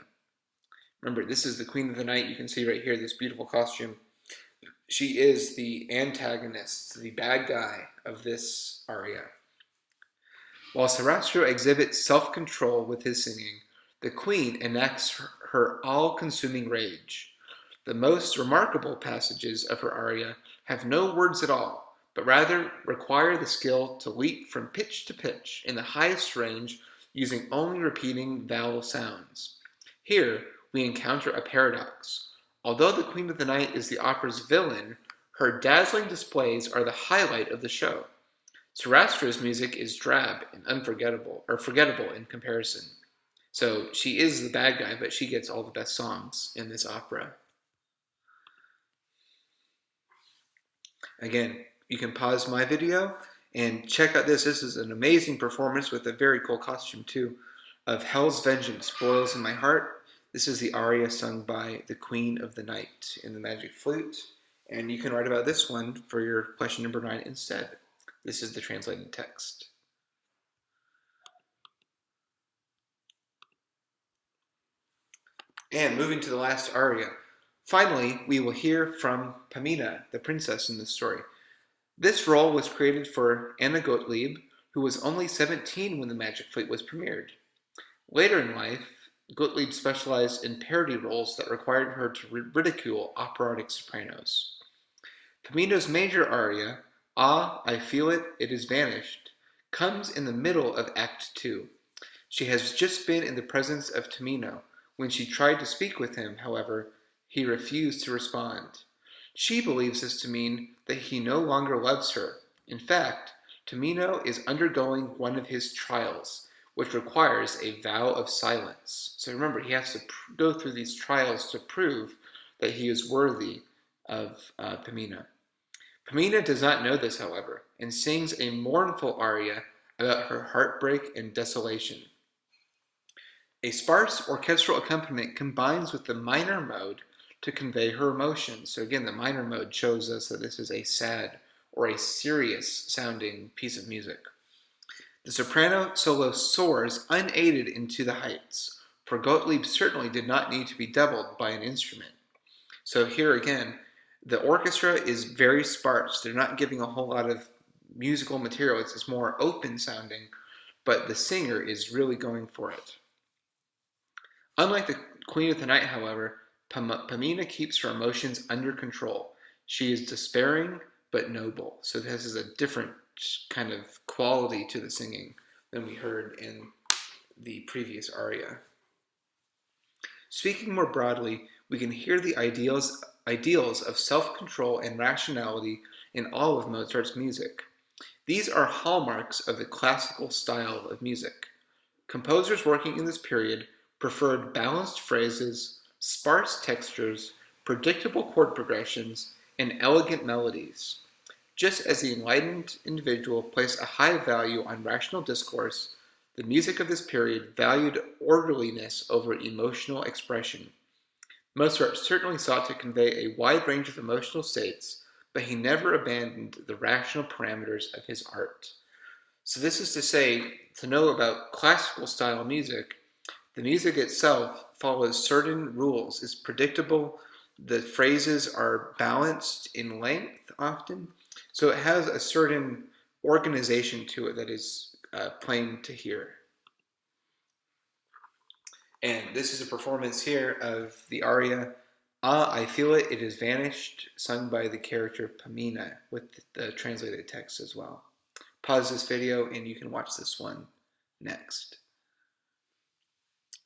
Remember, this is the Queen of the Night. You can see right here this beautiful costume. She is the antagonist, the bad guy of this aria. While Sarastro exhibits self-control with his singing, the Queen enacts her all-consuming rage. The most remarkable passages of her aria have no words at all, but rather require the skill to leap from pitch to pitch in the highest range using only repeating vowel sounds. Here, we encounter a paradox. Although the Queen of the Night is the opera's villain, her dazzling displays are the highlight of the show. Sarastro's music is drab and forgettable in comparison. So she is the bad guy, but she gets all the best songs in this opera. Again, you can pause my video and check out this. This is an amazing performance with a very cool costume too, of Hell's Vengeance Boils in My Heart. This is the aria sung by the Queen of the Night in the Magic Flute. And you can write about this one for your question number 9 instead. This is the translated text. And moving to the last aria. Finally, we will hear from Pamina, the princess in this story. This role was created for Anna Gottlieb, who was only 17 when the Magic Flute was premiered. Later in life, Gottlieb specialized in parody roles that required her to ridicule operatic sopranos. Pamina's major aria, Ah, I Feel It, It Is Vanished, comes in the middle of Act 2. She has just been in the presence of Tamino. When she tried to speak with him, however, he refused to respond. She believes this to mean that he no longer loves her. In fact, Tamino is undergoing one of his trials, which requires a vow of silence. So remember, he has to go through these trials to prove that he is worthy of Pamina. Pamina does not know this, however, and sings a mournful aria about her heartbreak and desolation. A sparse orchestral accompaniment combines with the minor mode to convey her emotions. So again, the minor mode shows us that this is a sad or a serious sounding piece of music. The soprano solo soars unaided into the heights, for Gottlieb certainly did not need to be doubled by an instrument. So here again, the orchestra is very sparse. They're not giving a whole lot of musical material. It's more open sounding, but the singer is really going for it. Unlike the Queen of the Night, however, Pamina keeps her emotions under control. She is despairing but noble. So this is a different kind of quality to the singing than we heard in the previous aria. Speaking more broadly, we can hear the ideals of self-control and rationality in all of Mozart's music. These are hallmarks of the classical style of music. Composers working in this period preferred balanced phrases, sparse textures, predictable chord progressions, and elegant melodies. Just as the enlightened individual placed a high value on rational discourse, the music of this period valued orderliness over emotional expression. Mozart certainly sought to convey a wide range of emotional states, but he never abandoned the rational parameters of his art. So this is to say, to know about classical style music, the music itself follows certain rules, is predictable, The phrases are balanced in length often, so it has a certain organization to it that is plain to hear. And this is a performance here of the aria "Ah, I Feel It, It Has Vanished," sung by the character Pamina, with the translated text as well. Pause this video and you can watch this one next.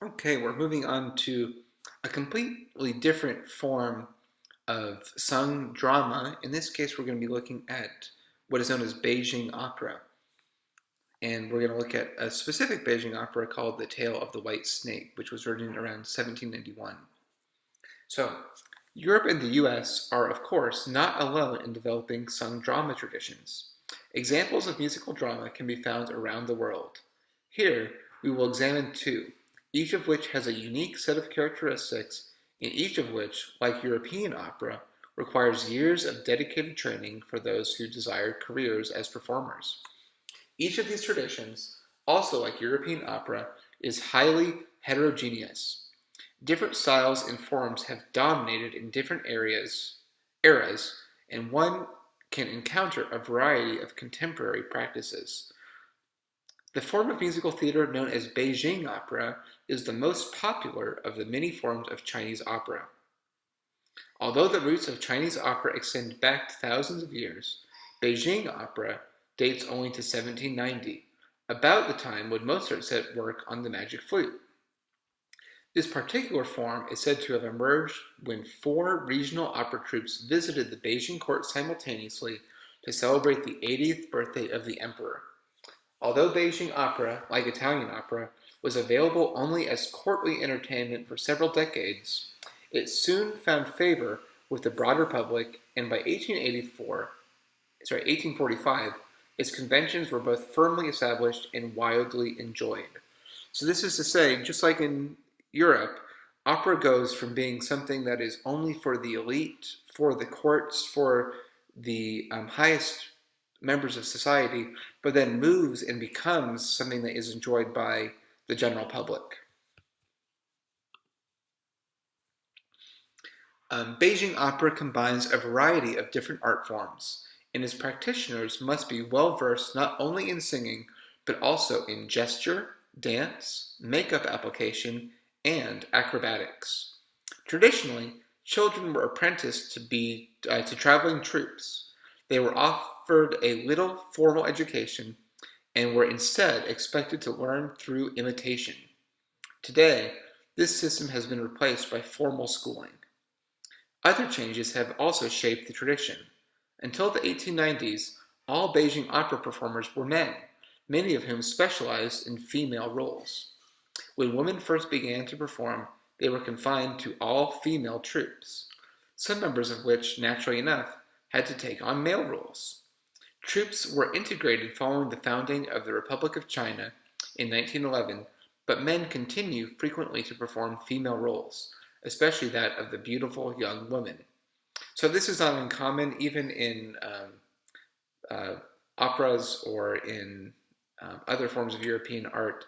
Okay, we're moving on to a completely different form of sung drama. In this case, we're going to be looking at what is known as Beijing opera. And we're going to look at a specific Beijing opera called The Tale of the White Snake, which was written around 1791. So, Europe and the US are, of course, not alone in developing sung drama traditions. Examples of musical drama can be found around the world. Here, we will examine two, each of which has a unique set of characteristics, and each of which, like European opera, requires years of dedicated training for those who desire careers as performers. Each of these traditions, also like European opera, is highly heterogeneous. Different styles and forms have dominated in different eras, and one can encounter a variety of contemporary practices. The form of musical theater known as Beijing opera is the most popular of the many forms of Chinese opera. Although the roots of Chinese opera extend back thousands of years, Beijing opera dates only to 1790, about the time when Mozart set work on the magic flute. This particular form is said to have emerged when 4 regional opera troupes visited the Beijing court simultaneously to celebrate the 80th birthday of the emperor. Although Beijing opera, like Italian opera, was available only as courtly entertainment for several decades, it soon found favor with the broader public, and by 1845, its conventions were both firmly established and widely enjoyed. So this is to say, just like in Europe, opera goes from being something that is only for the elite, for the courts, for the highest members of society, but then moves and becomes something that is enjoyed by the general public. Beijing opera combines a variety of different art forms, and its practitioners must be well versed not only in singing, but also in gesture, dance, makeup application, and acrobatics. Traditionally, children were apprenticed to traveling troupes. They were offered a little formal education and were instead expected to learn through imitation. Today, this system has been replaced by formal schooling. Other changes have also shaped the tradition. Until the 1890s, all Beijing opera performers were men, many of whom specialized in female roles. When women first began to perform, they were confined to all female troupes, some members of which, naturally enough, had to take on male roles. Troupes were integrated following the founding of the Republic of China in 1911, but men continue frequently to perform female roles, especially that of the beautiful young woman. So this is not uncommon even in operas or in other forms of European art.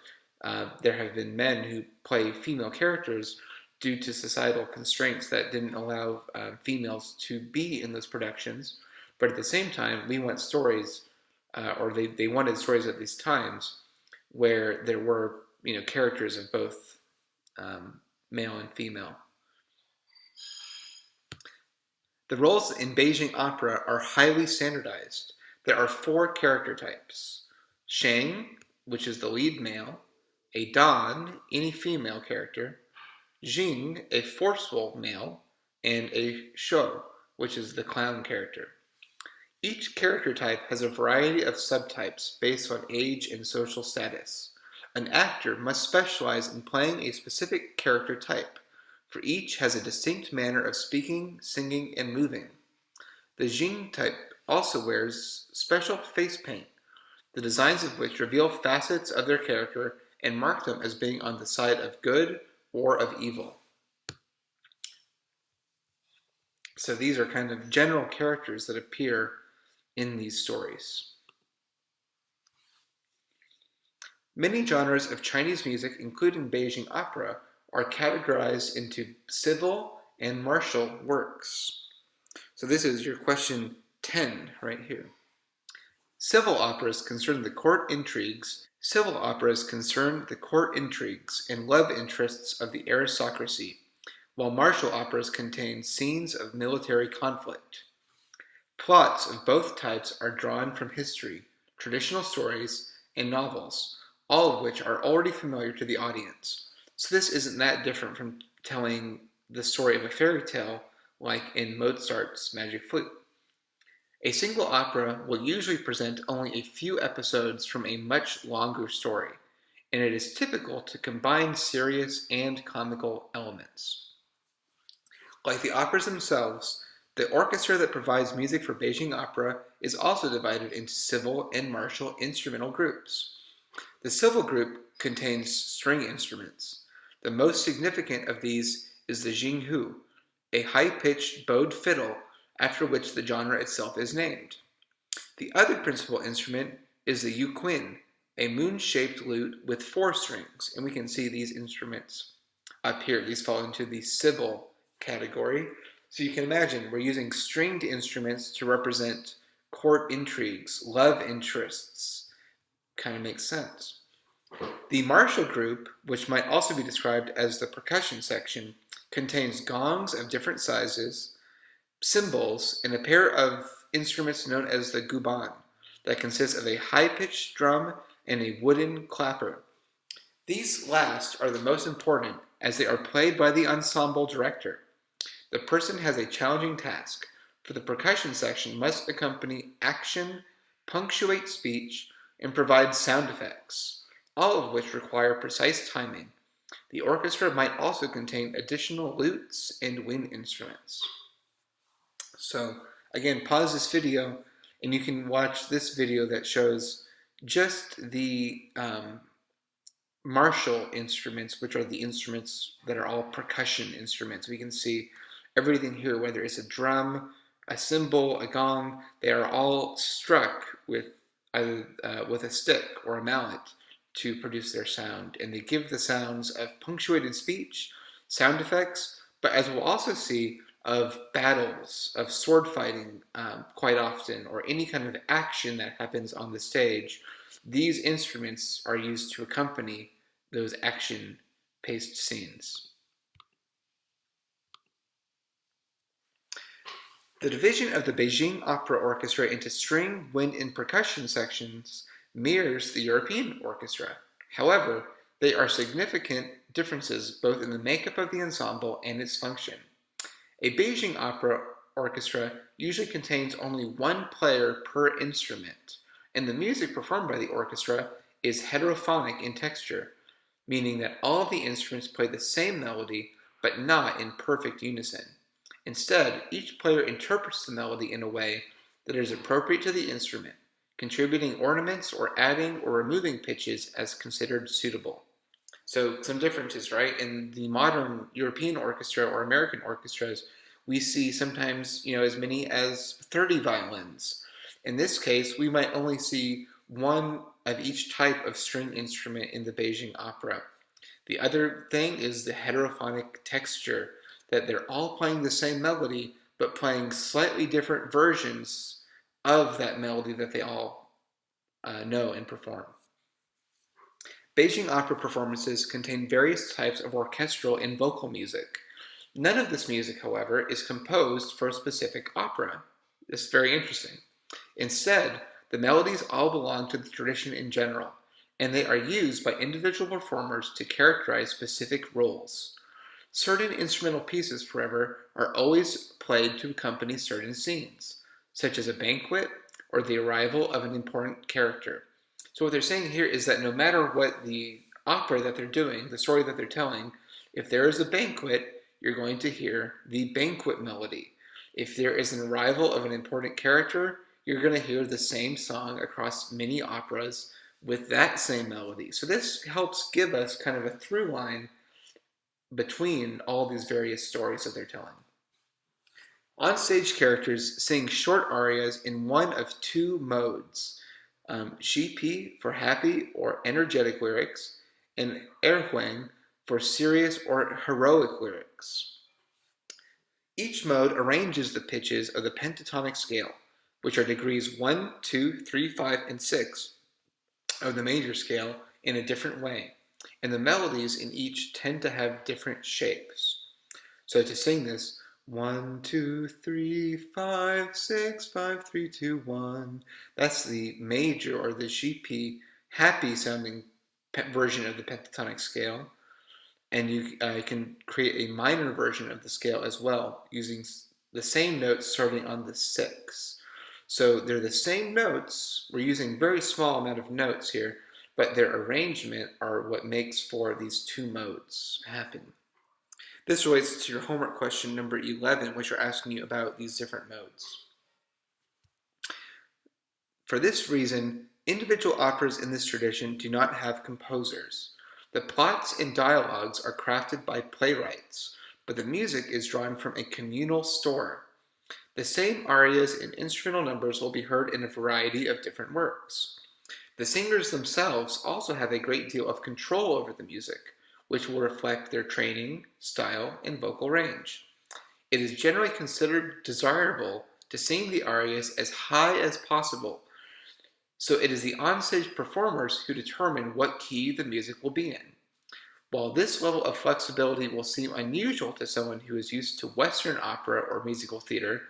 There have been men who play female characters due to societal constraints that didn't allow females to be in those productions. But at the same time, we want stories, or they wanted stories at these times, where there were characters of both male and female. The roles in Beijing opera are highly standardized. There are 4 character types: Shang, which is the lead male; a Dan, any female character; Jing, a forceful male; and a Shou, which is the clown character. Each character type has a variety of subtypes based on age and social status. An actor must specialize in playing a specific character type, for each has a distinct manner of speaking, singing, and moving. The Jing type also wears special face paint, the designs of which reveal facets of their character and mark them as being on the side of good or of evil. So these are kind of general characters that appear in these stories. Many genres of Chinese music, including Beijing opera, are categorized into civil and martial works. So this is your question 10 right here. Civil operas concern the court intrigues. Civil operas concern the court intrigues and love interests of the aristocracy, while martial operas contain scenes of military conflict. Plots of both types are drawn from history, traditional stories, and novels, all of which are already familiar to the audience. So this isn't that different from telling the story of a fairy tale like in Mozart's Magic Flute. A single opera will usually present only a few episodes from a much longer story, and it is typical to combine serious and comical elements. Like the operas themselves, the orchestra that provides music for Beijing opera is also divided into civil and martial instrumental groups. The civil group contains string instruments. The most significant of these is the jinghu, a high-pitched bowed fiddle after which the genre itself is named. The other principal instrument is the yuquin, a moon-shaped lute with 4 strings, and we can see these instruments up here. These fall into the civil category. So you can imagine we're using stringed instruments to represent court intrigues, love interests. Kind of makes sense. The martial group, which might also be described as the percussion section, contains gongs of different sizes, cymbals, and a pair of instruments known as the guban that consists of a high-pitched drum and a wooden clapper. These last are the most important as they are played by the ensemble director. The person has a challenging task, for the percussion section must accompany action, punctuate speech, and provide sound effects, all of which require precise timing. The orchestra might also contain additional lutes and wind instruments. So again, pause this video and you can watch this video that shows just the martial instruments, which are the instruments that are all percussion instruments. We can see everything here, whether it's a drum, a cymbal, a gong, they are all struck with with a stick or a mallet to produce their sound. And they give the sounds of punctuated speech, sound effects, but as we'll also see, of battles, of sword fighting quite often, or any kind of action that happens on the stage. These instruments are used to accompany those action-paced scenes. The division of the Beijing Opera Orchestra into string, wind, and percussion sections mirrors the European orchestra. However, there are significant differences both in the makeup of the ensemble and its function. A Beijing opera orchestra usually contains only one player per instrument, and the music performed by the orchestra is heterophonic in texture, meaning that all of the instruments play the same melody, but not in perfect unison. Instead, each player interprets the melody in a way that is appropriate to the instrument, contributing ornaments or adding or removing pitches as considered suitable. So some differences, right? In the modern European orchestra or American orchestras, we see sometimes, as many as 30 violins. In this case, we might only see one of each type of string instrument in the Beijing opera. The other thing is the heterophonic texture, that they're all playing the same melody, but playing slightly different versions of that melody that they all know and perform. Beijing opera performances contain various types of orchestral and vocal music. None of this music, however, is composed for a specific opera. This is very interesting. Instead, the melodies all belong to the tradition in general, and they are used by individual performers to characterize specific roles. Certain instrumental pieces, however, are always played to accompany certain scenes, such as a banquet or the arrival of an important character. So what they're saying here is that no matter what the opera that they're doing, the story that they're telling, if there is a banquet, you're going to hear the banquet melody. If there is an arrival of an important character, you're going to hear the same song across many operas with that same melody. So this helps give us kind of a through line between all these various stories that they're telling. On-stage characters sing short arias in one of 2 modes. Shi for happy or energetic lyrics, and erhuang for serious or heroic lyrics. Each mode arranges the pitches of the pentatonic scale, which are degrees 1, 2, 3, 5, and 6 of the major scale, in a different way, and the melodies in each tend to have different shapes. So to sing this, 1, 2, 3, 5, 6, 5, 3, 2, 1, that's the major or the GP happy sounding version of the pentatonic scale. And you can create a minor version of the scale as well using the same notes starting on the 6. So they're the same notes. We're using a very small amount of notes here, but their arrangement are what makes for these two modes happen. This relates to your homework question number 11, which are asking you about these different modes. For this reason, individual operas in this tradition do not have composers. The plots and dialogues are crafted by playwrights, but the music is drawn from a communal store. The same arias and instrumental numbers will be heard in a variety of different works. The singers themselves also have a great deal of control over the music, which will reflect their training, style, and vocal range. It is generally considered desirable to sing the arias as high as possible, so it is the onstage performers who determine what key the music will be in. While this level of flexibility will seem unusual to someone who is used to Western opera or musical theater,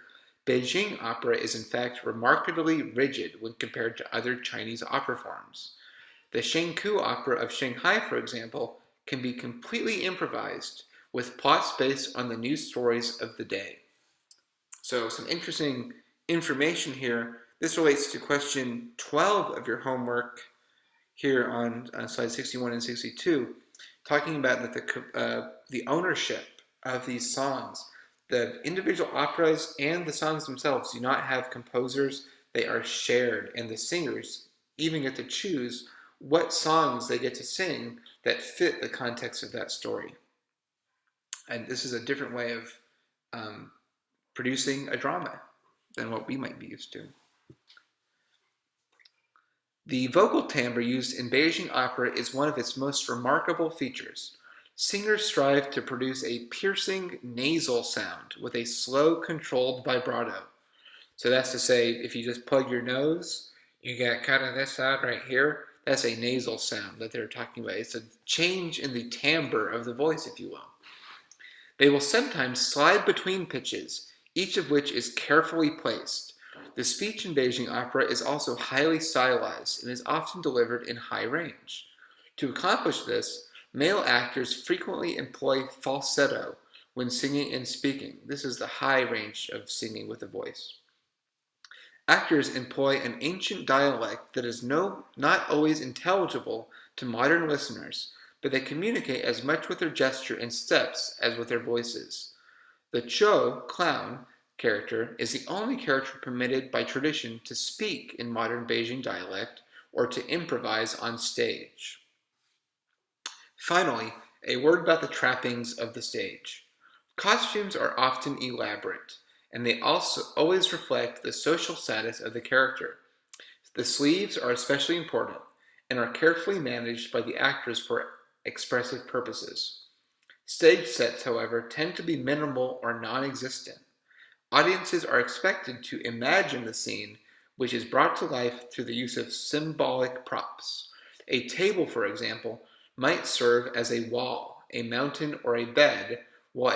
Beijing opera is in fact remarkably rigid when compared to other Chinese opera forms. The Shengku opera of Shanghai, for example, can be completely improvised, with plots based on the news stories of the day. So some interesting information here. This relates to question 12 of your homework here on slides 61 and 62, talking about that the ownership of these songs. The individual operas and the songs themselves do not have composers. They are shared, and the singers even get to choose what songs they get to sing that fit the context of that story. And this is a different way of producing a drama than what we might be used to. The vocal timbre used in Beijing opera is one of its most remarkable features. Singers strive to produce a piercing nasal sound with a slow, controlled vibrato. So that's to say, if you just plug your nose, you get kind of this sound right here. That's a nasal sound that they're talking about. It's a change in the timbre of the voice, if you will. They will sometimes slide between pitches, each of which is carefully placed. The speech in Beijing opera is also highly stylized and is often delivered in high range. To accomplish this, male actors frequently employ falsetto when singing and speaking. This is the high range of singing with a voice. Actors employ an ancient dialect that is not always intelligible to modern listeners, but they communicate as much with their gesture and steps as with their voices. The Chou, clown, character is the only character permitted by tradition to speak in modern Beijing dialect or to improvise on stage. Finally, a word about the trappings of the stage. Costumes are often elaborate, and they also always reflect the social status of the character. The sleeves are especially important and are carefully managed by the actors for expressive purposes. Stage sets, however, tend to be minimal or non-existent. Audiences are expected to imagine the scene, which is brought to life through the use of symbolic props. A table, for example, might serve as a wall, a mountain, or a bed, while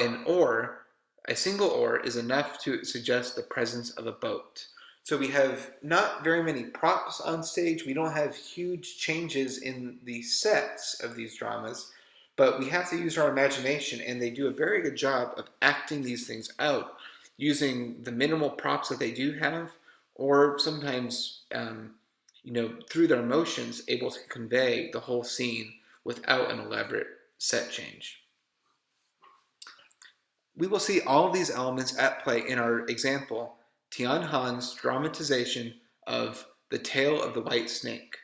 a single oar, is enough to suggest the presence of a boat. So we have not very many props on stage. We don't have huge changes in the sets of these dramas, but we have to use our imagination, and they do a very good job of acting these things out using the minimal props that they do have, or sometimes, through their emotions, able to convey the whole scene without an elaborate set change. We will see all of these elements at play in our example, Tian Han's dramatization of The Tale of the White Snake.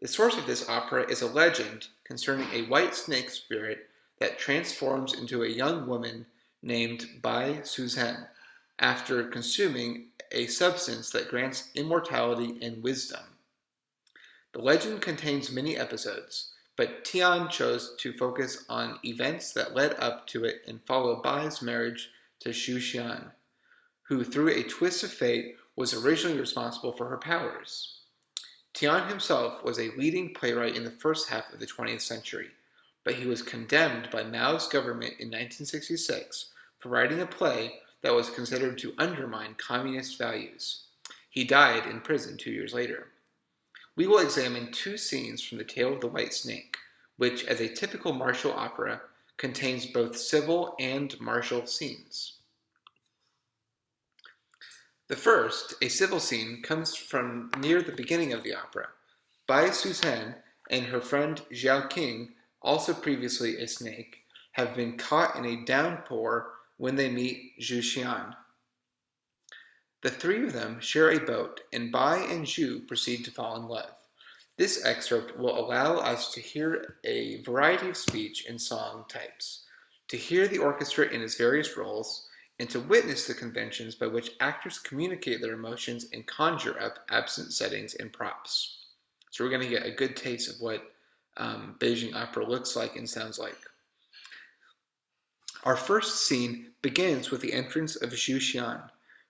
The source of this opera is a legend concerning a white snake spirit that transforms into a young woman named Bai Suzhen after consuming a substance that grants immortality and wisdom. The legend contains many episodes, but Tian chose to focus on events that led up to it and follow Bai's marriage to Xu Xian, who through a twist of fate was originally responsible for her powers. Tian himself was a leading playwright in the first half of the 20th century, but he was condemned by Mao's government in 1966 for writing a play that was considered to undermine communist values. He died in prison 2 years later. We will examine two scenes from The Tale of the White Snake, which, as a typical martial opera, contains both civil and martial scenes. The first, a civil scene, comes from near the beginning of the opera. Bai Susan and her friend Xiao Qing, also previously a snake, have been caught in a downpour when they meet Zhu Xian. The three of them share a boat, and Bai and Zhu proceed to fall in love. This excerpt will allow us to hear a variety of speech and song types, to hear the orchestra in its various roles, and to witness the conventions by which actors communicate their emotions and conjure up absent settings and props. So we're going to get a good taste of what Beijing opera looks like and sounds like. Our first scene begins with the entrance of Zhu Xian,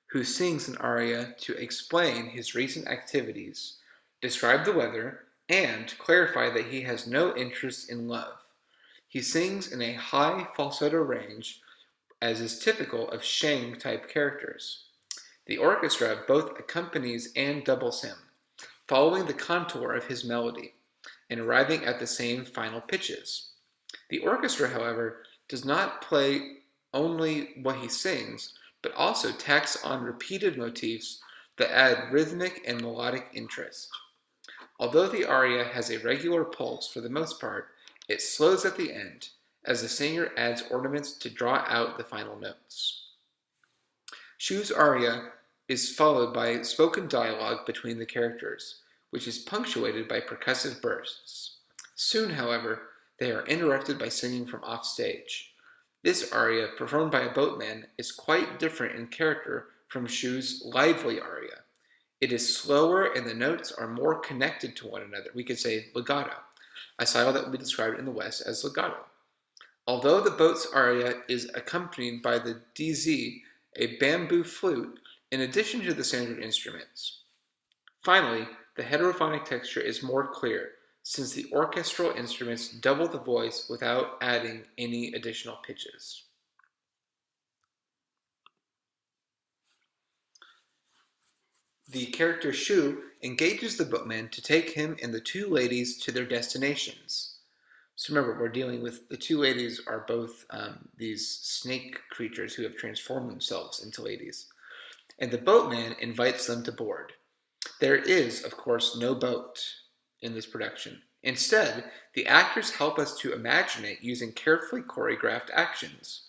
who sings an aria to explain his recent activities, describe the weather, and clarify that he has no interest in love. He sings in a high falsetto range, as is typical of Sheng-type characters. The orchestra both accompanies and doubles him, following the contour of his melody, and arriving at the same final pitches. The orchestra, however, does not play only what he sings, but also tacks on repeated motifs that add rhythmic and melodic interest. Although the aria has a regular pulse for the most part, it slows at the end, as the singer adds ornaments to draw out the final notes. Shu's aria is followed by spoken dialogue between the characters, which is punctuated by percussive bursts. Soon, however, they are interrupted by singing from offstage. This aria, performed by a boatman, is quite different in character from Shu's lively aria. It is slower and the notes are more connected to one another. We could say legato, a style that would be described in the West as legato. Although the boat's aria is accompanied by the dizi, a bamboo flute, in addition to the standard instruments. Finally, the heterophonic texture is more clear, since the orchestral instruments double the voice without adding any additional pitches. The character Shu engages the boatman to take him and the two ladies to their destinations. So remember, we're dealing with the two ladies are both these snake creatures who have transformed themselves into ladies. And the boatman invites them to board. There is, of course, no boat in this production. Instead, the actors help us to imagine it using carefully choreographed actions.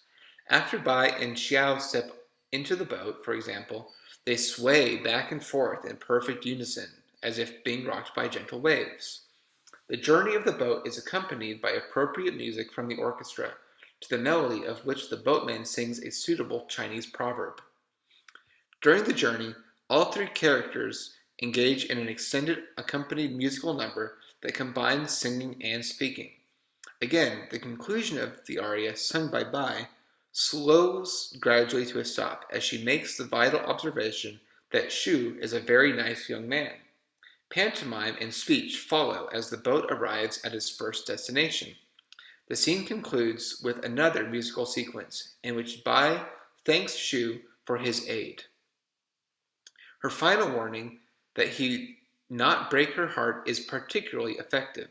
After Bai and Xiao step into the boat, for example, they sway back and forth in perfect unison, as if being rocked by gentle waves. The journey of the boat is accompanied by appropriate music from the orchestra, to the melody of which the boatman sings a suitable Chinese proverb. During the journey, all three characters engage in an extended accompanied musical number that combines singing and speaking. Again, the conclusion of the aria, sung by Bai, slows gradually to a stop as she makes the vital observation that Shu is a very nice young man. Pantomime and speech follow as the boat arrives at its first destination. The scene concludes with another musical sequence in which Bai thanks Shu for his aid. Her final warning that he not break her heart is particularly effective.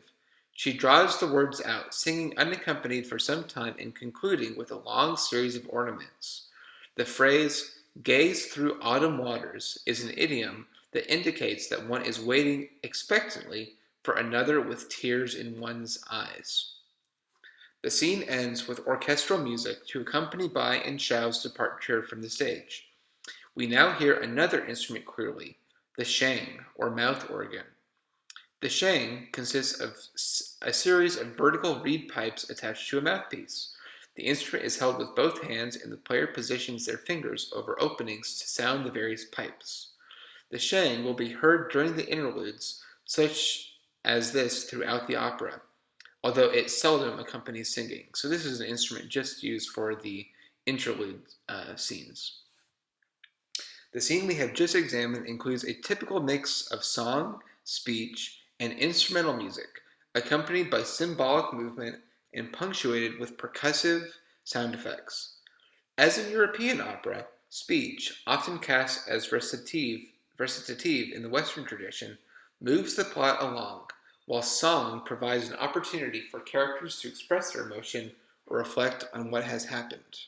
She draws the words out, singing unaccompanied for some time and concluding with a long series of ornaments. The phrase, gaze through autumn waters, is an idiom that indicates that one is waiting expectantly for another with tears in one's eyes. The scene ends with orchestral music to accompany Bai and Xiao's departure from the stage. We now hear another instrument clearly, the sheng, or mouth organ. The sheng consists of a series of vertical reed pipes attached to a mouthpiece. The instrument is held with both hands and the player positions their fingers over openings to sound the various pipes. The sheng will be heard during the interludes, such as this throughout the opera, although it seldom accompanies singing. So this is an instrument just used for the interlude scenes. The scene we have just examined includes a typical mix of song, speech, and instrumental music, accompanied by symbolic movement and punctuated with percussive sound effects. As in European opera, speech, often cast as recitative in the Western tradition, moves the plot along, while song provides an opportunity for characters to express their emotion or reflect on what has happened.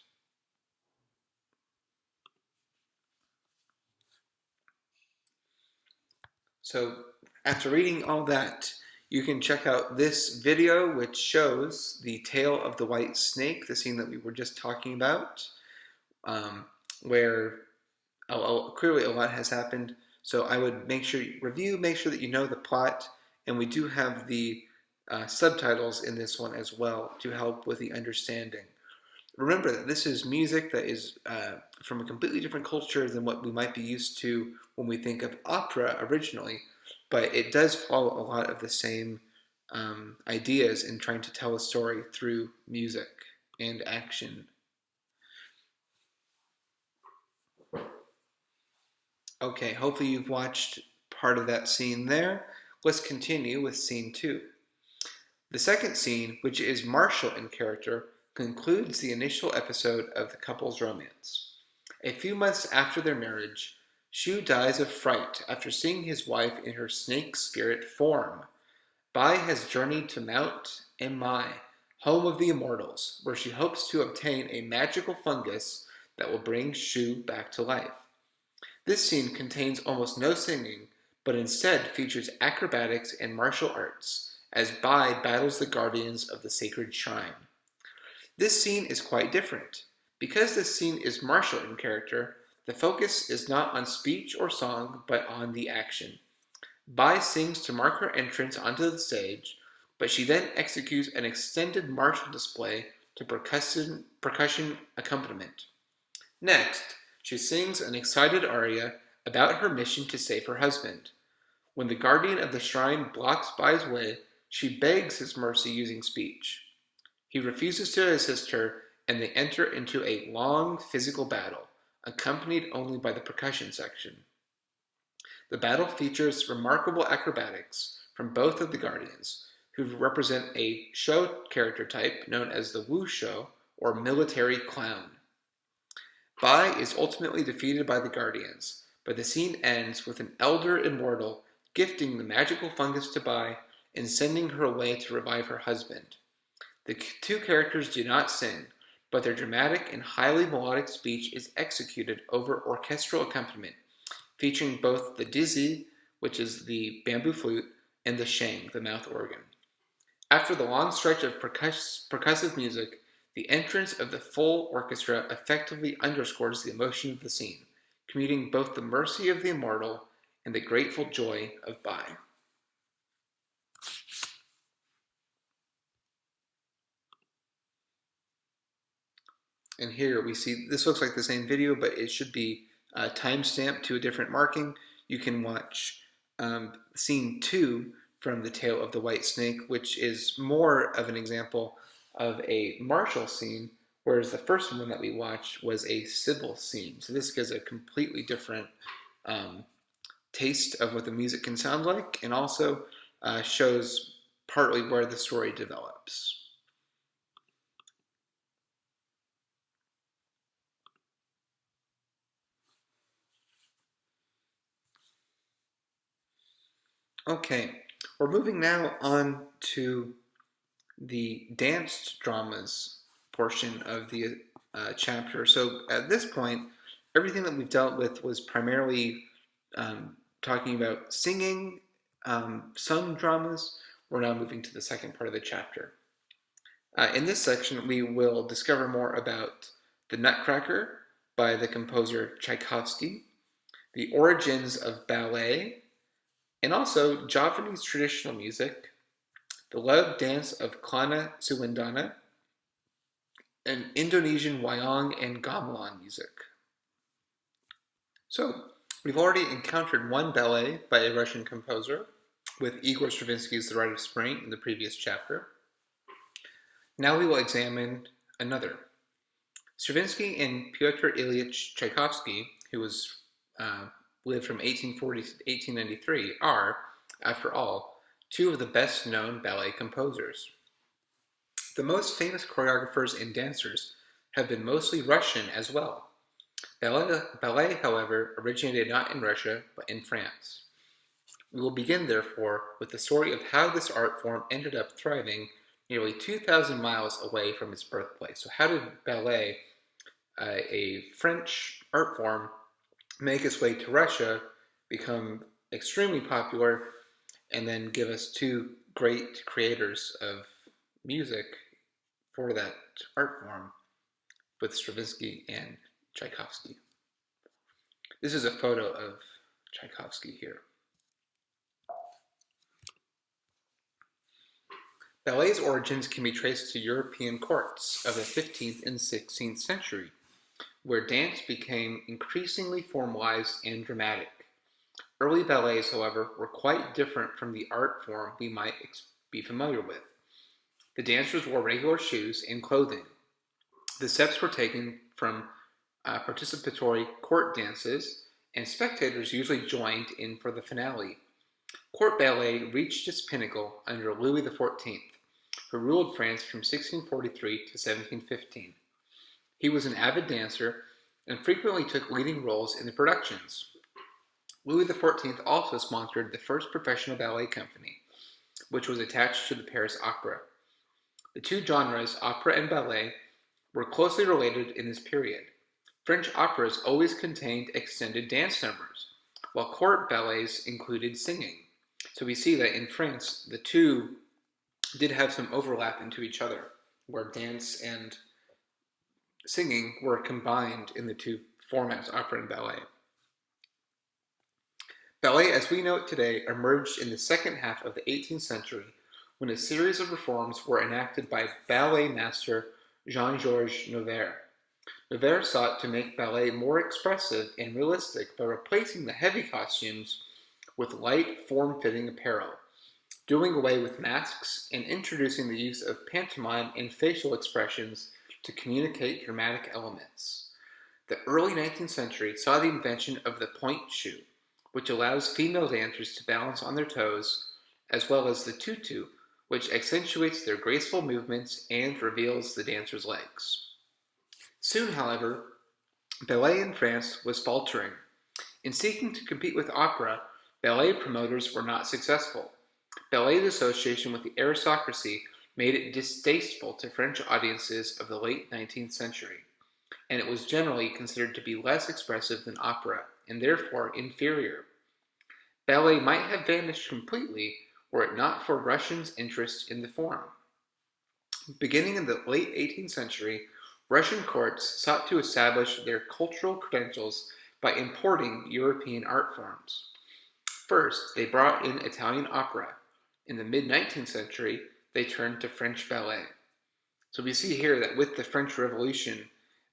So, after reading all that, you can check out this video, which shows the tale of the white snake, the scene that we were just talking about, um, where clearly a lot has happened. So I would make sure you review, make sure that you know the plot, and we do have the subtitles in this one as well to help with the understanding. Remember that this is music that is from a completely different culture than what we might be used to when we think of opera originally, but it does follow a lot of the same ideas in trying to tell a story through music and action. Okay, hopefully you've watched part of that scene there. Let's continue with scene 2. The second scene, which is martial in character, concludes the initial episode of the couple's romance. A few months after their marriage, Shu dies of fright after seeing his wife in her snake spirit form. Bai has journeyed to Mount Emai, home of the immortals, where she hopes to obtain a magical fungus that will bring Shu back to life. This scene contains almost no singing, but instead features acrobatics and martial arts, as Bai battles the guardians of the sacred shrine. This scene is quite different. Because this scene is martial in character, the focus is not on speech or song, but on the action. Bai sings to mark her entrance onto the stage, but she then executes an extended martial display to percussion accompaniment. Next, she sings an excited aria about her mission to save her husband. When the guardian of the shrine blocks Bai's way, she begs his mercy using speech. He refuses to assist her, and they enter into a long physical battle, accompanied only by the percussion section. The battle features remarkable acrobatics from both of the guardians, who represent a show character type known as the Wu Shou, or military clown. Bai is ultimately defeated by the Guardians, but the scene ends with an elder immortal gifting the magical fungus to Bai and sending her away to revive her husband. The two characters do not sing, but their dramatic and highly melodic speech is executed over orchestral accompaniment, featuring both the dizi, which is the bamboo flute, and the sheng, the mouth organ. After the long stretch of percussive music, the entrance of the full orchestra effectively underscores the emotion of the scene, commuting both the mercy of the immortal and the grateful joy of Bai. And here we see, this looks like the same video, but it should be time-stamped to a different marking. You can watch scene 2 from The Tale of the White Snake, which is more of an example of a martial scene, whereas the first one that we watched was a civil scene. So this gives a completely different taste of what the music can sound like, and also shows partly where the story develops. Okay, we're moving now on to the dance dramas portion of the chapter. So at this point, everything that we've dealt with was primarily talking about singing, sung dramas. We're now moving to the second part of the chapter. In this section, we will discover more about The Nutcracker by the composer Tchaikovsky, the origins of ballet, and also Javanese traditional music, the love dance of Klana Suwendana, and Indonesian wayang and gamelan music. So, we've already encountered one ballet by a Russian composer with Igor Stravinsky's The Rite of Spring in the previous chapter. Now we will examine another. Stravinsky and Pyotr Ilyich Tchaikovsky, who uh, lived from 1840 to 1893, are, after all, two of the best-known ballet composers. The most famous choreographers and dancers have been mostly Russian as well. Ballet, however, originated not in Russia, but in France. We will begin, therefore, with the story of how this art form ended up thriving nearly 2,000 miles away from its birthplace. So how did ballet, a French art form, make its way to Russia, become extremely popular, and then give us two great creators of music for that art form with Stravinsky and Tchaikovsky. This is a photo of Tchaikovsky here. Ballet's origins can be traced to European courts of the 15th and 16th century, where dance became increasingly formalized and dramatic. Early ballets, however, were quite different from the art form we might be familiar with. The dancers wore regular shoes and clothing. The steps were taken from participatory court dances, and spectators usually joined in for the finale. Court ballet reached its pinnacle under Louis XIV, who ruled France from 1643 to 1715. He was an avid dancer and frequently took leading roles in the productions. Louis XIV also sponsored the first professional ballet company, which was attached to the Paris Opera. The two genres, opera and ballet, were closely related in this period. French operas always contained extended dance numbers, while court ballets included singing. So we see that in France, the two did have some overlap into each other, where dance and singing were combined in the two formats, opera and ballet. Ballet, as we know it today, emerged in the second half of the 18th century when a series of reforms were enacted by ballet master Jean-Georges Noverre. Noverre sought to make ballet more expressive and realistic by replacing the heavy costumes with light, form-fitting apparel, doing away with masks, and introducing the use of pantomime and facial expressions to communicate dramatic elements. The early 19th century saw the invention of the pointe shoe, which allows female dancers to balance on their toes, as well as the tutu, which accentuates their graceful movements and reveals the dancer's legs. Soon, however, ballet in France was faltering. In seeking to compete with opera, ballet promoters were not successful. Ballet's association with the aristocracy made it distasteful to French audiences of the late 19th century, and it was generally considered to be less expressive than opera, and therefore inferior. Ballet might have vanished completely were it not for Russians' interest in the form. Beginning in the late 18th century, Russian courts sought to establish their cultural credentials by importing European art forms. First, they brought in Italian opera. In the mid-19th century, they turned to French ballet. So we see here that with the French Revolution,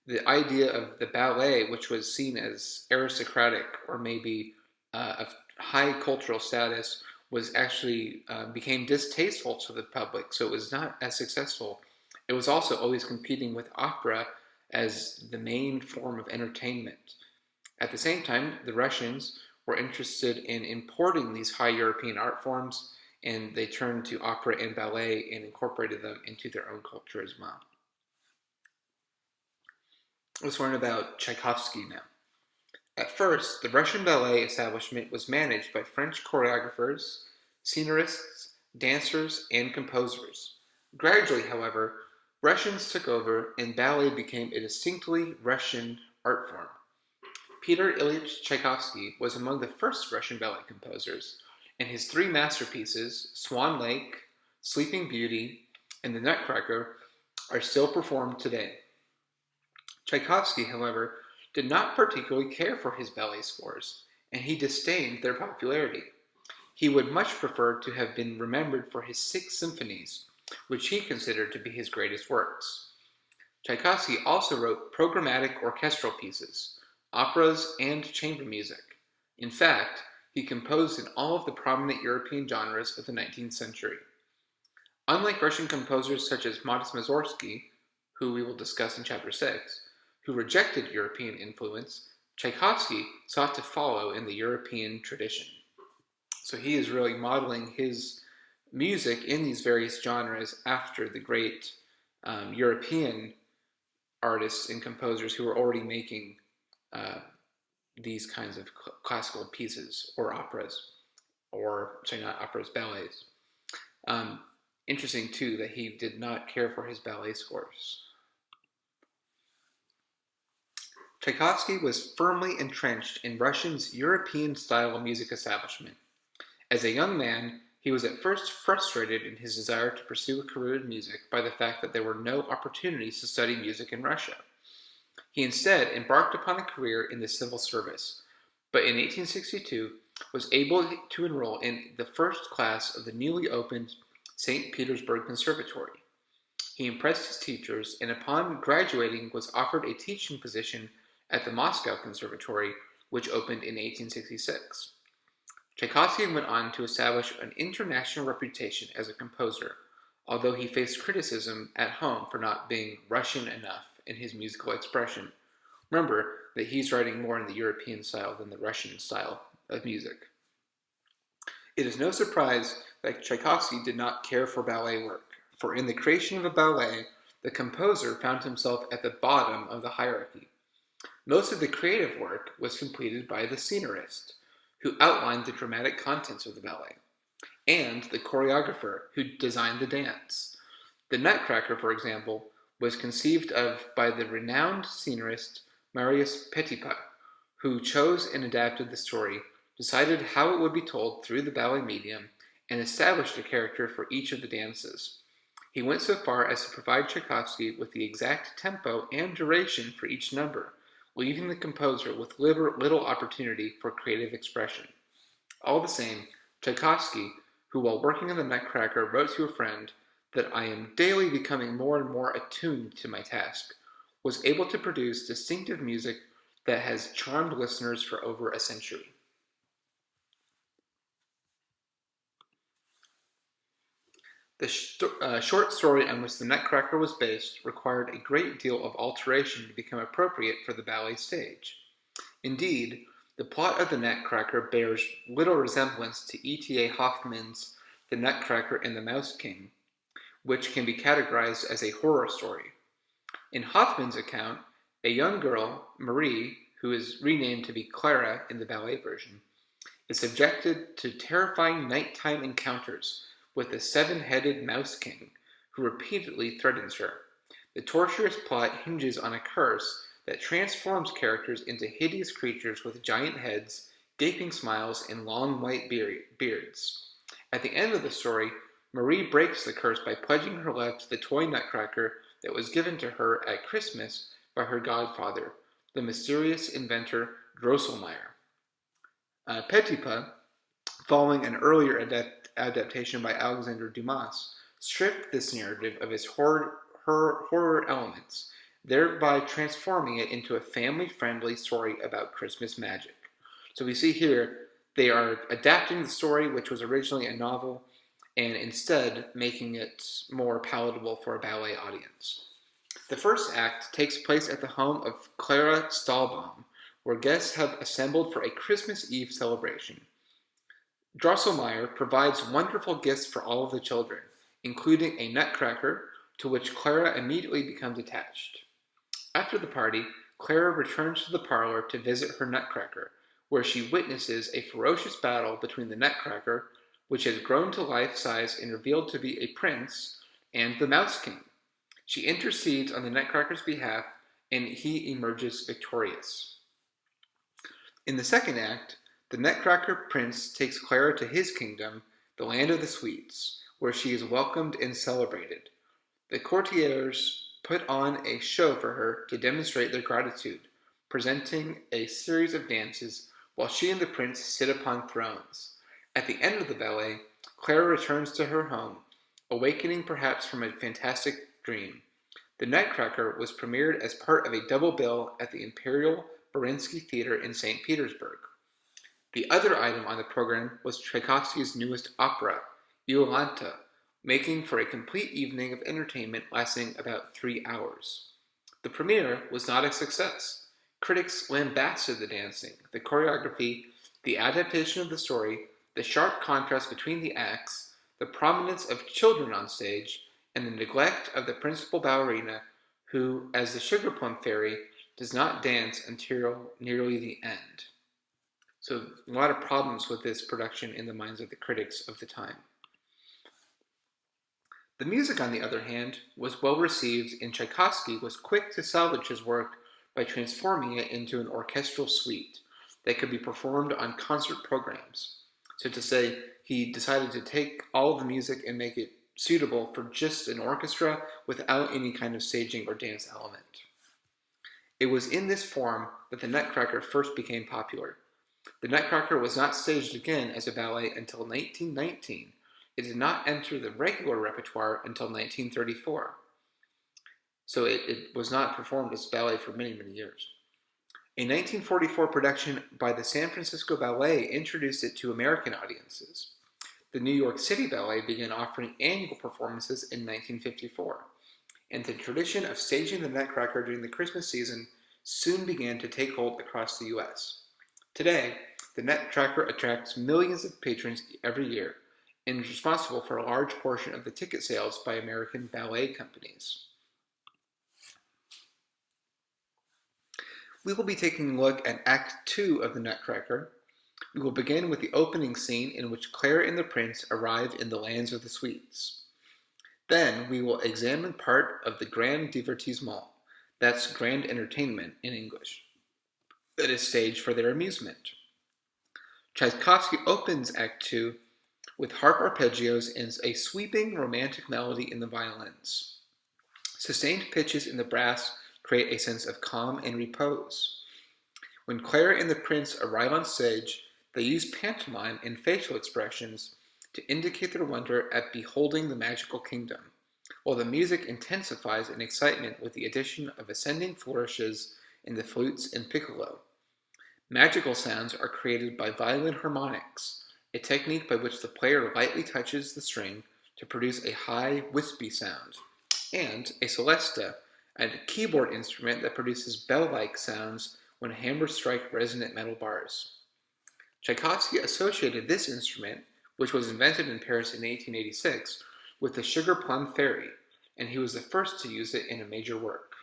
the idea of the ballet, which was seen as aristocratic or maybe of high cultural status, was actually became distasteful to the public, so it was not as successful. It was also always competing with opera as the main form of entertainment. At the same time, the Russians were interested in importing these high European art forms, and they turned to opera and ballet and incorporated them into their own culture as well. Let's learn about Tchaikovsky now. At first, the Russian ballet establishment was managed by French choreographers, scenarists, dancers, and composers. Gradually, however, Russians took over and ballet became a distinctly Russian art form. Peter Ilyich Tchaikovsky was among the first Russian ballet composers, and his three masterpieces, Swan Lake, Sleeping Beauty, and The Nutcracker, are still performed today. Tchaikovsky, however, did not particularly care for his ballet scores, and he disdained their popularity. He would much prefer to have been remembered for his 6 symphonies, which he considered to be his greatest works. Tchaikovsky also wrote programmatic orchestral pieces, operas, and chamber music. In fact, he composed in all of the prominent European genres of the 19th century. Unlike Russian composers such as Modest Mussorgsky, who we will discuss in Chapter 6, who rejected European influence, Tchaikovsky sought to follow in the European tradition. So he is really modeling his music in these various genres after the great European artists and composers who were already making uh, these kinds of classical pieces or operas, or sorry, not operas, ballets. Um, Interesting too that he did not care for his ballet scores. Tchaikovsky was firmly entrenched in Russia's European-style music establishment. As a young man, he was at first frustrated in his desire to pursue a career in music by the fact that there were no opportunities to study music in Russia. He instead embarked upon a career in the civil service, but in 1862 was able to enroll in the first class of the newly opened St. Petersburg Conservatory. He impressed his teachers, and upon graduating was offered a teaching position at the Moscow Conservatory, which opened in 1866. Tchaikovsky went on to establish an international reputation as a composer, although he faced criticism at home for not being Russian enough in his musical expression. Remember that he's writing more in the European style than the Russian style of music. It is no surprise that Tchaikovsky did not care for ballet work, for in the creation of a ballet, the composer found himself at the bottom of the hierarchy. Most of the creative work was completed by the scenarist, who outlined the dramatic contents of the ballet, and the choreographer, who designed the dance. The Nutcracker, for example, was conceived of by the renowned scenarist Marius Petipa, who chose and adapted the story, decided how it would be told through the ballet medium, and established a character for each of the dances. He went so far as to provide Tchaikovsky with the exact tempo and duration for each number, leaving the composer with little opportunity for creative expression. All the same, Tchaikovsky, who while working on the Nutcracker wrote to a friend that I am daily becoming more and more attuned to my task, was able to produce distinctive music that has charmed listeners for over a century. The short story on which the Nutcracker was based required a great deal of alteration to become appropriate for the ballet stage. Indeed, the plot of the Nutcracker bears little resemblance to E.T.A. Hoffmann's The Nutcracker and the Mouse King, which can be categorized as a horror story. In Hoffmann's account, a young girl, Marie, who is renamed to be Clara in the ballet version, is subjected to terrifying nighttime encounters with the seven-headed Mouse King, who repeatedly threatens her. The torturous plot hinges on a curse that transforms characters into hideous creatures with giant heads, gaping smiles, and long white beards. At the end of the story, Marie breaks the curse by pledging her love to the toy Nutcracker that was given to her at Christmas by her godfather, the mysterious inventor Drosselmeyer. Petipa, following an earlier adaptation by Alexandre Dumas, stripped this narrative of its horror elements, thereby transforming it into a family-friendly story about Christmas magic. So we see here they are adapting the story, which was originally a novel, and instead making it more palatable for a ballet audience. The first act takes place at the home of Clara Stahlbaum, where guests have assembled for a Christmas Eve celebration. Drosselmeyer provides wonderful gifts for all of the children, including a nutcracker, to which Clara immediately becomes attached. After the party, Clara returns to the parlor to visit her nutcracker, where she witnesses a ferocious battle between the nutcracker, which has grown to life size and revealed to be a prince, and the Mouse King. She intercedes on the nutcracker's behalf, and he emerges victorious. In the second act, the Nutcracker Prince takes Clara to his kingdom, the land of the sweets, where she is welcomed and celebrated. The courtiers put on a show for her to demonstrate their gratitude, presenting a series of dances while she and the prince sit upon thrones. At the end of the ballet, Clara returns to her home, awakening perhaps from a fantastic dream. The Nutcracker was premiered as part of a double bill at the Imperial Borinsky Theater in St. Petersburg. The other item on the program was Tchaikovsky's newest opera, Iolanta, making for a complete evening of entertainment lasting about 3 hours. The premiere was not a success. Critics lambasted the dancing, the choreography, the adaptation of the story, the sharp contrast between the acts, the prominence of children on stage, and the neglect of the principal ballerina, who, as the Sugar Plum Fairy, does not dance until nearly the end. So, a lot of problems with this production in the minds of the critics of the time. The music, on the other hand, was well received, and Tchaikovsky was quick to salvage his work by transforming it into an orchestral suite that could be performed on concert programs. So, to say, he decided to take all of the music and make it suitable for just an orchestra without any kind of staging or dance element. It was in this form that the Nutcracker first became popular. The Nutcracker was not staged again as a ballet until 1919. It did not enter the regular repertoire until 1934. So it was not performed as ballet for many, many years. A 1944 production by the San Francisco Ballet introduced it to American audiences. The New York City Ballet began offering annual performances in 1954, and the tradition of staging the Nutcracker during the Christmas season soon began to take hold across the U.S. Today, the Nutcracker attracts millions of patrons every year and is responsible for a large portion of the ticket sales by American ballet companies. We will be taking a look at Act 2 of the Nutcracker. We will begin with the opening scene in which Clara and the Prince arrive in the lands of the sweets. Then we will examine part of the Grand Divertissement, that's grand entertainment in English, that is staged for their amusement. Tchaikovsky opens Act 2 with harp arpeggios and a sweeping romantic melody in the violins. Sustained pitches in the brass create a sense of calm and repose. When Clara and the Prince arrive on stage, they use pantomime and facial expressions to indicate their wonder at beholding the magical kingdom, while the music intensifies in excitement with the addition of ascending flourishes in the flutes and piccolo. Magical sounds are created by violin harmonics, a technique by which the player lightly touches the string to produce a high, wispy sound, and a celesta, a keyboard instrument that produces bell-like sounds when hammers strike resonant metal bars. Tchaikovsky associated this instrument, which was invented in Paris in 1886, with the Sugar Plum Fairy, and he was the first to use it in a major work.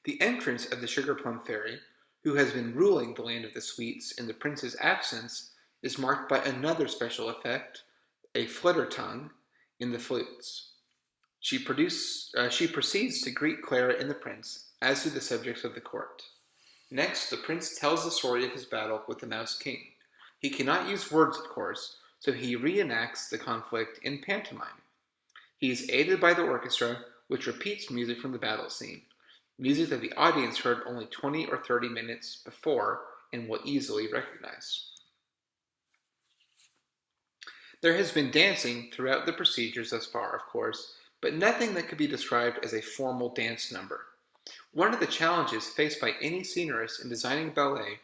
The entrance of the Sugar Plum Fairy, who has been ruling the land of the sweets in the prince's absence, is marked by another special effect, a flutter tongue, in the flutes. She proceeds to greet Clara and the prince, as do the subjects of the court. Next, the prince tells the story of his battle with the Mouse King. He cannot use words, of course, so he reenacts the conflict in pantomime. He is aided by the orchestra, which repeats music from the battle scene, music that the audience heard only 20 or 30 minutes before and will easily recognize. There has been dancing throughout the procedures thus far, of course, but nothing that could be described as a formal dance number. One of the challenges faced by any scenarist in designing ballet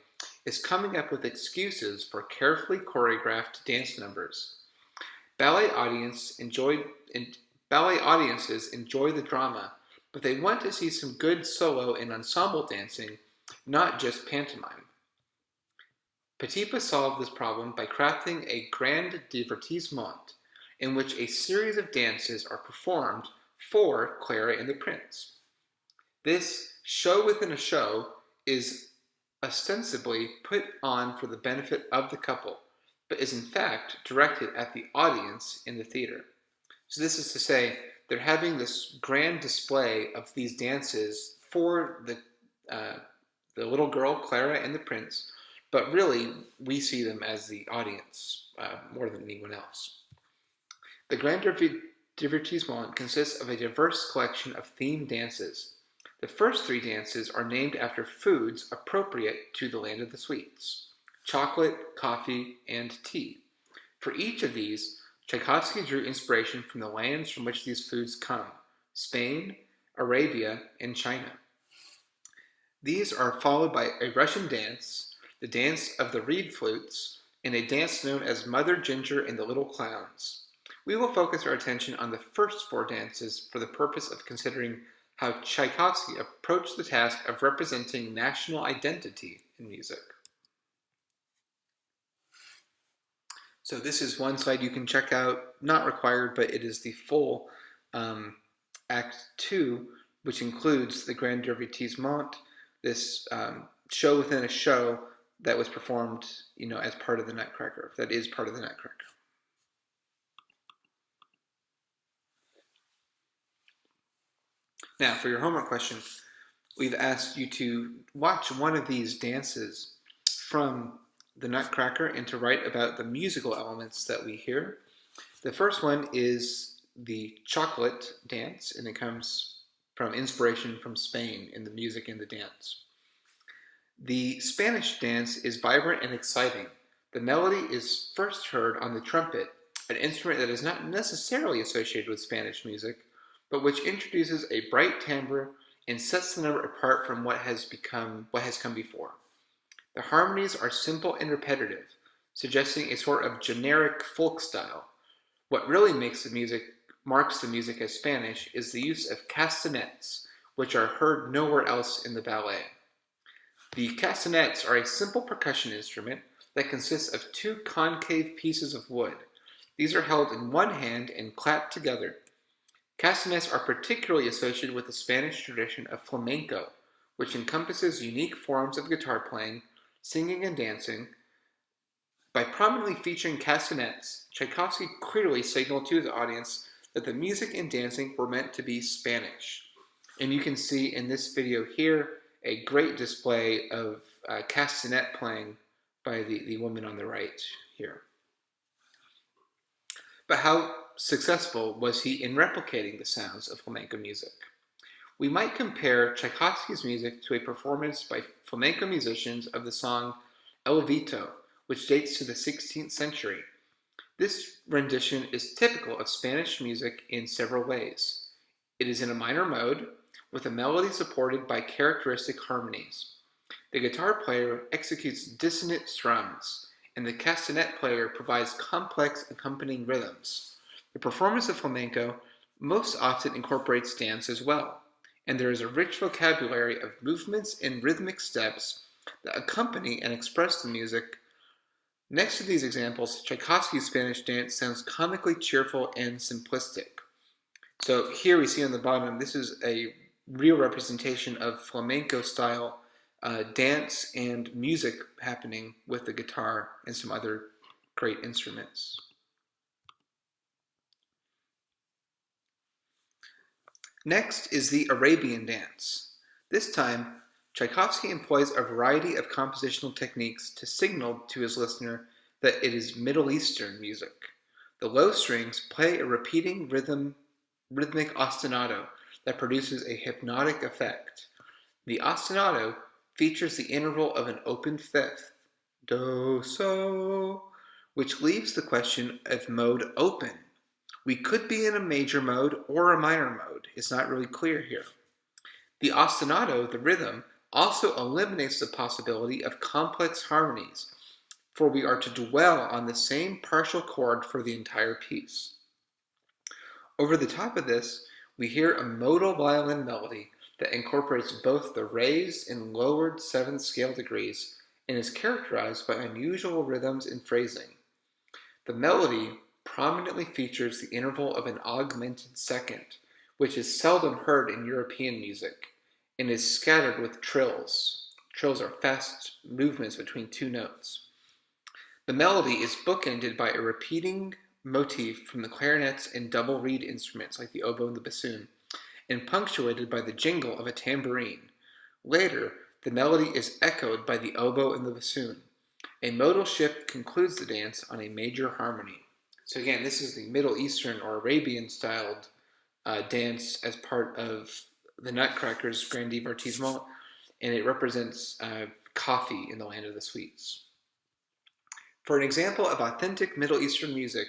is coming up with excuses for carefully choreographed dance numbers. Ballet audiences enjoy the drama, but they want to see some good solo and ensemble dancing, not just pantomime. Petipa solved this problem by crafting a grand divertissement, in which a series of dances are performed for Clara and the Prince. This show within a show is ostensibly put on for the benefit of the couple, but is in fact directed at the audience in the theater. So this is to say, they're having this grand display of these dances for the little girl, Clara, and the prince, but really, we see them as the audience more than anyone else. The Grand Divertissement consists of a diverse collection of themed dances. The first three dances are named after foods appropriate to the land of the sweets: chocolate, coffee, and tea. For each of these, Tchaikovsky drew inspiration from the lands from which these foods come: Spain, Arabia, and China. These are followed by a Russian dance, the dance of the reed flutes, and a dance known as Mother Ginger and the Little Clowns. We will focus our attention on the first four dances for the purpose of considering how Tchaikovsky approached the task of representing national identity in music. So this is one slide you can check out, not required, but it is the full Act 2, which includes the Grand Divertissement, this show within a show that was performed, as part of the Nutcracker, that is part of the Nutcracker. Now, for your homework question, we've asked you to watch one of these dances from the Nutcracker and to write about the musical elements that we hear. The first one is the chocolate dance, and it comes from inspiration from Spain in the music and the dance. The Spanish dance is vibrant and exciting. The melody is first heard on the trumpet, an instrument that is not necessarily associated with Spanish music, but which introduces a bright timbre and sets the number apart from what has come before. The harmonies are simple and repetitive, suggesting a sort of generic folk style. What really marks the music as Spanish is the use of castanets, which are heard nowhere else in the ballet. The castanets are a simple percussion instrument that consists of two concave pieces of wood. These are held in one hand and clapped together. Castanets are particularly associated with the Spanish tradition of flamenco, which encompasses unique forms of guitar playing, singing, and dancing. By prominently featuring castanets, Tchaikovsky clearly signaled to his audience that the music and dancing were meant to be Spanish. And you can see in this video here a great display of castanet playing by the woman on the right here. But how successful was he in replicating the sounds of flamenco music? We might compare Tchaikovsky's music to a performance by flamenco musicians of the song El Vito, which dates to the 16th century. This rendition is typical of Spanish music in several ways. It is in a minor mode, with a melody supported by characteristic harmonies. The guitar player executes dissonant strums, and the castanet player provides complex accompanying rhythms. The performance of flamenco most often incorporates dance as well, and there is a rich vocabulary of movements and rhythmic steps that accompany and express the music. Next to these examples, Tchaikovsky's Spanish dance sounds comically cheerful and simplistic. So here we see on the bottom, this is a real representation of flamenco style dance and music happening with the guitar and some other great instruments. Next is the Arabian dance. This time, Tchaikovsky employs a variety of compositional techniques to signal to his listener that it is Middle Eastern music. The low strings play a repeating rhythmic ostinato that produces a hypnotic effect. The ostinato features the interval of an open fifth, do, so, which leaves the question of mode open. We could be in a major mode or a minor mode. It's not really clear here. The ostinato, the rhythm, also eliminates the possibility of complex harmonies, for we are to dwell on the same partial chord for the entire piece. Over the top of this, we hear a modal violin melody that incorporates both the raised and lowered 7th scale degrees and is characterized by unusual rhythms and phrasing. The melody prominently features the interval of an augmented second, which is seldom heard in European music, and is scattered with trills. Trills are fast movements between two notes. The melody is bookended by a repeating motif from the clarinets and double reed instruments like the oboe and the bassoon, and punctuated by the jingle of a tambourine. Later, the melody is echoed by the oboe and the bassoon. A modal shift concludes the dance on a major harmony. So again, this is the Middle Eastern or Arabian styled dance as part of the Nutcracker's Grand Divertissement, and it represents coffee in the land of the sweets. For an example of authentic Middle Eastern music,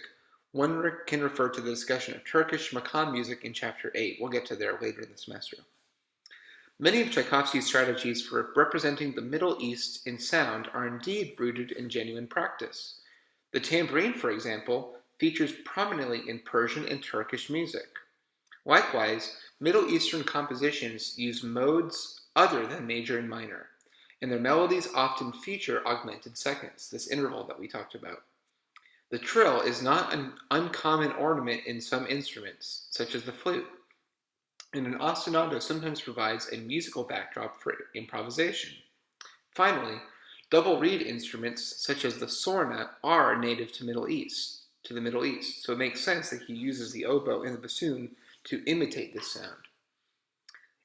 one can refer to the discussion of Turkish makam music in Chapter 8. We'll get to there later in the semester. Many of Tchaikovsky's strategies for representing the Middle East in sound are indeed rooted in genuine practice. The tambourine, for example, features prominently in Persian and Turkish music. Likewise, Middle Eastern compositions use modes other than major and minor, and their melodies often feature augmented seconds, this interval that we talked about. The trill is not an uncommon ornament in some instruments, such as the flute, and an ostinato sometimes provides a musical backdrop for improvisation. Finally, double reed instruments such as the sorna are native to the Middle East, so it makes sense that he uses the oboe and the bassoon to imitate this sound.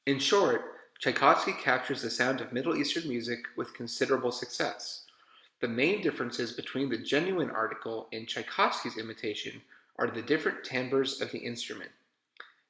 In short, Tchaikovsky captures the sound of Middle Eastern music with considerable success. The main differences between the genuine article and Tchaikovsky's imitation are the different timbres of the instrument,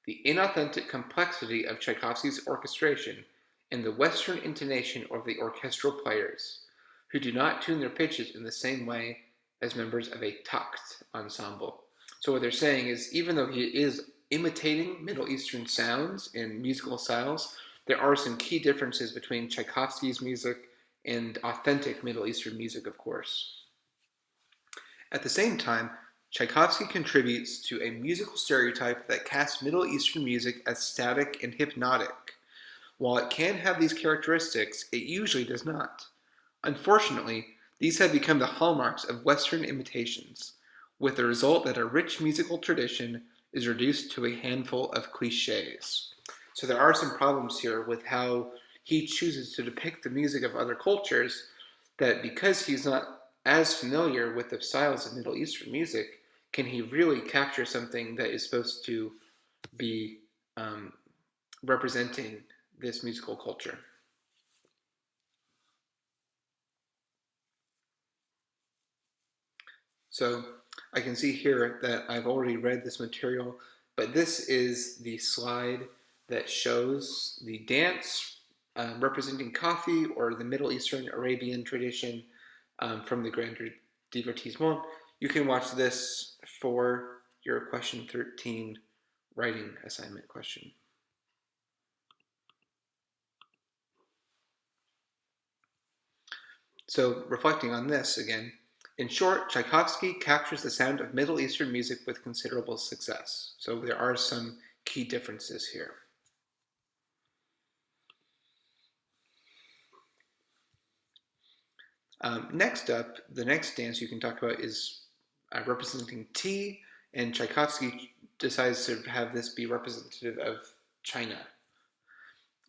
the inauthentic complexity of Tchaikovsky's orchestration, and the Western intonation of the orchestral players, who do not tune their pitches in the same way as members of a takt ensemble. So what they're saying is, even though he is imitating Middle Eastern sounds and musical styles, there are some key differences between Tchaikovsky's music and authentic Middle Eastern music, of course. At the same time, Tchaikovsky contributes to a musical stereotype that casts Middle Eastern music as static and hypnotic. While it can have these characteristics, it usually does not. Unfortunately, these have become the hallmarks of Western imitations, with the result that a rich musical tradition is reduced to a handful of cliches. So there are some problems here with how he chooses to depict the music of other cultures, that because he's not as familiar with the styles of Middle Eastern music, can he really capture something that is supposed to be representing this musical culture? So I can see here that I've already read this material, but this is the slide that shows the dance representing coffee or the Middle Eastern Arabian tradition from the Grand Divertissement. You can watch this for your question 13 writing assignment question. So reflecting on this again, in short, Tchaikovsky captures the sound of Middle Eastern music with considerable success. So there are some key differences here. Next up, the next dance you can talk about is representing tea, and Tchaikovsky decides to have this be representative of China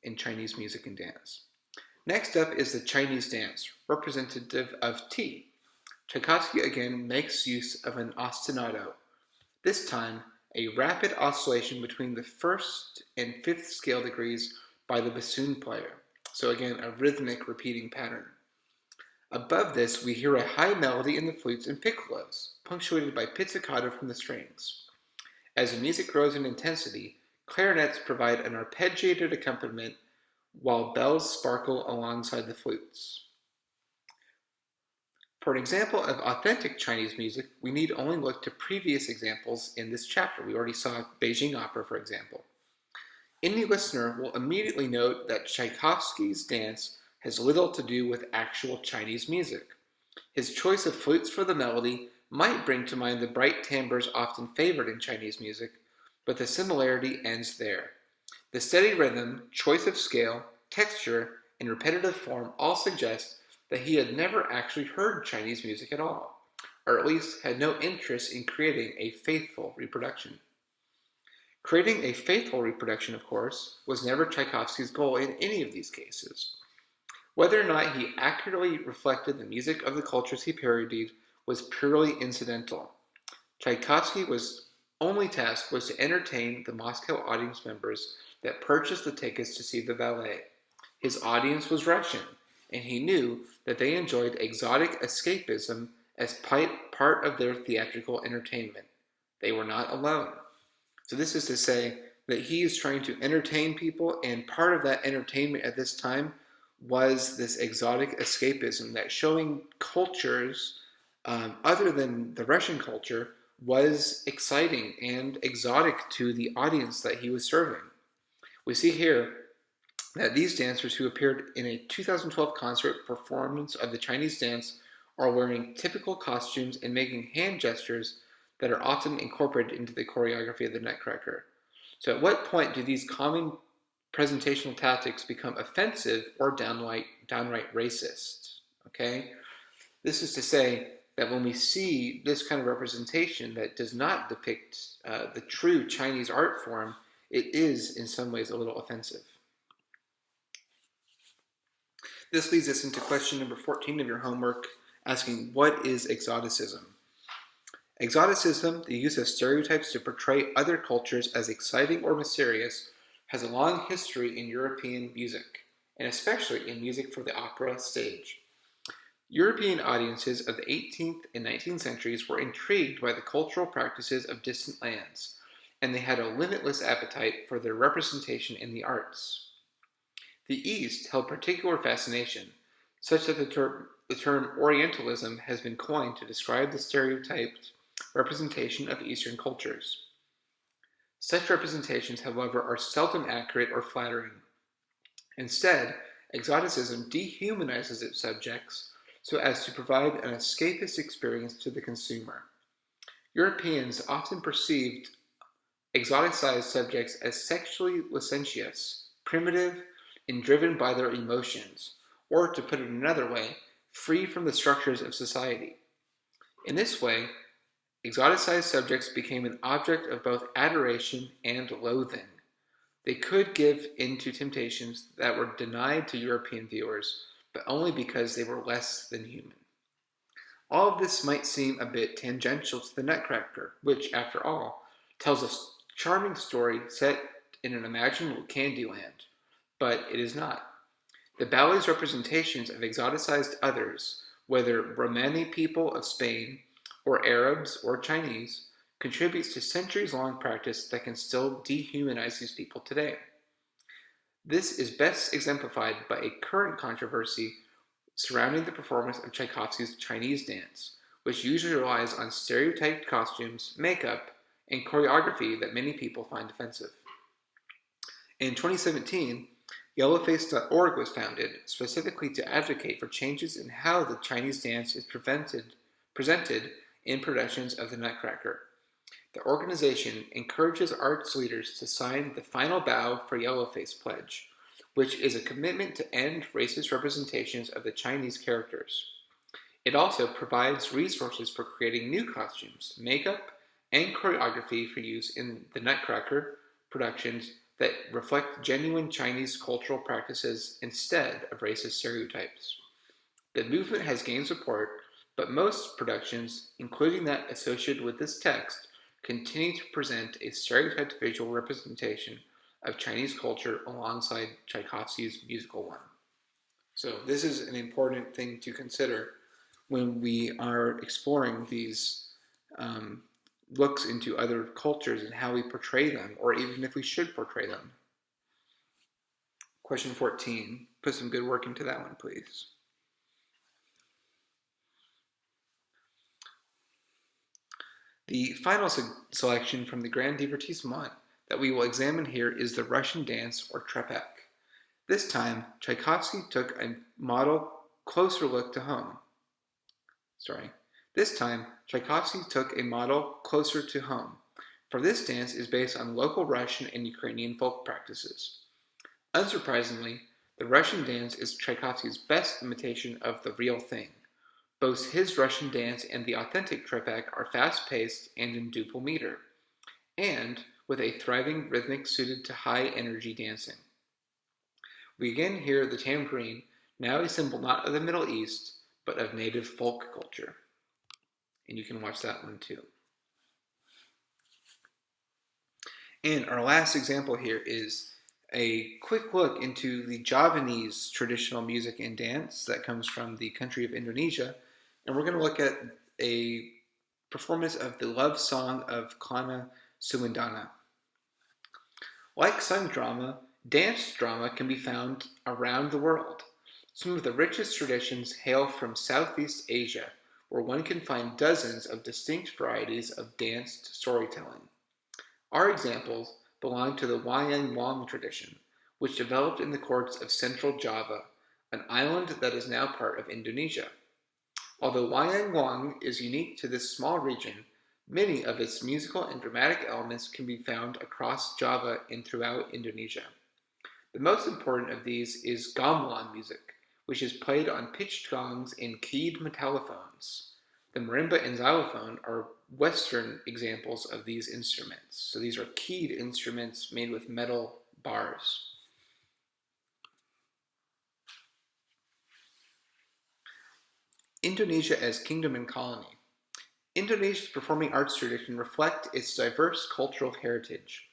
in Chinese music and dance. Next up is the Chinese dance, representative of tea. Tchaikovsky again makes use of an ostinato, this time a rapid oscillation between the first and fifth scale degrees by the bassoon player. So again, a rhythmic repeating pattern. Above this, we hear a high melody in the flutes and piccolos, punctuated by pizzicato from the strings. As the music grows in intensity, clarinets provide an arpeggiated accompaniment while bells sparkle alongside the flutes. For an example of authentic Chinese music, we need only look to previous examples in this chapter. We already saw Beijing Opera, for example. Any listener will immediately note that Tchaikovsky's dance has little to do with actual Chinese music. His choice of flutes for the melody might bring to mind the bright timbres often favored in Chinese music, but the similarity ends there. The steady rhythm, choice of scale, texture, and repetitive form all suggest that he had never actually heard Chinese music at all, or at least had no interest in creating a faithful reproduction. Creating a faithful reproduction, of course, was never Tchaikovsky's goal in any of these cases. Whether or not he accurately reflected the music of the cultures he parodied was purely incidental. Tchaikovsky's only task was to entertain the Moscow audience members that purchased the tickets to see the ballet. His audience was Russian, and he knew that they enjoyed exotic escapism as part of their theatrical entertainment. They were not alone. So this is to say that he is trying to entertain people, and part of that entertainment at this time was this exotic escapism, that showing cultures other than the Russian culture was exciting and exotic to the audience that he was serving. We see here that these dancers who appeared in a 2012 concert performance of the Chinese dance are wearing typical costumes and making hand gestures that are often incorporated into the choreography of the Nutcracker. So at what point do these common presentational tactics become offensive or downright racist? Okay? This is to say that when we see this kind of representation that does not depict the true Chinese art form, it is in some ways a little offensive. This leads us into question number 14 of your homework, asking, what is exoticism? Exoticism, the use of stereotypes to portray other cultures as exciting or mysterious, has a long history in European music, and especially in music for the opera stage. European audiences of the 18th and 19th centuries were intrigued by the cultural practices of distant lands, and they had a limitless appetite for their representation in the arts. The East held particular fascination, such that the term Orientalism has been coined to describe the stereotyped representation of Eastern cultures. Such representations, however, are seldom accurate or flattering. Instead, exoticism dehumanizes its subjects so as to provide an escapist experience to the consumer. Europeans often perceived exoticized subjects as sexually licentious, primitive, and driven by their emotions, or to put it another way, free from the structures of society. In this way, exoticized subjects became an object of both adoration and loathing. They could give in to temptations that were denied to European viewers, but only because they were less than human. All of this might seem a bit tangential to the Nutcracker, which, after all, tells a charming story set in an imaginable Candyland, but it is not. The ballet's representations of exoticized others, whether Romani people of Spain, or Arabs, or Chinese, contributes to centuries-long practice that can still dehumanize these people today. This is best exemplified by a current controversy surrounding the performance of Tchaikovsky's Chinese dance, which usually relies on stereotyped costumes, makeup, and choreography that many people find offensive. In 2017, Yellowface.org was founded specifically to advocate for changes in how the Chinese dance is presented in productions of the Nutcracker. The organization encourages arts leaders to sign the Final Bow for Yellowface Pledge, which is a commitment to end racist representations of the Chinese characters. It also provides resources for creating new costumes, makeup, and choreography for use in the Nutcracker productions that reflect genuine Chinese cultural practices instead of racist stereotypes. The movement has gained support, but most productions, including that associated with this text, continue to present a stereotyped visual representation of Chinese culture alongside Tchaikovsky's musical one. So this is an important thing to consider when we are exploring these looks into other cultures and how we portray them, or even if we should portray them. Question 14. Put some good work into that one, please. The final selection from the Grand Divertissement that we will examine here is the Russian dance, or Trepak. This time, Tchaikovsky took a model closer look to home. This time, Tchaikovsky took a model closer to home, for this dance is based on local Russian and Ukrainian folk practices. Unsurprisingly, the Russian dance is Tchaikovsky's best imitation of the real thing. Both his Russian dance and the authentic Trepak are fast-paced and in duple meter, and with a thriving rhythmic suited to high-energy dancing. We again hear the tambourine, now a symbol not of the Middle East, but of native folk culture. And you can watch that one too. And our last example here is a quick look into the Javanese traditional music and dance that comes from the country of Indonesia. And we're going to look at a performance of the love song of Klana Suwendana. Like sung drama, dance drama can be found around the world. Some of the richest traditions hail from Southeast Asia, where one can find dozens of distinct varieties of danced storytelling. Our examples belong to the Wayang Wong tradition, which developed in the courts of Central Java, an island that is now part of Indonesia. Although Wayang Wong is unique to this small region, Many of its musical and dramatic elements can be found across Java and throughout Indonesia. The most important of these is gamelan music, which is played on pitched gongs and keyed metallophones. The marimba and xylophone are Western examples of these instruments. So these are keyed instruments made with metal bars. Indonesia as kingdom and colony. Indonesia's performing arts tradition reflects its diverse cultural heritage.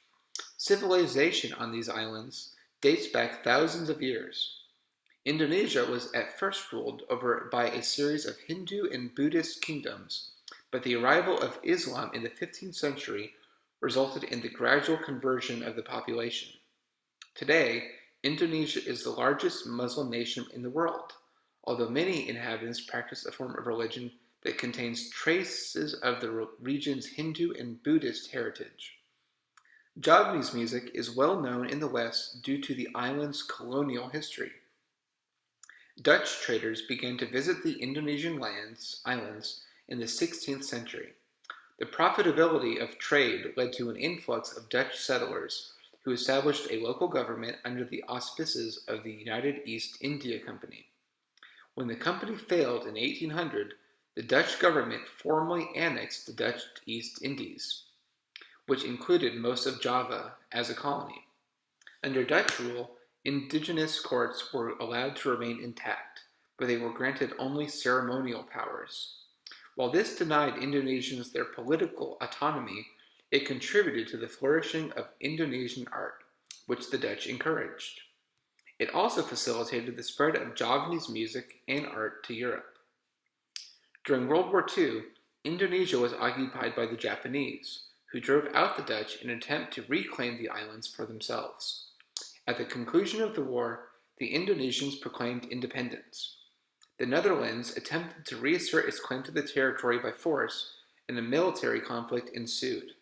Civilization on these islands dates back thousands of years. Indonesia was at first ruled over by a series of Hindu and Buddhist kingdoms, but the arrival of Islam in the 15th century resulted in the gradual conversion of the population. Today, Indonesia is the largest Muslim nation in the world, although many inhabitants practice a form of religion that contains traces of the region's Hindu and Buddhist heritage. Javanese music is well known in the West due to the island's colonial history. Dutch traders began to visit the Indonesian islands in the 16th century. The profitability of trade led to an influx of Dutch settlers who established a local government under the auspices of the United East India Company. When the company failed in 1800, the Dutch government formally annexed the Dutch East Indies, which included most of Java as a colony. Under Dutch rule, indigenous courts were allowed to remain intact, but they were granted only ceremonial powers. While this denied Indonesians their political autonomy, it contributed to the flourishing of Indonesian art, which the Dutch encouraged. It also facilitated the spread of Javanese music and art to Europe. During World War II, Indonesia was occupied by the Japanese, who drove out the Dutch in an attempt to reclaim the islands for themselves. At the conclusion of the war, the Indonesians proclaimed independence. The Netherlands attempted to reassert its claim to the territory by force, and a military conflict ensued.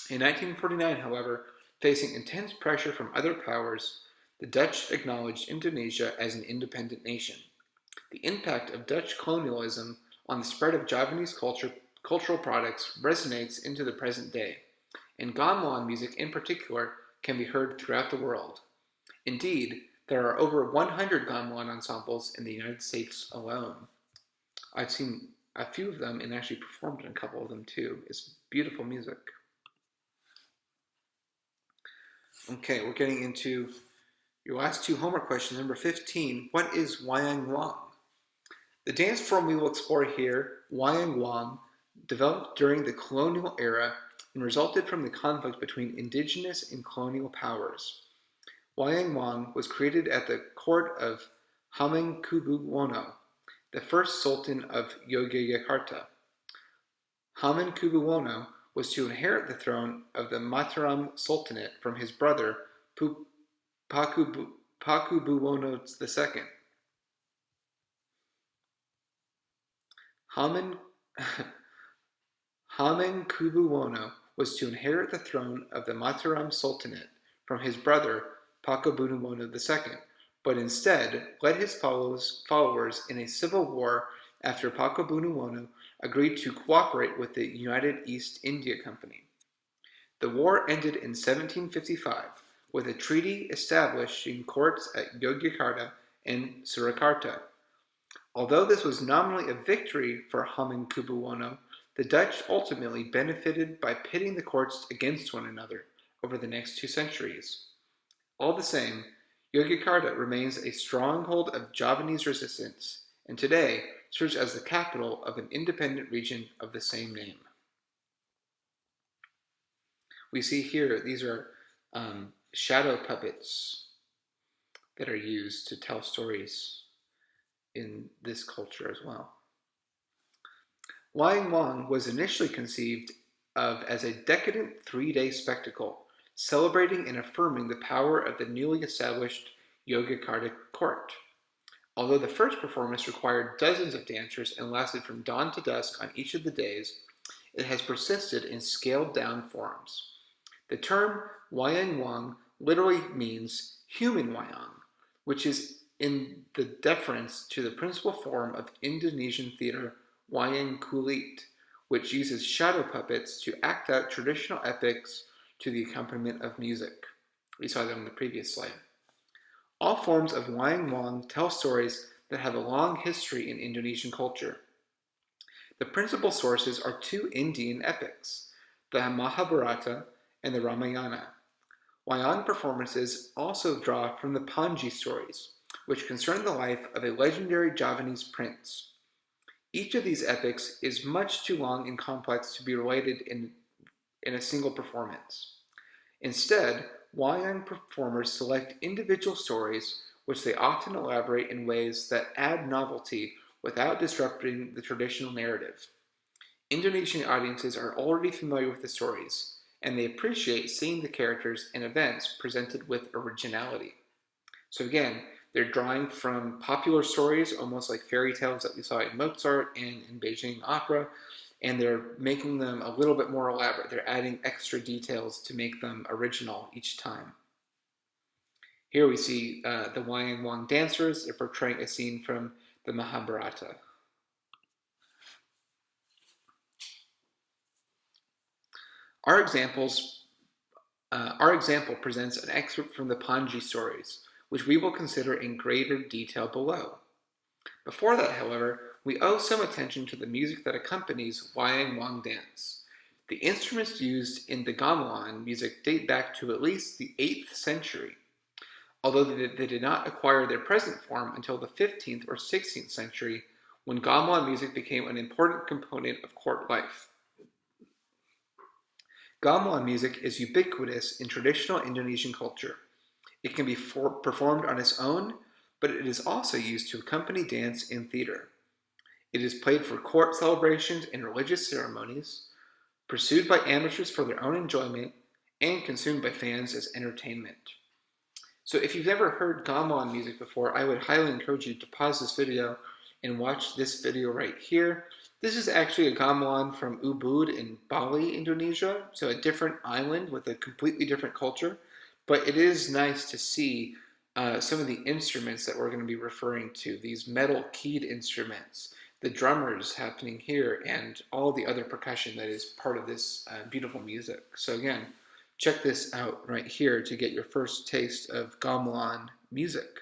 In 1949, however, facing intense pressure from other powers, the Dutch acknowledged Indonesia as an independent nation. The impact of Dutch colonialism on the spread of Javanese cultural products resonates into the present day, and gamelan music in particular can be heard throughout the world. Indeed, there are over 100 gamelan ensembles in the United States alone. I've seen a few of them and actually performed in a couple of them too. It's beautiful music. Okay, we're getting into your last two homework questions. Number 15, what is Wayang Wong? The dance form we will explore here, Wayang Wong, developed during the colonial era and resulted from the conflict between indigenous and colonial powers. Wayang Wong was created at the court of Hamengkubuwono, the first sultan of Yogyakarta. Hamengkubuwono was to inherit the throne of the Mataram Sultanate from his brother Pakubuwono II. Hamengkubuwono was to inherit the throne of the Mataram Sultanate from his brother Pakubuwono II, but instead led his followers in a civil war after Pakubuwono agreed to cooperate with the United East India Company. The war ended in 1755 with a treaty establishing courts at Yogyakarta and Surakarta. Although this was nominally a victory for Hamengkubuwono, the Dutch ultimately benefited by pitting the courts against one another over the next 2 centuries. All the same, Yogyakarta remains a stronghold of Javanese resistance, and today serves as the capital of an independent region of the same name. We see here, these are shadow puppets that are used to tell stories in this culture as well. Wayang Wong was initially conceived of as a decadent 3-day spectacle, celebrating and affirming the power of the newly established Yogyakarta court. Although the first performance required dozens of dancers and lasted from dawn to dusk on each of the days, it has persisted in scaled-down forms. The term Wayang Wong literally means human wayang, which is in the deference to the principal form of Indonesian theater, wayang kulit, which uses shadow puppets to act out traditional epics to the accompaniment of music. We saw that on the previous slide. All forms of wayang wong tell stories that have a long history in Indonesian culture. The principal sources are two Indian epics, the Mahabharata and the Ramayana. Wayang performances also draw from the Panji stories, which concern the life of a legendary Javanese prince. Each of these epics is much too long and complex to be related in a single performance. Instead, wayang performers select individual stories which they often elaborate in ways that add novelty without disrupting the traditional narrative. Indonesian audiences are already familiar with the stories, and they appreciate seeing the characters and events presented with originality. So again, they're drawing from popular stories, almost like fairy tales that we saw in Mozart and in Beijing opera, and they're making them a little bit more elaborate. They're adding extra details to make them original each time. Here we see the wayang wong dancers. They're portraying a scene from the Mahabharata. Our example presents an excerpt from the Panji stories, which we will consider in greater detail below. Before that, however, we owe some attention to the music that accompanies wayang wong dance. The instruments used in the gamelan music date back to at least the 8th century, although they did not acquire their present form until the 15th or 16th century, when gamelan music became an important component of court life. Gamelan music is ubiquitous in traditional Indonesian culture. It can be performed on its own, but it is also used to accompany dance in theater. It is played for court celebrations and religious ceremonies, pursued by amateurs for their own enjoyment, and consumed by fans as entertainment. So if you've never heard gamelan music before, I would highly encourage you to pause this video and watch this video right here. This is actually a gamelan from Ubud in Bali, Indonesia, so a different island with a completely different culture. But it is nice to see some of the instruments that we're going to be referring to, these metal keyed instruments, the drummers happening here, and all the other percussion that is part of this beautiful music. So again, check this out right here to get your first taste of gamelan music.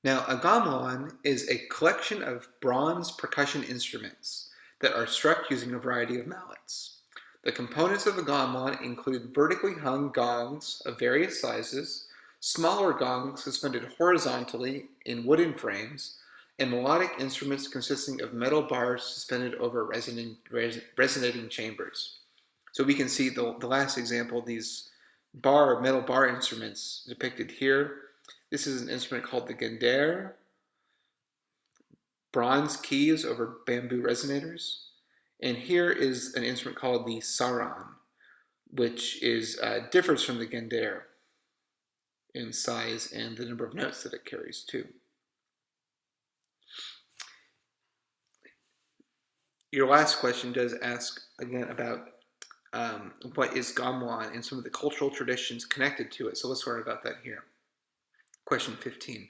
Now, a gamelan is a collection of bronze percussion instruments that are struck using a variety of mallets. The components of the gamelan include vertically hung gongs of various sizes, smaller gongs suspended horizontally in wooden frames, and melodic instruments consisting of metal bars suspended over resonating chambers. So we can see the last example, these metal bar instruments depicted here. This is an instrument called the gender, bronze keys over bamboo resonators. And here is an instrument called the saran, which differs from the gender in size and the number of notes that it carries too. Your last question does ask again about what is gamelan and some of the cultural traditions connected to it. So let's learn about that here. Question 15.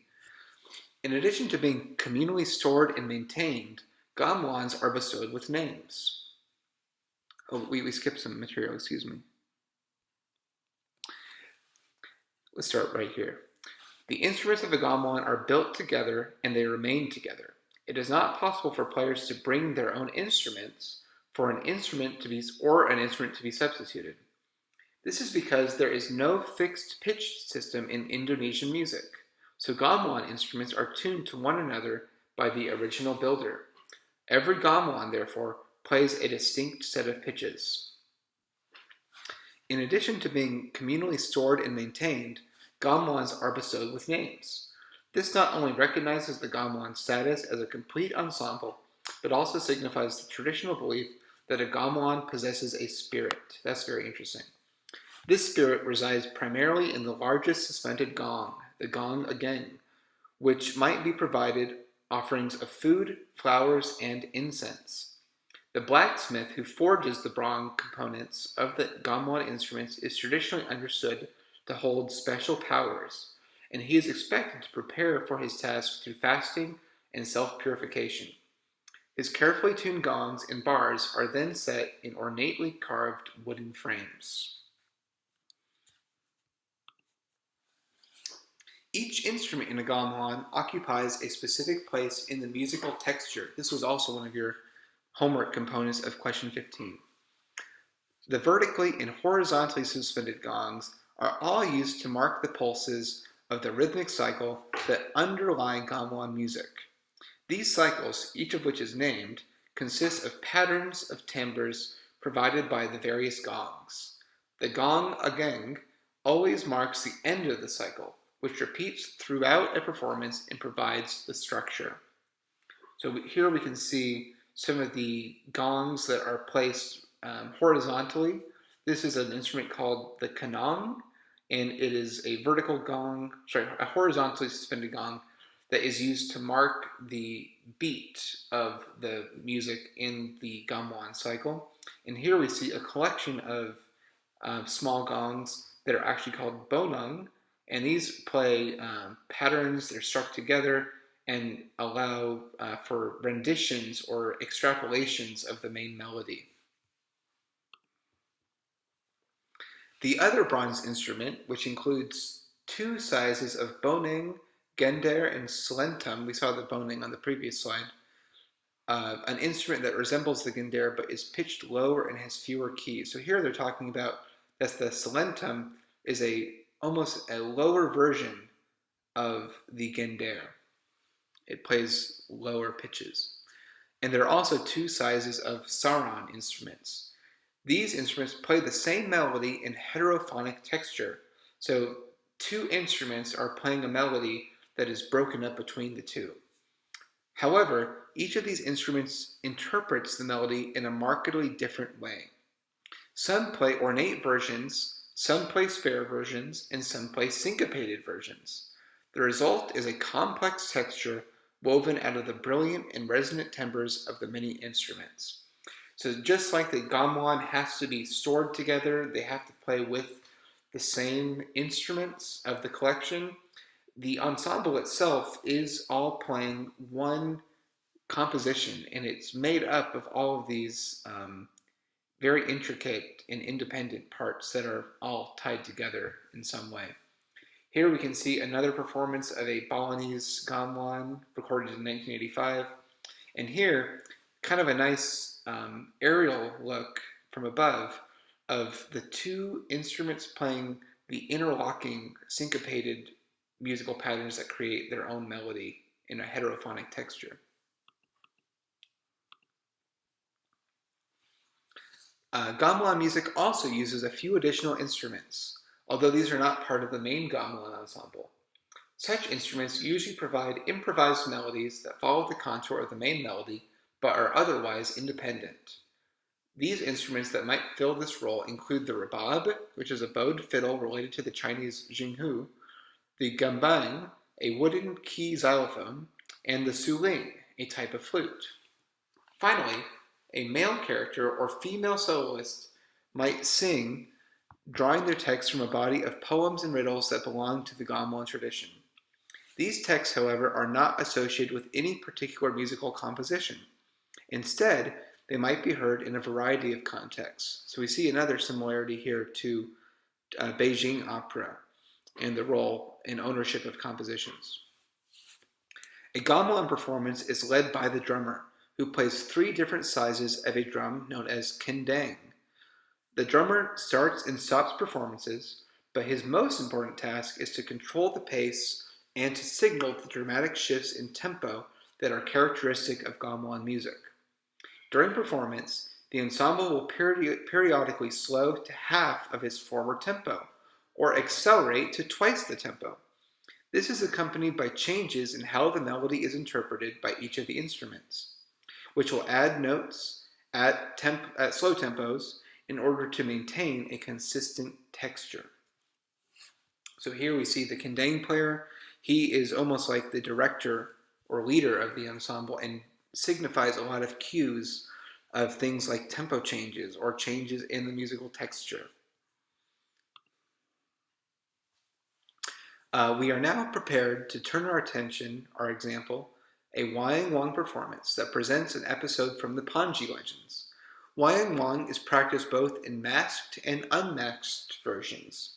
In addition to being communally stored and maintained, gamelans are bestowed with names. Oh, we skipped some material, excuse me. Let's start right here. The instruments of a gamelan are built together and they remain together. It is not possible for players to bring their own instruments for an instrument to be substituted. This is because there is no fixed pitch system in Indonesian music, so gamelan instruments are tuned to one another by the original builder. Every gamelan, therefore, plays a distinct set of pitches. In addition to being communally stored and maintained, gamelans are bestowed with names. This not only recognizes the gamelan's status as a complete ensemble, but also signifies the traditional belief that a gamelan possesses a spirit. That's very interesting. This spirit resides primarily in the largest suspended gong, the gong ageng, which might be provided offerings of food, flowers, and incense. The blacksmith who forges the bronze components of the gamelan instruments is traditionally understood to hold special powers, and he is expected to prepare for his task through fasting and self-purification. His carefully tuned gongs and bars are then set in ornately carved wooden frames. Each instrument in a gamelan occupies a specific place in the musical texture. This was also one of your homework components of question 15. The vertically and horizontally suspended gongs are all used to mark the pulses of the rhythmic cycle that underlie gamelan music. These cycles, each of which is named, consist of patterns of timbres provided by the various gongs. The gong ageng always marks the end of the cycle, which repeats throughout a performance and provides the structure. So here we can see some of the gongs that are placed horizontally. This is an instrument called the kanang, and it is a a horizontally suspended gong that is used to mark the beat of the music in the gamelan cycle. And here we see a collection of small gongs that are actually called bonang, and these play patterns that are struck together and allow for renditions or extrapolations of the main melody. The other bronze instrument, which includes two sizes of bonang, gender, and slentum, we saw the bonang on the previous slide, an instrument that resembles the gender but is pitched lower and has fewer keys. So here they're talking about that the slentum is almost a lower version of the gender. It plays lower pitches. And there are also two sizes of saran instruments. These instruments play the same melody in heterophonic texture. So two instruments are playing a melody that is broken up between the two. However, each of these instruments interprets the melody in a markedly different way. Some play ornate versions, some play spare versions, and some play syncopated versions. The result is a complex texture woven out of the brilliant and resonant timbres of the many instruments. So just like the gamelan has to be stored together, they have to play with the same instruments of the collection, the ensemble itself is all playing one composition, and it's made up of all of these very intricate and independent parts that are all tied together in some way. Here we can see another performance of a Balinese gamelan recorded in 1985, and here kind of a nice aerial look from above of the two instruments playing the interlocking syncopated musical patterns that create their own melody in a heterophonic texture. Gamelan music also uses a few additional instruments, although these are not part of the main gamelan ensemble. Such instruments usually provide improvised melodies that follow the contour of the main melody, but are otherwise independent. These instruments that might fill this role include the rebab, which is a bowed fiddle related to the Chinese jinghu, the gambang, a wooden key xylophone, and the suling, a type of flute. Finally, a male character or female soloist might sing, drawing their text from a body of poems and riddles that belong to the gamelan tradition. These texts, however, are not associated with any particular musical composition. Instead, they might be heard in a variety of contexts. So we see another similarity here to Beijing opera and the role and ownership of compositions. A gamelan performance is led by the drummer, who plays three different sizes of a drum known as kendang. The drummer starts and stops performances, but his most important task is to control the pace and to signal the dramatic shifts in tempo that are characteristic of gamelan music. During performance, the ensemble will periodically slow to half of its former tempo, or accelerate to twice the tempo. This is accompanied by changes in how the melody is interpreted by each of the instruments, which will add notes at slow tempos in order to maintain a consistent texture. So here we see the kendang player. He is almost like the director or leader of the ensemble and signifies a lot of cues of things like tempo changes or changes in the musical texture. We are now prepared to turn our attention, our example, a Wayang Wong performance that presents an episode from the Panji legends. Wayang Wong is practiced both in masked and unmasked versions.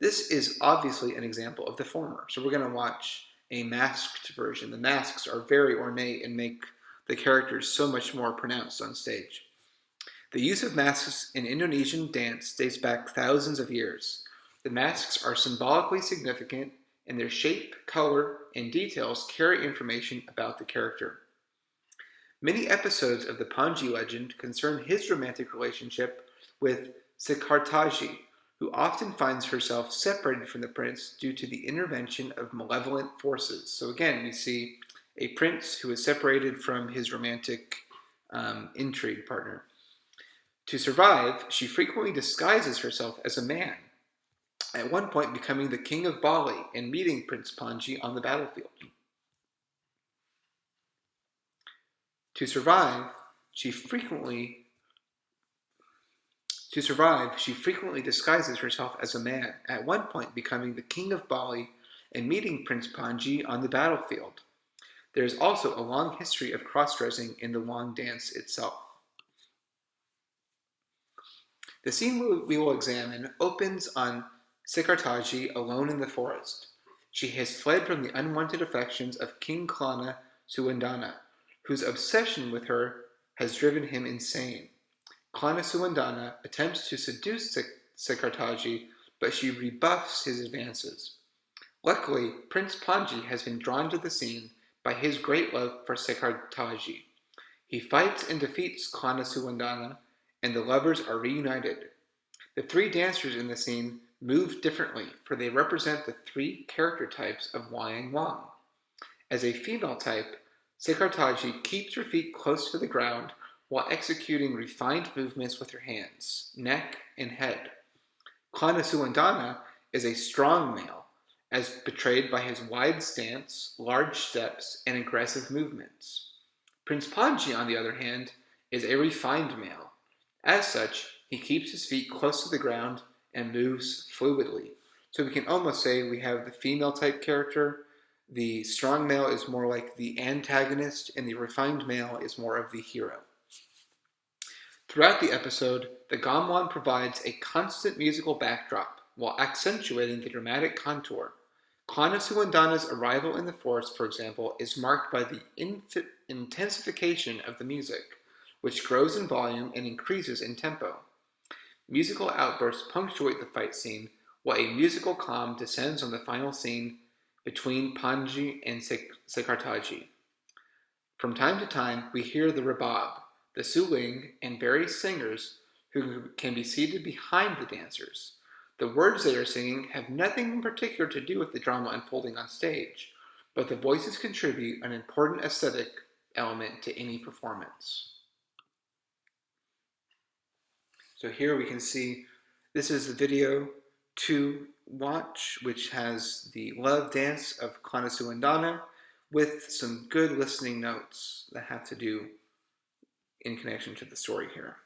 This is obviously an example of the former. So we're going to watch a masked version. The masks are very ornate and make the characters so much more pronounced on stage. The use of masks in Indonesian dance dates back thousands of years. The masks are symbolically significant, and their shape, color, and details carry information about the character. Many episodes of the Panji legend concern his romantic relationship with Sikhartaji, who often finds herself separated from the prince due to the intervention of malevolent forces. So again, we see a prince who is separated from his romantic intrigue partner. To survive, she frequently disguises herself as a man, at one point becoming the king of Bali and meeting Prince Panji on the battlefield. To survive, she frequently disguises herself as a man, at one point becoming the king of Bali and meeting Prince Panji on the battlefield. There is also a long history of cross-dressing in the Wong dance itself. The scene we will examine opens on Sikhartaji alone in the forest. She has fled from the unwanted affections of King Klana Suwandana, whose obsession with her has driven him insane. Klana Suwandana attempts to seduce Sikhartaji, but she rebuffs his advances. Luckily, Prince Panji has been drawn to the scene by his great love for Sikhartaji. He fights and defeats Klana Suwandana, and the lovers are reunited. The three dancers in the scene move differently, for they represent the three character types of Wayang Wong. As a female type, Sikhartaji keeps her feet close to the ground while executing refined movements with her hands, neck, and head. Klana Suwandana is a strong male, as portrayed by his wide stance, large steps, and aggressive movements. Prince Panji, on the other hand, is a refined male. As such, he keeps his feet close to the ground and moves fluidly. So we can almost say we have the female type character. The strong male is more like the antagonist, and the refined male is more of the hero. Throughout the episode, the gamelan provides a constant musical backdrop while accentuating the dramatic contour. Klana Suwandana's arrival in the forest, for example, is marked by the intensification of the music, which grows in volume and increases in tempo. Musical outbursts punctuate the fight scene, while a musical calm descends on the final scene between Panji and Sikhartaji. From time to time, we hear the rebab, the suling, and various singers who can be seated behind the dancers. The words they are singing have nothing in particular to do with the drama unfolding on stage, but the voices contribute an important aesthetic element to any performance. So here we can see this is the video to watch, which has the love dance of Klana Suwandana with some good listening notes that have to do in connection to the story here.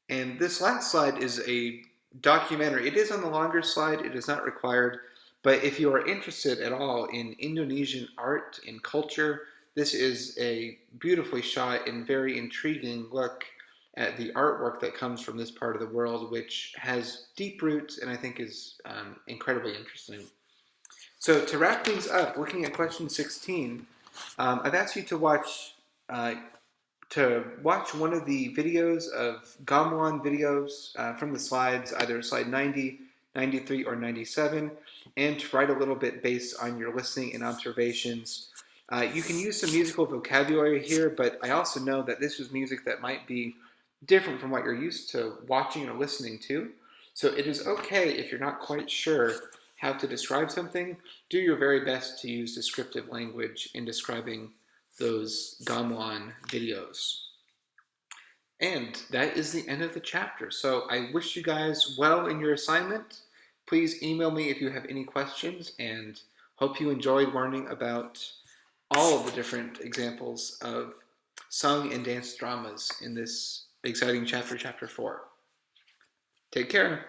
And this last slide is a documentary. It is on the longer slide, it is not required, but if you are interested at all in Indonesian art and culture, this is a beautifully shot and very intriguing look at the artwork that comes from this part of the world, which has deep roots and I think is incredibly interesting. So to wrap things up, looking at question 16, I've asked you to watch one of the videos of gamelan videos from the slides, either slide 90, 93, or 97, and to write a little bit based on your listening and observations. You can use some musical vocabulary here, but I also know that this is music that might be different from what you're used to watching or listening to. So it is okay if you're not quite sure how to describe something. Do your very best to use descriptive language in describing those gamelan videos. And that is the end of the chapter. So I wish you guys well in your assignment. Please email me if you have any questions, and hope you enjoyed learning about all of the different examples of sung and dance dramas in this exciting chapter, chapter 4. Take care.